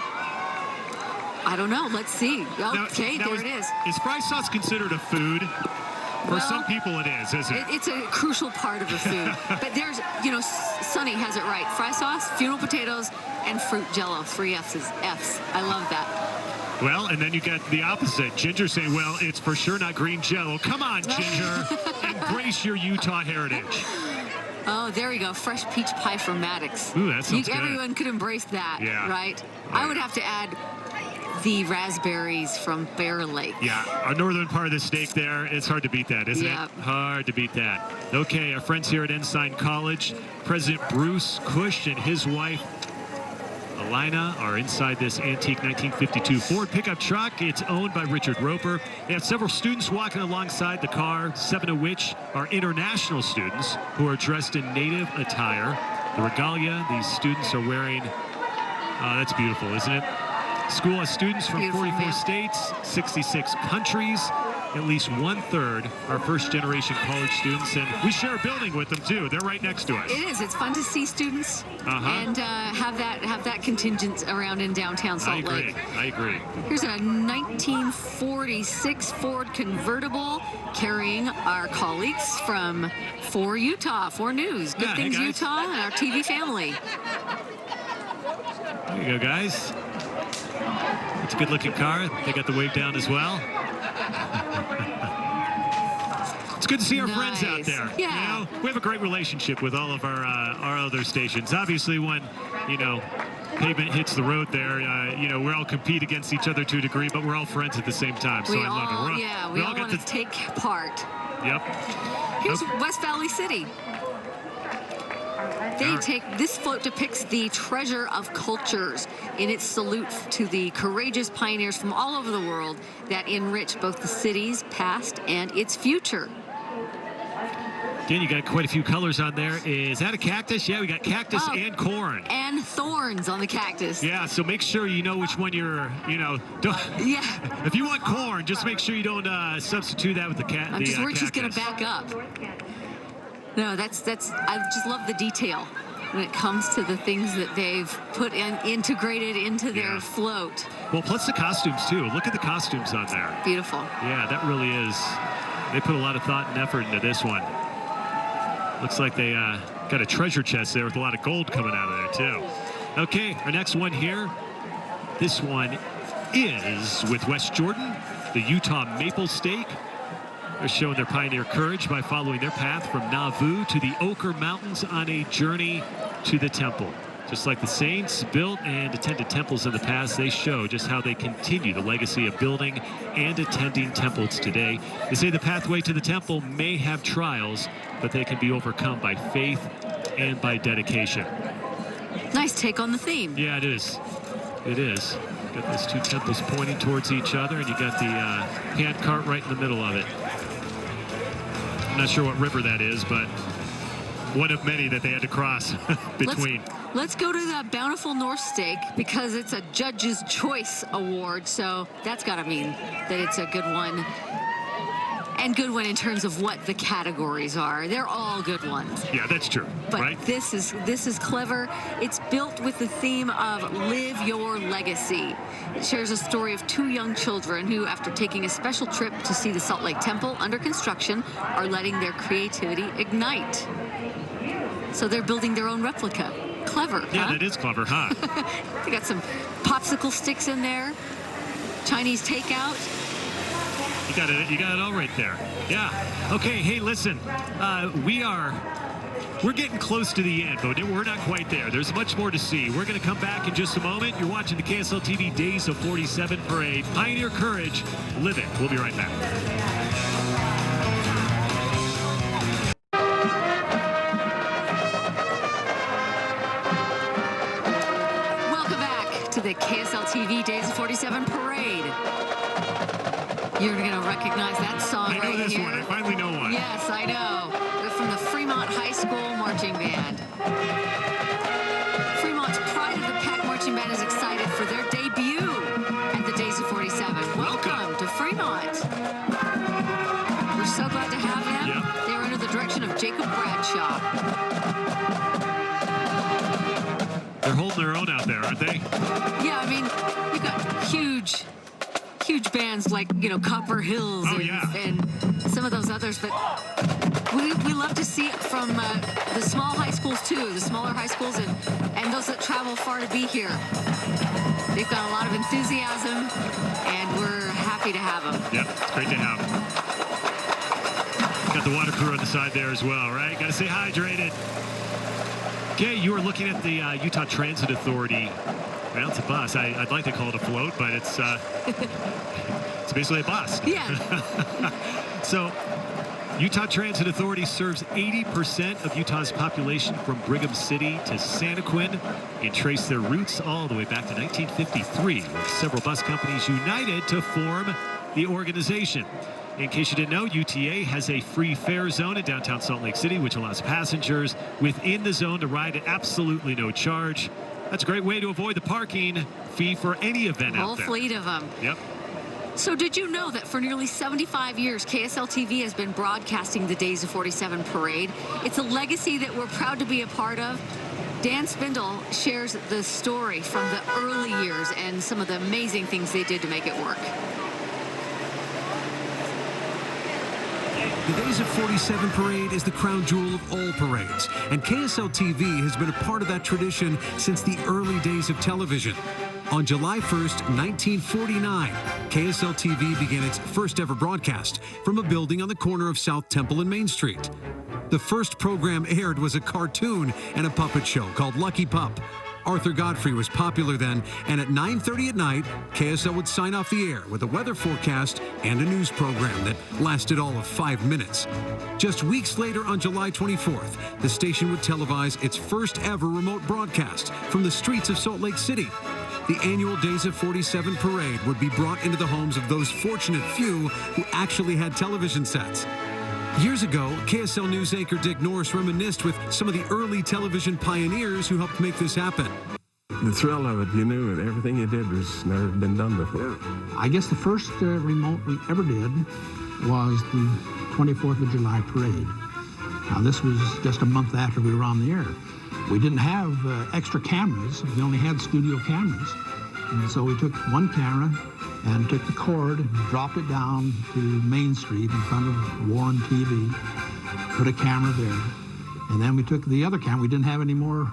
I don't know. Let's see. Okay, there it is. Is fry sauce considered a food? For some people it is, isn't it? It's a crucial part of the food. But there's, Sonny has it right. Fry sauce, funeral potatoes, and fruit Jell-O. 3 F's. I love that. Well, and then you get the opposite. Ginger saying, well, it's for sure not green Jell-O. Come on, Ginger. Embrace your Utah heritage. Oh, there we go. Fresh peach pie from Maddox. Ooh, that sounds good. Everyone could embrace that, right? Oh, I would have to add the raspberries from Bear Lake. Yeah, our northern part of the state there, it's hard to beat that, isn't it? Hard to beat that. Okay, our friends here at Ensign College, President Bruce Cush and his wife, Alina, are inside this antique 1952 Ford pickup truck. It's owned by Richard Roper. They have several students walking alongside the car, 7 of which are international students who are dressed in native attire. The regalia these students are wearing, that's beautiful, isn't it? School has students from 44 states, 66 countries. At least 1/3 are first-generation college students, and we share a building with them too. They're right next to us. It is. It's fun to see students and have that contingent around in downtown Salt Lake. I agree. Here's a 1946 Ford convertible carrying our colleagues from 4 Utah, 4 News, Good Things Utah, and our TV family. There you go, guys. It's a good-looking car. They got the wave down as well. It's good to see our friends out there. Yeah. We have a great relationship with all of our other stations. Obviously, when pavement hits the road there, we all compete against each other to a degree, but we're all friends at the same time. So I love it. We all want to take part. Yep. Here's West Valley City. This float depicts the treasure of cultures in its salute to the courageous pioneers from all over the world that enrich both the city's past and its future. Dan, you got quite a few colors on there. Is that a cactus? Yeah, we got cactus and corn. And thorns on the cactus. Yeah, so make sure you know which one you're, If you want corn, just make sure you don't substitute that with the cactus. I'm just worried she's going to back up. No, I just love the detail. when it comes to the things that they've integrated into their float. Well, plus the costumes, too. Look at the costumes on there. Beautiful. Yeah, that really is. They put a lot of thought and effort into this one. Looks like they got a treasure chest there with a lot of gold coming out of there, too. Okay, our next one here. This one is with West Jordan, the Utah Maple Stake. They're showing their pioneer courage by following their path from Nauvoo to the Ochre Mountains on a journey to the temple. Just like the saints built and attended temples in the past, they show just how they continue the legacy of building and attending temples today. They say the pathway to the temple may have trials, but they can be overcome by faith and by dedication. Nice take on the theme. Yeah, it is. It is. Got those two temples pointing towards each other, and you got the hand cart right in the middle of it. I'm not sure what river that is, but one of many that they had to cross between. Let's go to the Bountiful North Stake because it's a Judge's Choice Award, so that's got to mean that it's a good one. And good one in terms of what the categories are. They're all good ones. Yeah, that's true. But right? this is clever. It's built with the theme of Live Your Legacy. It shares a story of two young children who, after taking a special trip to see the Salt Lake Temple under construction, are letting their creativity ignite. So they're building their own replica. Clever, Yeah, huh? that is clever, huh? They got some popsicle sticks in there. Chinese takeout. You got it all right there. Yeah. Okay, hey, listen. We're getting close to the end, but we're not quite there. There's much more to see. We're going to come back in just a moment. You're watching the KSL TV Days of 47 Parade. Pioneer Courage. Live it. We'll be right back. The KSL TV Days of 47 Parade. You're going to recognize that song right here. I know this one. I finally know one. Yes, I know. They're from the Fremont High School Marching Band. Fremont's Pride of the Pack Marching Band is excited for their debut at the Days of 47. Welcome to Fremont. We're so glad to have them. Yep. They're under the direction of Jacob Bradshaw. They're holding their own out there, aren't they? Yeah, I mean, you've got huge bands like, Copper Hills and some of those others, but we love to see it from the small high schools too, the smaller high schools and those that travel far to be here. They've got a lot of enthusiasm, and we're happy to have them. Yeah, it's great to have them. Got the water crew on the side there as well, right? Got to stay hydrated. Okay, you are looking at the Utah Transit Authority. Well, it's a bus. I'd like to call it a float, but it's it's basically a bus. Yeah. So, Utah Transit Authority serves 80% of Utah's population from Brigham City to Santaquin and trace their roots all the way back to 1953, with several bus companies united to form the organization. In case you didn't know, UTA has a free fare zone in downtown Salt Lake City, which allows passengers within the zone to ride at absolutely no charge. That's a great way to avoid the parking fee for any event out there. Whole fleet of them. Yep. So did you know that for nearly 75 years, KSL TV has been broadcasting the Days of 47 Parade? It's a legacy that we're proud to be a part of. Dan Spindle shares the story from the early years and some of the amazing things they did to make it work. The Days of 47 Parade is the crown jewel of all parades, and KSL TV has been a part of that tradition since the early days of television. On July 1st, 1949, KSL TV began its first ever broadcast from a building on the corner of South Temple and Main Street. The first program aired was a cartoon and a puppet show called Lucky Pup. Arthur Godfrey was popular then, and at 9:30 at night, KSL would sign off the air with a weather forecast and a news program that lasted all of 5 minutes. Just weeks later, on July 24th, the station would televise its first ever remote broadcast from the streets of Salt Lake City. The annual Days of 47 Parade would be brought into the homes of those fortunate few who actually had television sets. Years ago, KSL News anchor Dick Norris reminisced with some of the early television pioneers who helped make this happen. The thrill of it, you knew that everything you did was never been done before. I guess the first remote we ever did was the 24th of July parade. Now, this was just a month after we were on the air. we didn't have extra cameras. We only had studio cameras. And so we took one camera and took the cord and dropped it down to Main Street in front of Warren TV, put a camera there. And then we took the other camera. We didn't have any more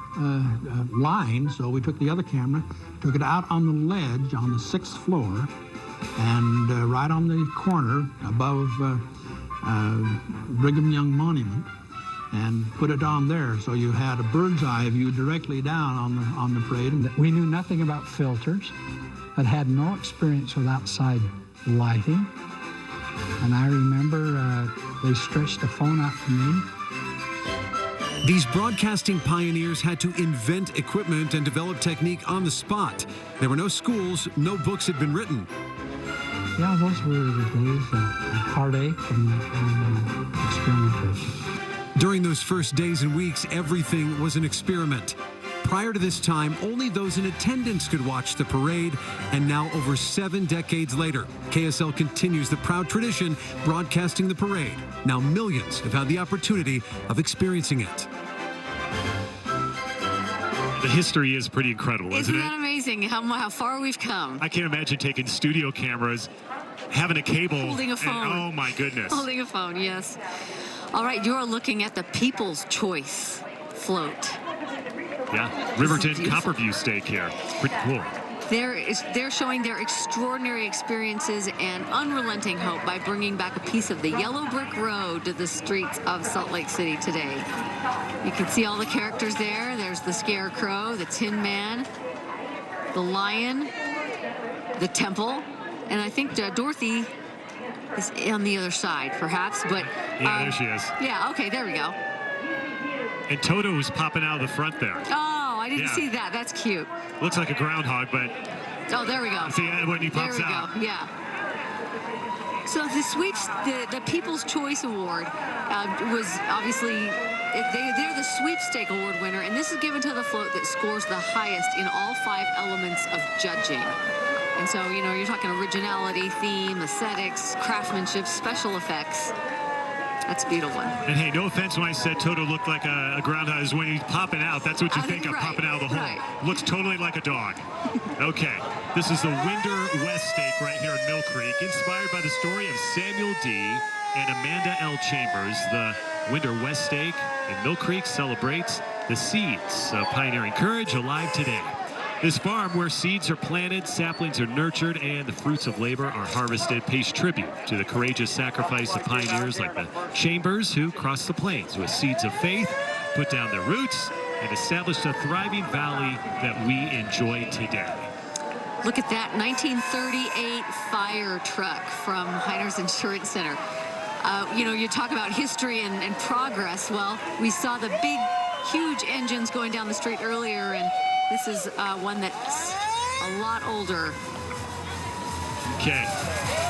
line, so we took the other camera, took it out on the ledge on the 6th floor, and right on the corner above Brigham Young Monument, and put it on there. So you had a bird's eye view directly down on the parade. We knew nothing about filters. I'd had no experience with outside lighting. And I remember they stretched a phone out to me. These broadcasting pioneers had to invent equipment and develop technique on the spot. There were no schools, no books had been written. Yeah, those were the days of heartache and experimentation. During those first days and weeks, everything was an experiment. Prior to this time, only those in attendance could watch the parade, and now over 7 decades later, KSL continues the proud tradition broadcasting the parade. Now millions have had the opportunity of experiencing it. The history is pretty incredible, isn't it? Isn't that amazing how far we've come? I can't imagine taking studio cameras, having a cable. Holding a phone. Oh, my goodness. Holding a phone, yes. All right, you're looking at the People's Choice float. Yeah, Riverton Copperview Steak here. It's pretty cool. They're showing their extraordinary experiences and unrelenting hope by bringing back a piece of the yellow brick road to the streets of Salt Lake City today. You can see all the characters there. There's the Scarecrow, the Tin Man, the Lion, the Temple, and I think Dorothy is on the other side, perhaps. But yeah, there she is. Yeah, okay, there we go. And Toto was popping out of the front there. Oh, I didn't see that. That's cute. Looks like a groundhog, but... Oh, there we go. See when he pops out. There we go, yeah. So the People's Choice Award was obviously... They're the sweepstake award winner, and this is given to the float that scores the highest in all 5 elements of judging. And so, you know, you're talking originality, theme, aesthetics, craftsmanship, special effects. That's a beautiful one. And hey, no offense when I said Toto looked like a groundhog. Is when he's popping out. That's what you think of, popping out of the hole. Right. Looks totally like a dog. Okay, this is the Winder West Steak right here in Mill Creek, inspired by the story of Samuel D. and Amanda L. Chambers. The Winder West Steak in Mill Creek celebrates the seeds of pioneering courage alive today. This farm, where seeds are planted, saplings are nurtured, and the fruits of labor are harvested, pays tribute to the courageous sacrifice of pioneers like the Chambers, who crossed the plains with seeds of faith, put down their roots, and established a thriving valley that we enjoy today. Look at that 1938 fire truck from Heiner's Insurance Center. You know, you talk about history and progress. Well, we saw the big, huge engines going down the street earlier, and this is one that's a lot older. Okay.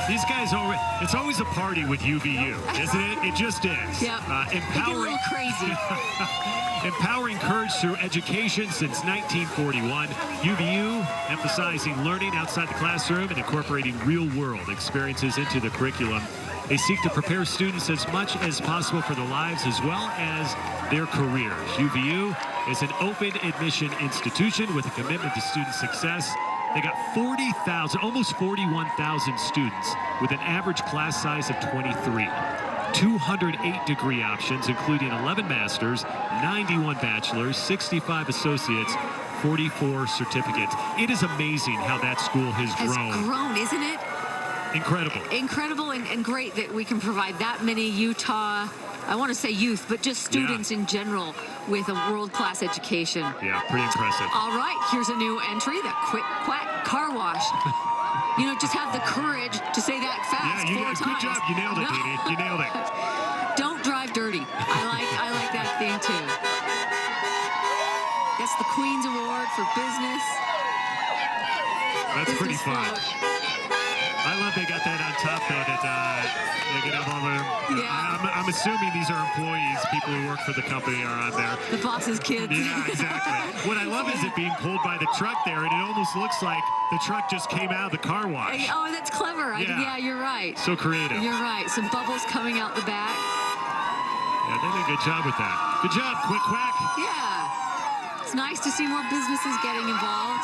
These guys it's always a party with UVU, isn't it? It just is. Yep. They get a little crazy. Empowering courage through education since 1941. UVU emphasizing learning outside the classroom and incorporating real-world experiences into the curriculum. They seek to prepare students as much as possible for their lives as well as their careers. UVU is an open admission institution with a commitment to student success. They got 40,000, almost 41,000 students with an average class size of 23. 208 degree options, including 11 masters, 91 bachelors, 65 associates, 44 certificates. It is amazing how that school has grown. It's grown, isn't it? Incredible. Incredible and great that we can provide that many Utah, I want to say youth, but just students in general with a world-class education. Yeah, pretty impressive. All right, here's a new entry, the Quick Quack Car Wash. You know, just have the courage to say that fast 4 times. Good job. You nailed it, Dee Dee. You nailed it. Don't drive dirty. I like that theme, too. That's the Queen's Award for Business. That's pretty fun. I love they got that on top, though, that they get up over. Yeah. I'm assuming these are employees, people who work for the company are on there. The boss's kids. Yeah, exactly. What I love is it being pulled by the truck there, and it almost looks like the truck just came out of the car wash. Hey, oh, that's clever. Yeah, you're right. So creative. You're right. Some bubbles coming out the back. Yeah, they did a good job with that. Good job, Quick Quack. Yeah. nice to see more businesses getting involved.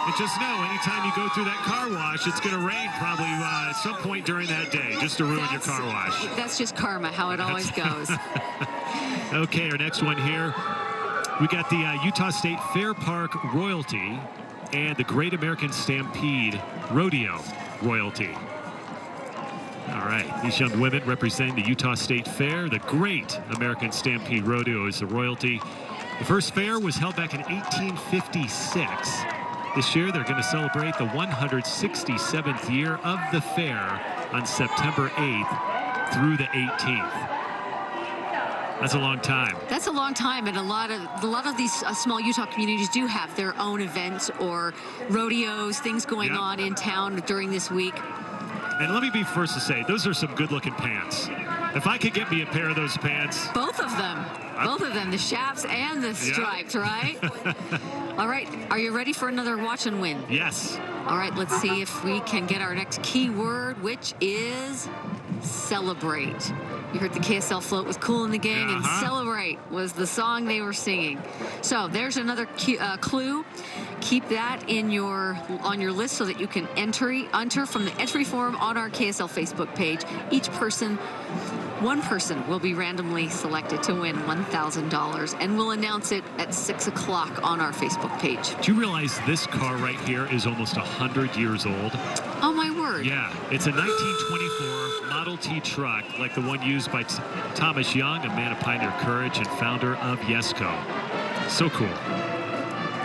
And just know, anytime you go through that car wash, it's going to rain probably at some point during that day, just to ruin your car wash. That's just karma, how it always goes. Okay, our next one here. We got the Utah State Fair Park Royalty and the Great American Stampede Rodeo Royalty. All right, these young women representing the Utah State Fair. The Great American Stampede Rodeo is the royalty. The first fair was held back in 1856. This year, they're going to celebrate the 167th year of the fair on September 8th through the 18th. That's a long time. That's a long time, and a lot of these small Utah communities do have their own events or rodeos, things going on in town during this week. And let me be first to say, those are some good-looking pants. If I could get me a pair of those pants. Both of them, the chaps and the stripes, right? All right, are you ready for another watch and win? Yes. All right, let's see if we can get our next keyword, which is celebrate. You heard the KSL float with Cool in the Gang, and Celebrate was the song they were singing. So there's another clue. Keep that on your list so that you can enter from the entry form on our KSL Facebook page. One person will be randomly selected to win $1,000, and we'll announce it at 6 o'clock on our Facebook page. Do you realize this car right here is almost 100 years old? Oh, my word. Yeah, it's a 1924 Model T truck, like the one used by Thomas Young, a man of pioneer courage and founder of Yesco. So cool.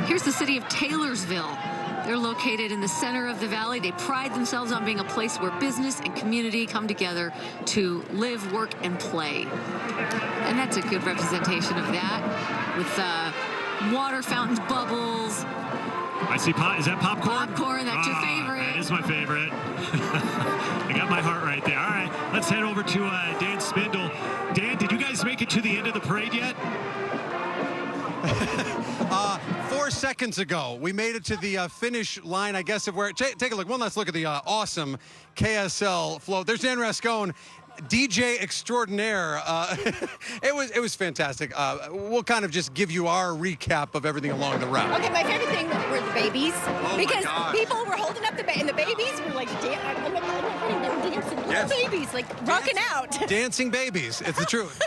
Here's the city of Taylorsville. They're located in the center of the valley. They pride themselves on being a place where business and community come together to live, work, and play. And that's a good representation of that, with water fountains, bubbles. I see is that popcorn? Popcorn, that's your favorite. That is my favorite. I got my heart right there. All right, let's head over to Dan Spindle. Dan, did you guys make it to the end of the parade yet? 4 seconds ago, we made it to the finish line, I guess, of where... Take a look. One last look at the awesome KSL float. There's Dan Rascone, DJ extraordinaire. It was fantastic. We'll kind of just give you our recap of everything along the route. Okay, my favorite thing were the babies. Because people were holding up and the babies were like dancing, babies, like rocking out. Dancing babies. It's the truth.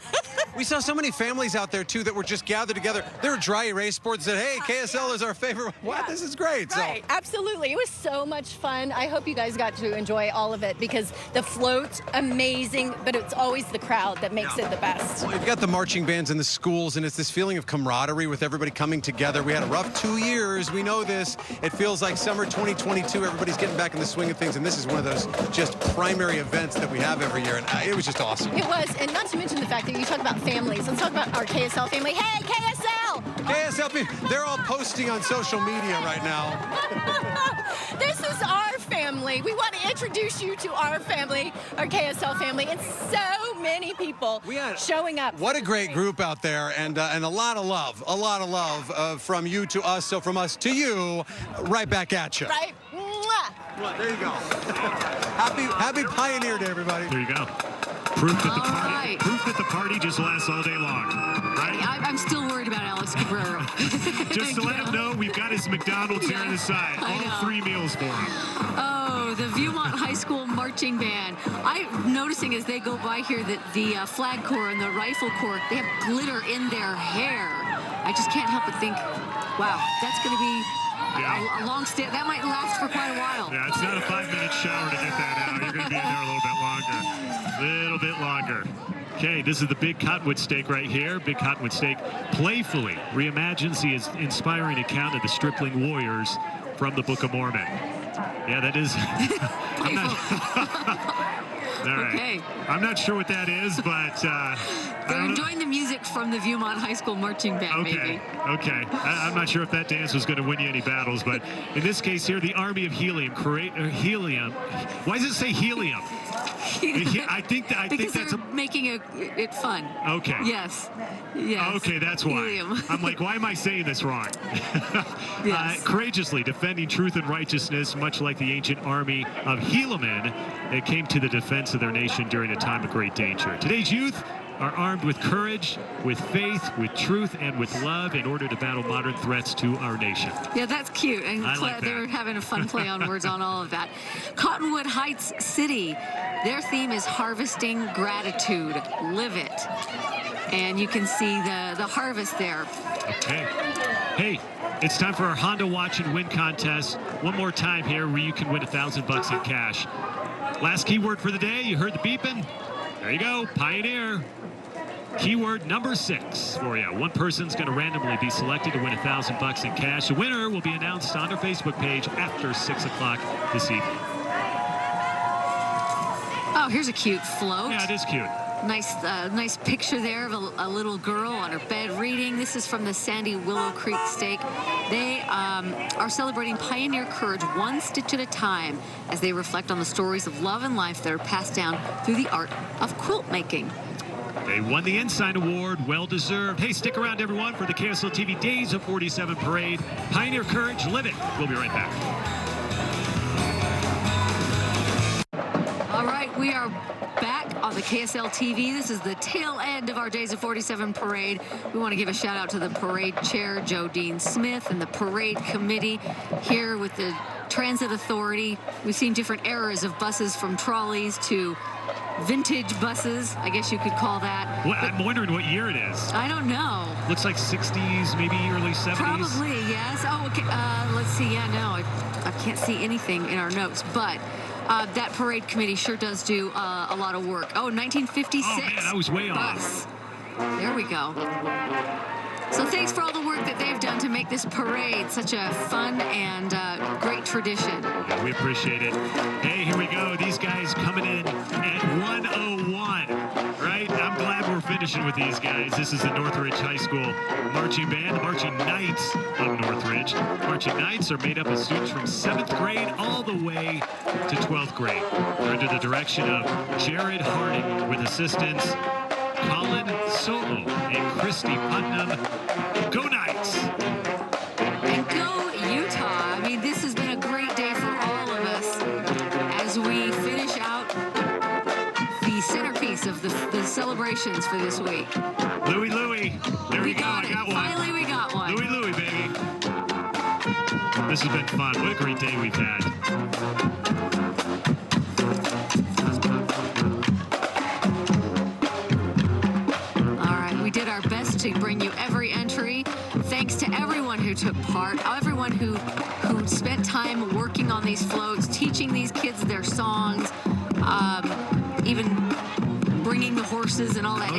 We saw so many families out there, too, that were just gathered together. There were dry erase boards that said, hey, KSL is our favorite. What? This is great. Right, absolutely. It was so much fun. I hope you guys got to enjoy all of it because the float's amazing, but it's always the crowd that makes it the best. Well, you've got the marching bands in the schools, and it's this feeling of camaraderie with everybody coming together. We had a rough 2 years. We know this. It feels like summer 2022. Everybody's getting back in the swing of things, and this is one of those just primary events that we have every year, and it was just awesome. It was, and not to mention the fact that you talk about families. Let's talk about our KSL family. Hey, KSL! KSL, they're all posting on social media right now. This is our family. We want to introduce you to our family, our KSL family, and so many people showing up. What a great group out there, and a lot of love from you to us, so from us to you, right back at you. Right? Mwah. Well, there you go. Happy Pioneer Day, everybody. There you go. Proof that the party just lasts all day long, right? I'm still worried about Alex Cabrera. Just to let him know, we've got his McDonald's here on the side. All 3 meals for him. Oh, the Viewmont High School Marching Band. I'm noticing as they go by here that the Flag Corps and the Rifle Corps, they have glitter in their hair. I just can't help but think, wow, that's going to be a long stay. That might last for quite a while. Yeah, it's not a 5-minute shower to get that out. You're going to be in there a little bit longer. Okay, this is the Big Cottonwood Steak right here. Big Cottonwood Steak playfully reimagines the inspiring account of the stripling warriors from the Book of Mormon. Yeah, that is... All right. Okay. I'm not sure what that is, but... They're enjoying the music from the Viewmont High School Marching Band, maybe. Okay. I'm not sure if that dance was going to win you any battles, but in this case here, the Army of Helium. Helium. Why does it say helium? I think that's making it fun. Okay. Yes. Okay, that's why. Helium. I'm like, why am I saying this wrong? Yes. Courageously defending truth and righteousness, much like the ancient army of Helaman, they came to the defense of their nation during a time of great danger. Today's youth are armed with courage, with faith, with truth, and with love in order to battle modern threats to our nation. Yeah, that's cute. And I like that. They were having a fun play on words on all of that. Cottonwood Heights City, their theme is harvesting gratitude. Live it. And you can see the harvest there. Okay. Hey, it's time for our Honda Watch and Win contest. One more time here where you can win $1,000 in cash. Last keyword for the day. You heard the beeping. There you go. Pioneer. Keyword number 6 for you. One person's going to randomly be selected to win $1,000 in cash. The winner will be announced on our Facebook page after 6 o'clock this evening. Oh, here's a cute float. Yeah, it is cute. Nice picture there of a little girl on her bed reading. This is from the Sandy Willow Creek Stake. They are celebrating pioneer courage one stitch at a time as they reflect on the stories of love and life that are passed down through the art of quilt making. They won the Ensign Award, well deserved. Hey, stick around, everyone, for the KSL TV Days of 47 Parade. Pioneer courage, live it. We'll be right back. All right, we are back on the KSL TV. This is the tail end of our Days of 47 Parade. We want to give a shout out to the parade chair, Joe Dean Smith, and the parade committee here with the Transit Authority. We've seen different eras of buses, from trolleys to vintage buses, I guess you could call that. Well, I'm wondering what year it is. I don't know. Looks like 60s, maybe early 70s. Probably, yes. Oh, okay. Let's see. Yeah, no, I can't see anything in our notes, but that parade committee sure does do a lot of work. Oh, 1956. Oh, man, I was way off. There we go. So thanks for all the work that they've done to make this parade such a fun and great tradition. Yeah, we appreciate it. Hey, here we go. These guys coming in at 101, right? I'm glad we're finishing with these guys. This is the Northridge High School Marching Band, the Marching Knights of Northridge. Marching Knights are made up of students from 7th grade all the way to 12th grade. They're under the direction of Jared Harding with assistants Colin Solo and Christy Putnam. Go Knights! And go Utah! I mean, this has been a great day for all of us as we finish out the centerpiece of the celebrations for this week. Louie. There we go. I got one. Finally, we got one. Louie, baby. This has been fun. What a great day we've had. Did our best to bring you every entry. Thanks to everyone who took part, everyone who spent time working on these floats, teaching these kids their songs, even bringing the horses and all that.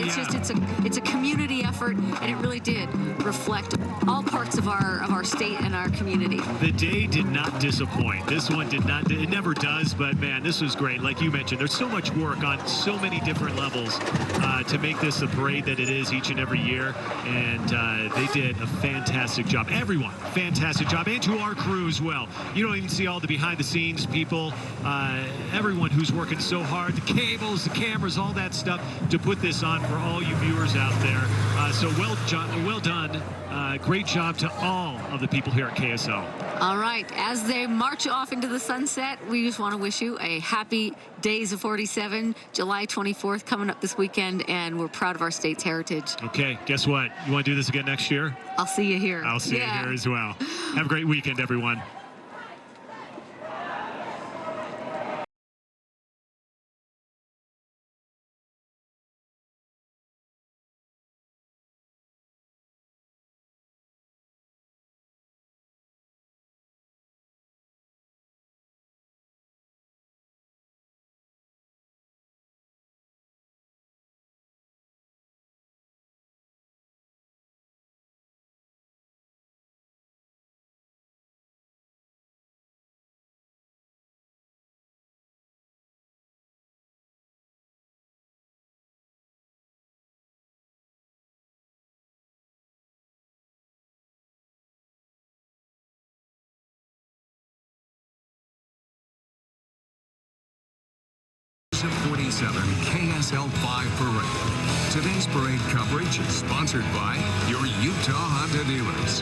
It's a community effort, and it really did reflect all parts of our state and our community. The day did not disappoint. This one did not. It never does, but man, this was great. Like you mentioned, there's so much work on so many different levels to make this the parade that it is each and every year, and they did a fantastic job. Everyone, fantastic job, and to our crew as well. You don't even see all the behind-the-scenes people, everyone who's working so hard, the cables, the cameras, all that stuff to put this on for all you viewers out there. So well done. Great job to all of the people here at KSL. All right, as they march off into the sunset, we just want to wish you a happy Days of 47, July 24th coming up this weekend, and we're proud of our state's heritage. Okay, guess what? You want to do this again next year? I'll see you here. I'll see you here as well. Have a great weekend, everyone. of 47 KSL 5 Parade. Today's parade coverage is sponsored by your Utah Honda dealers.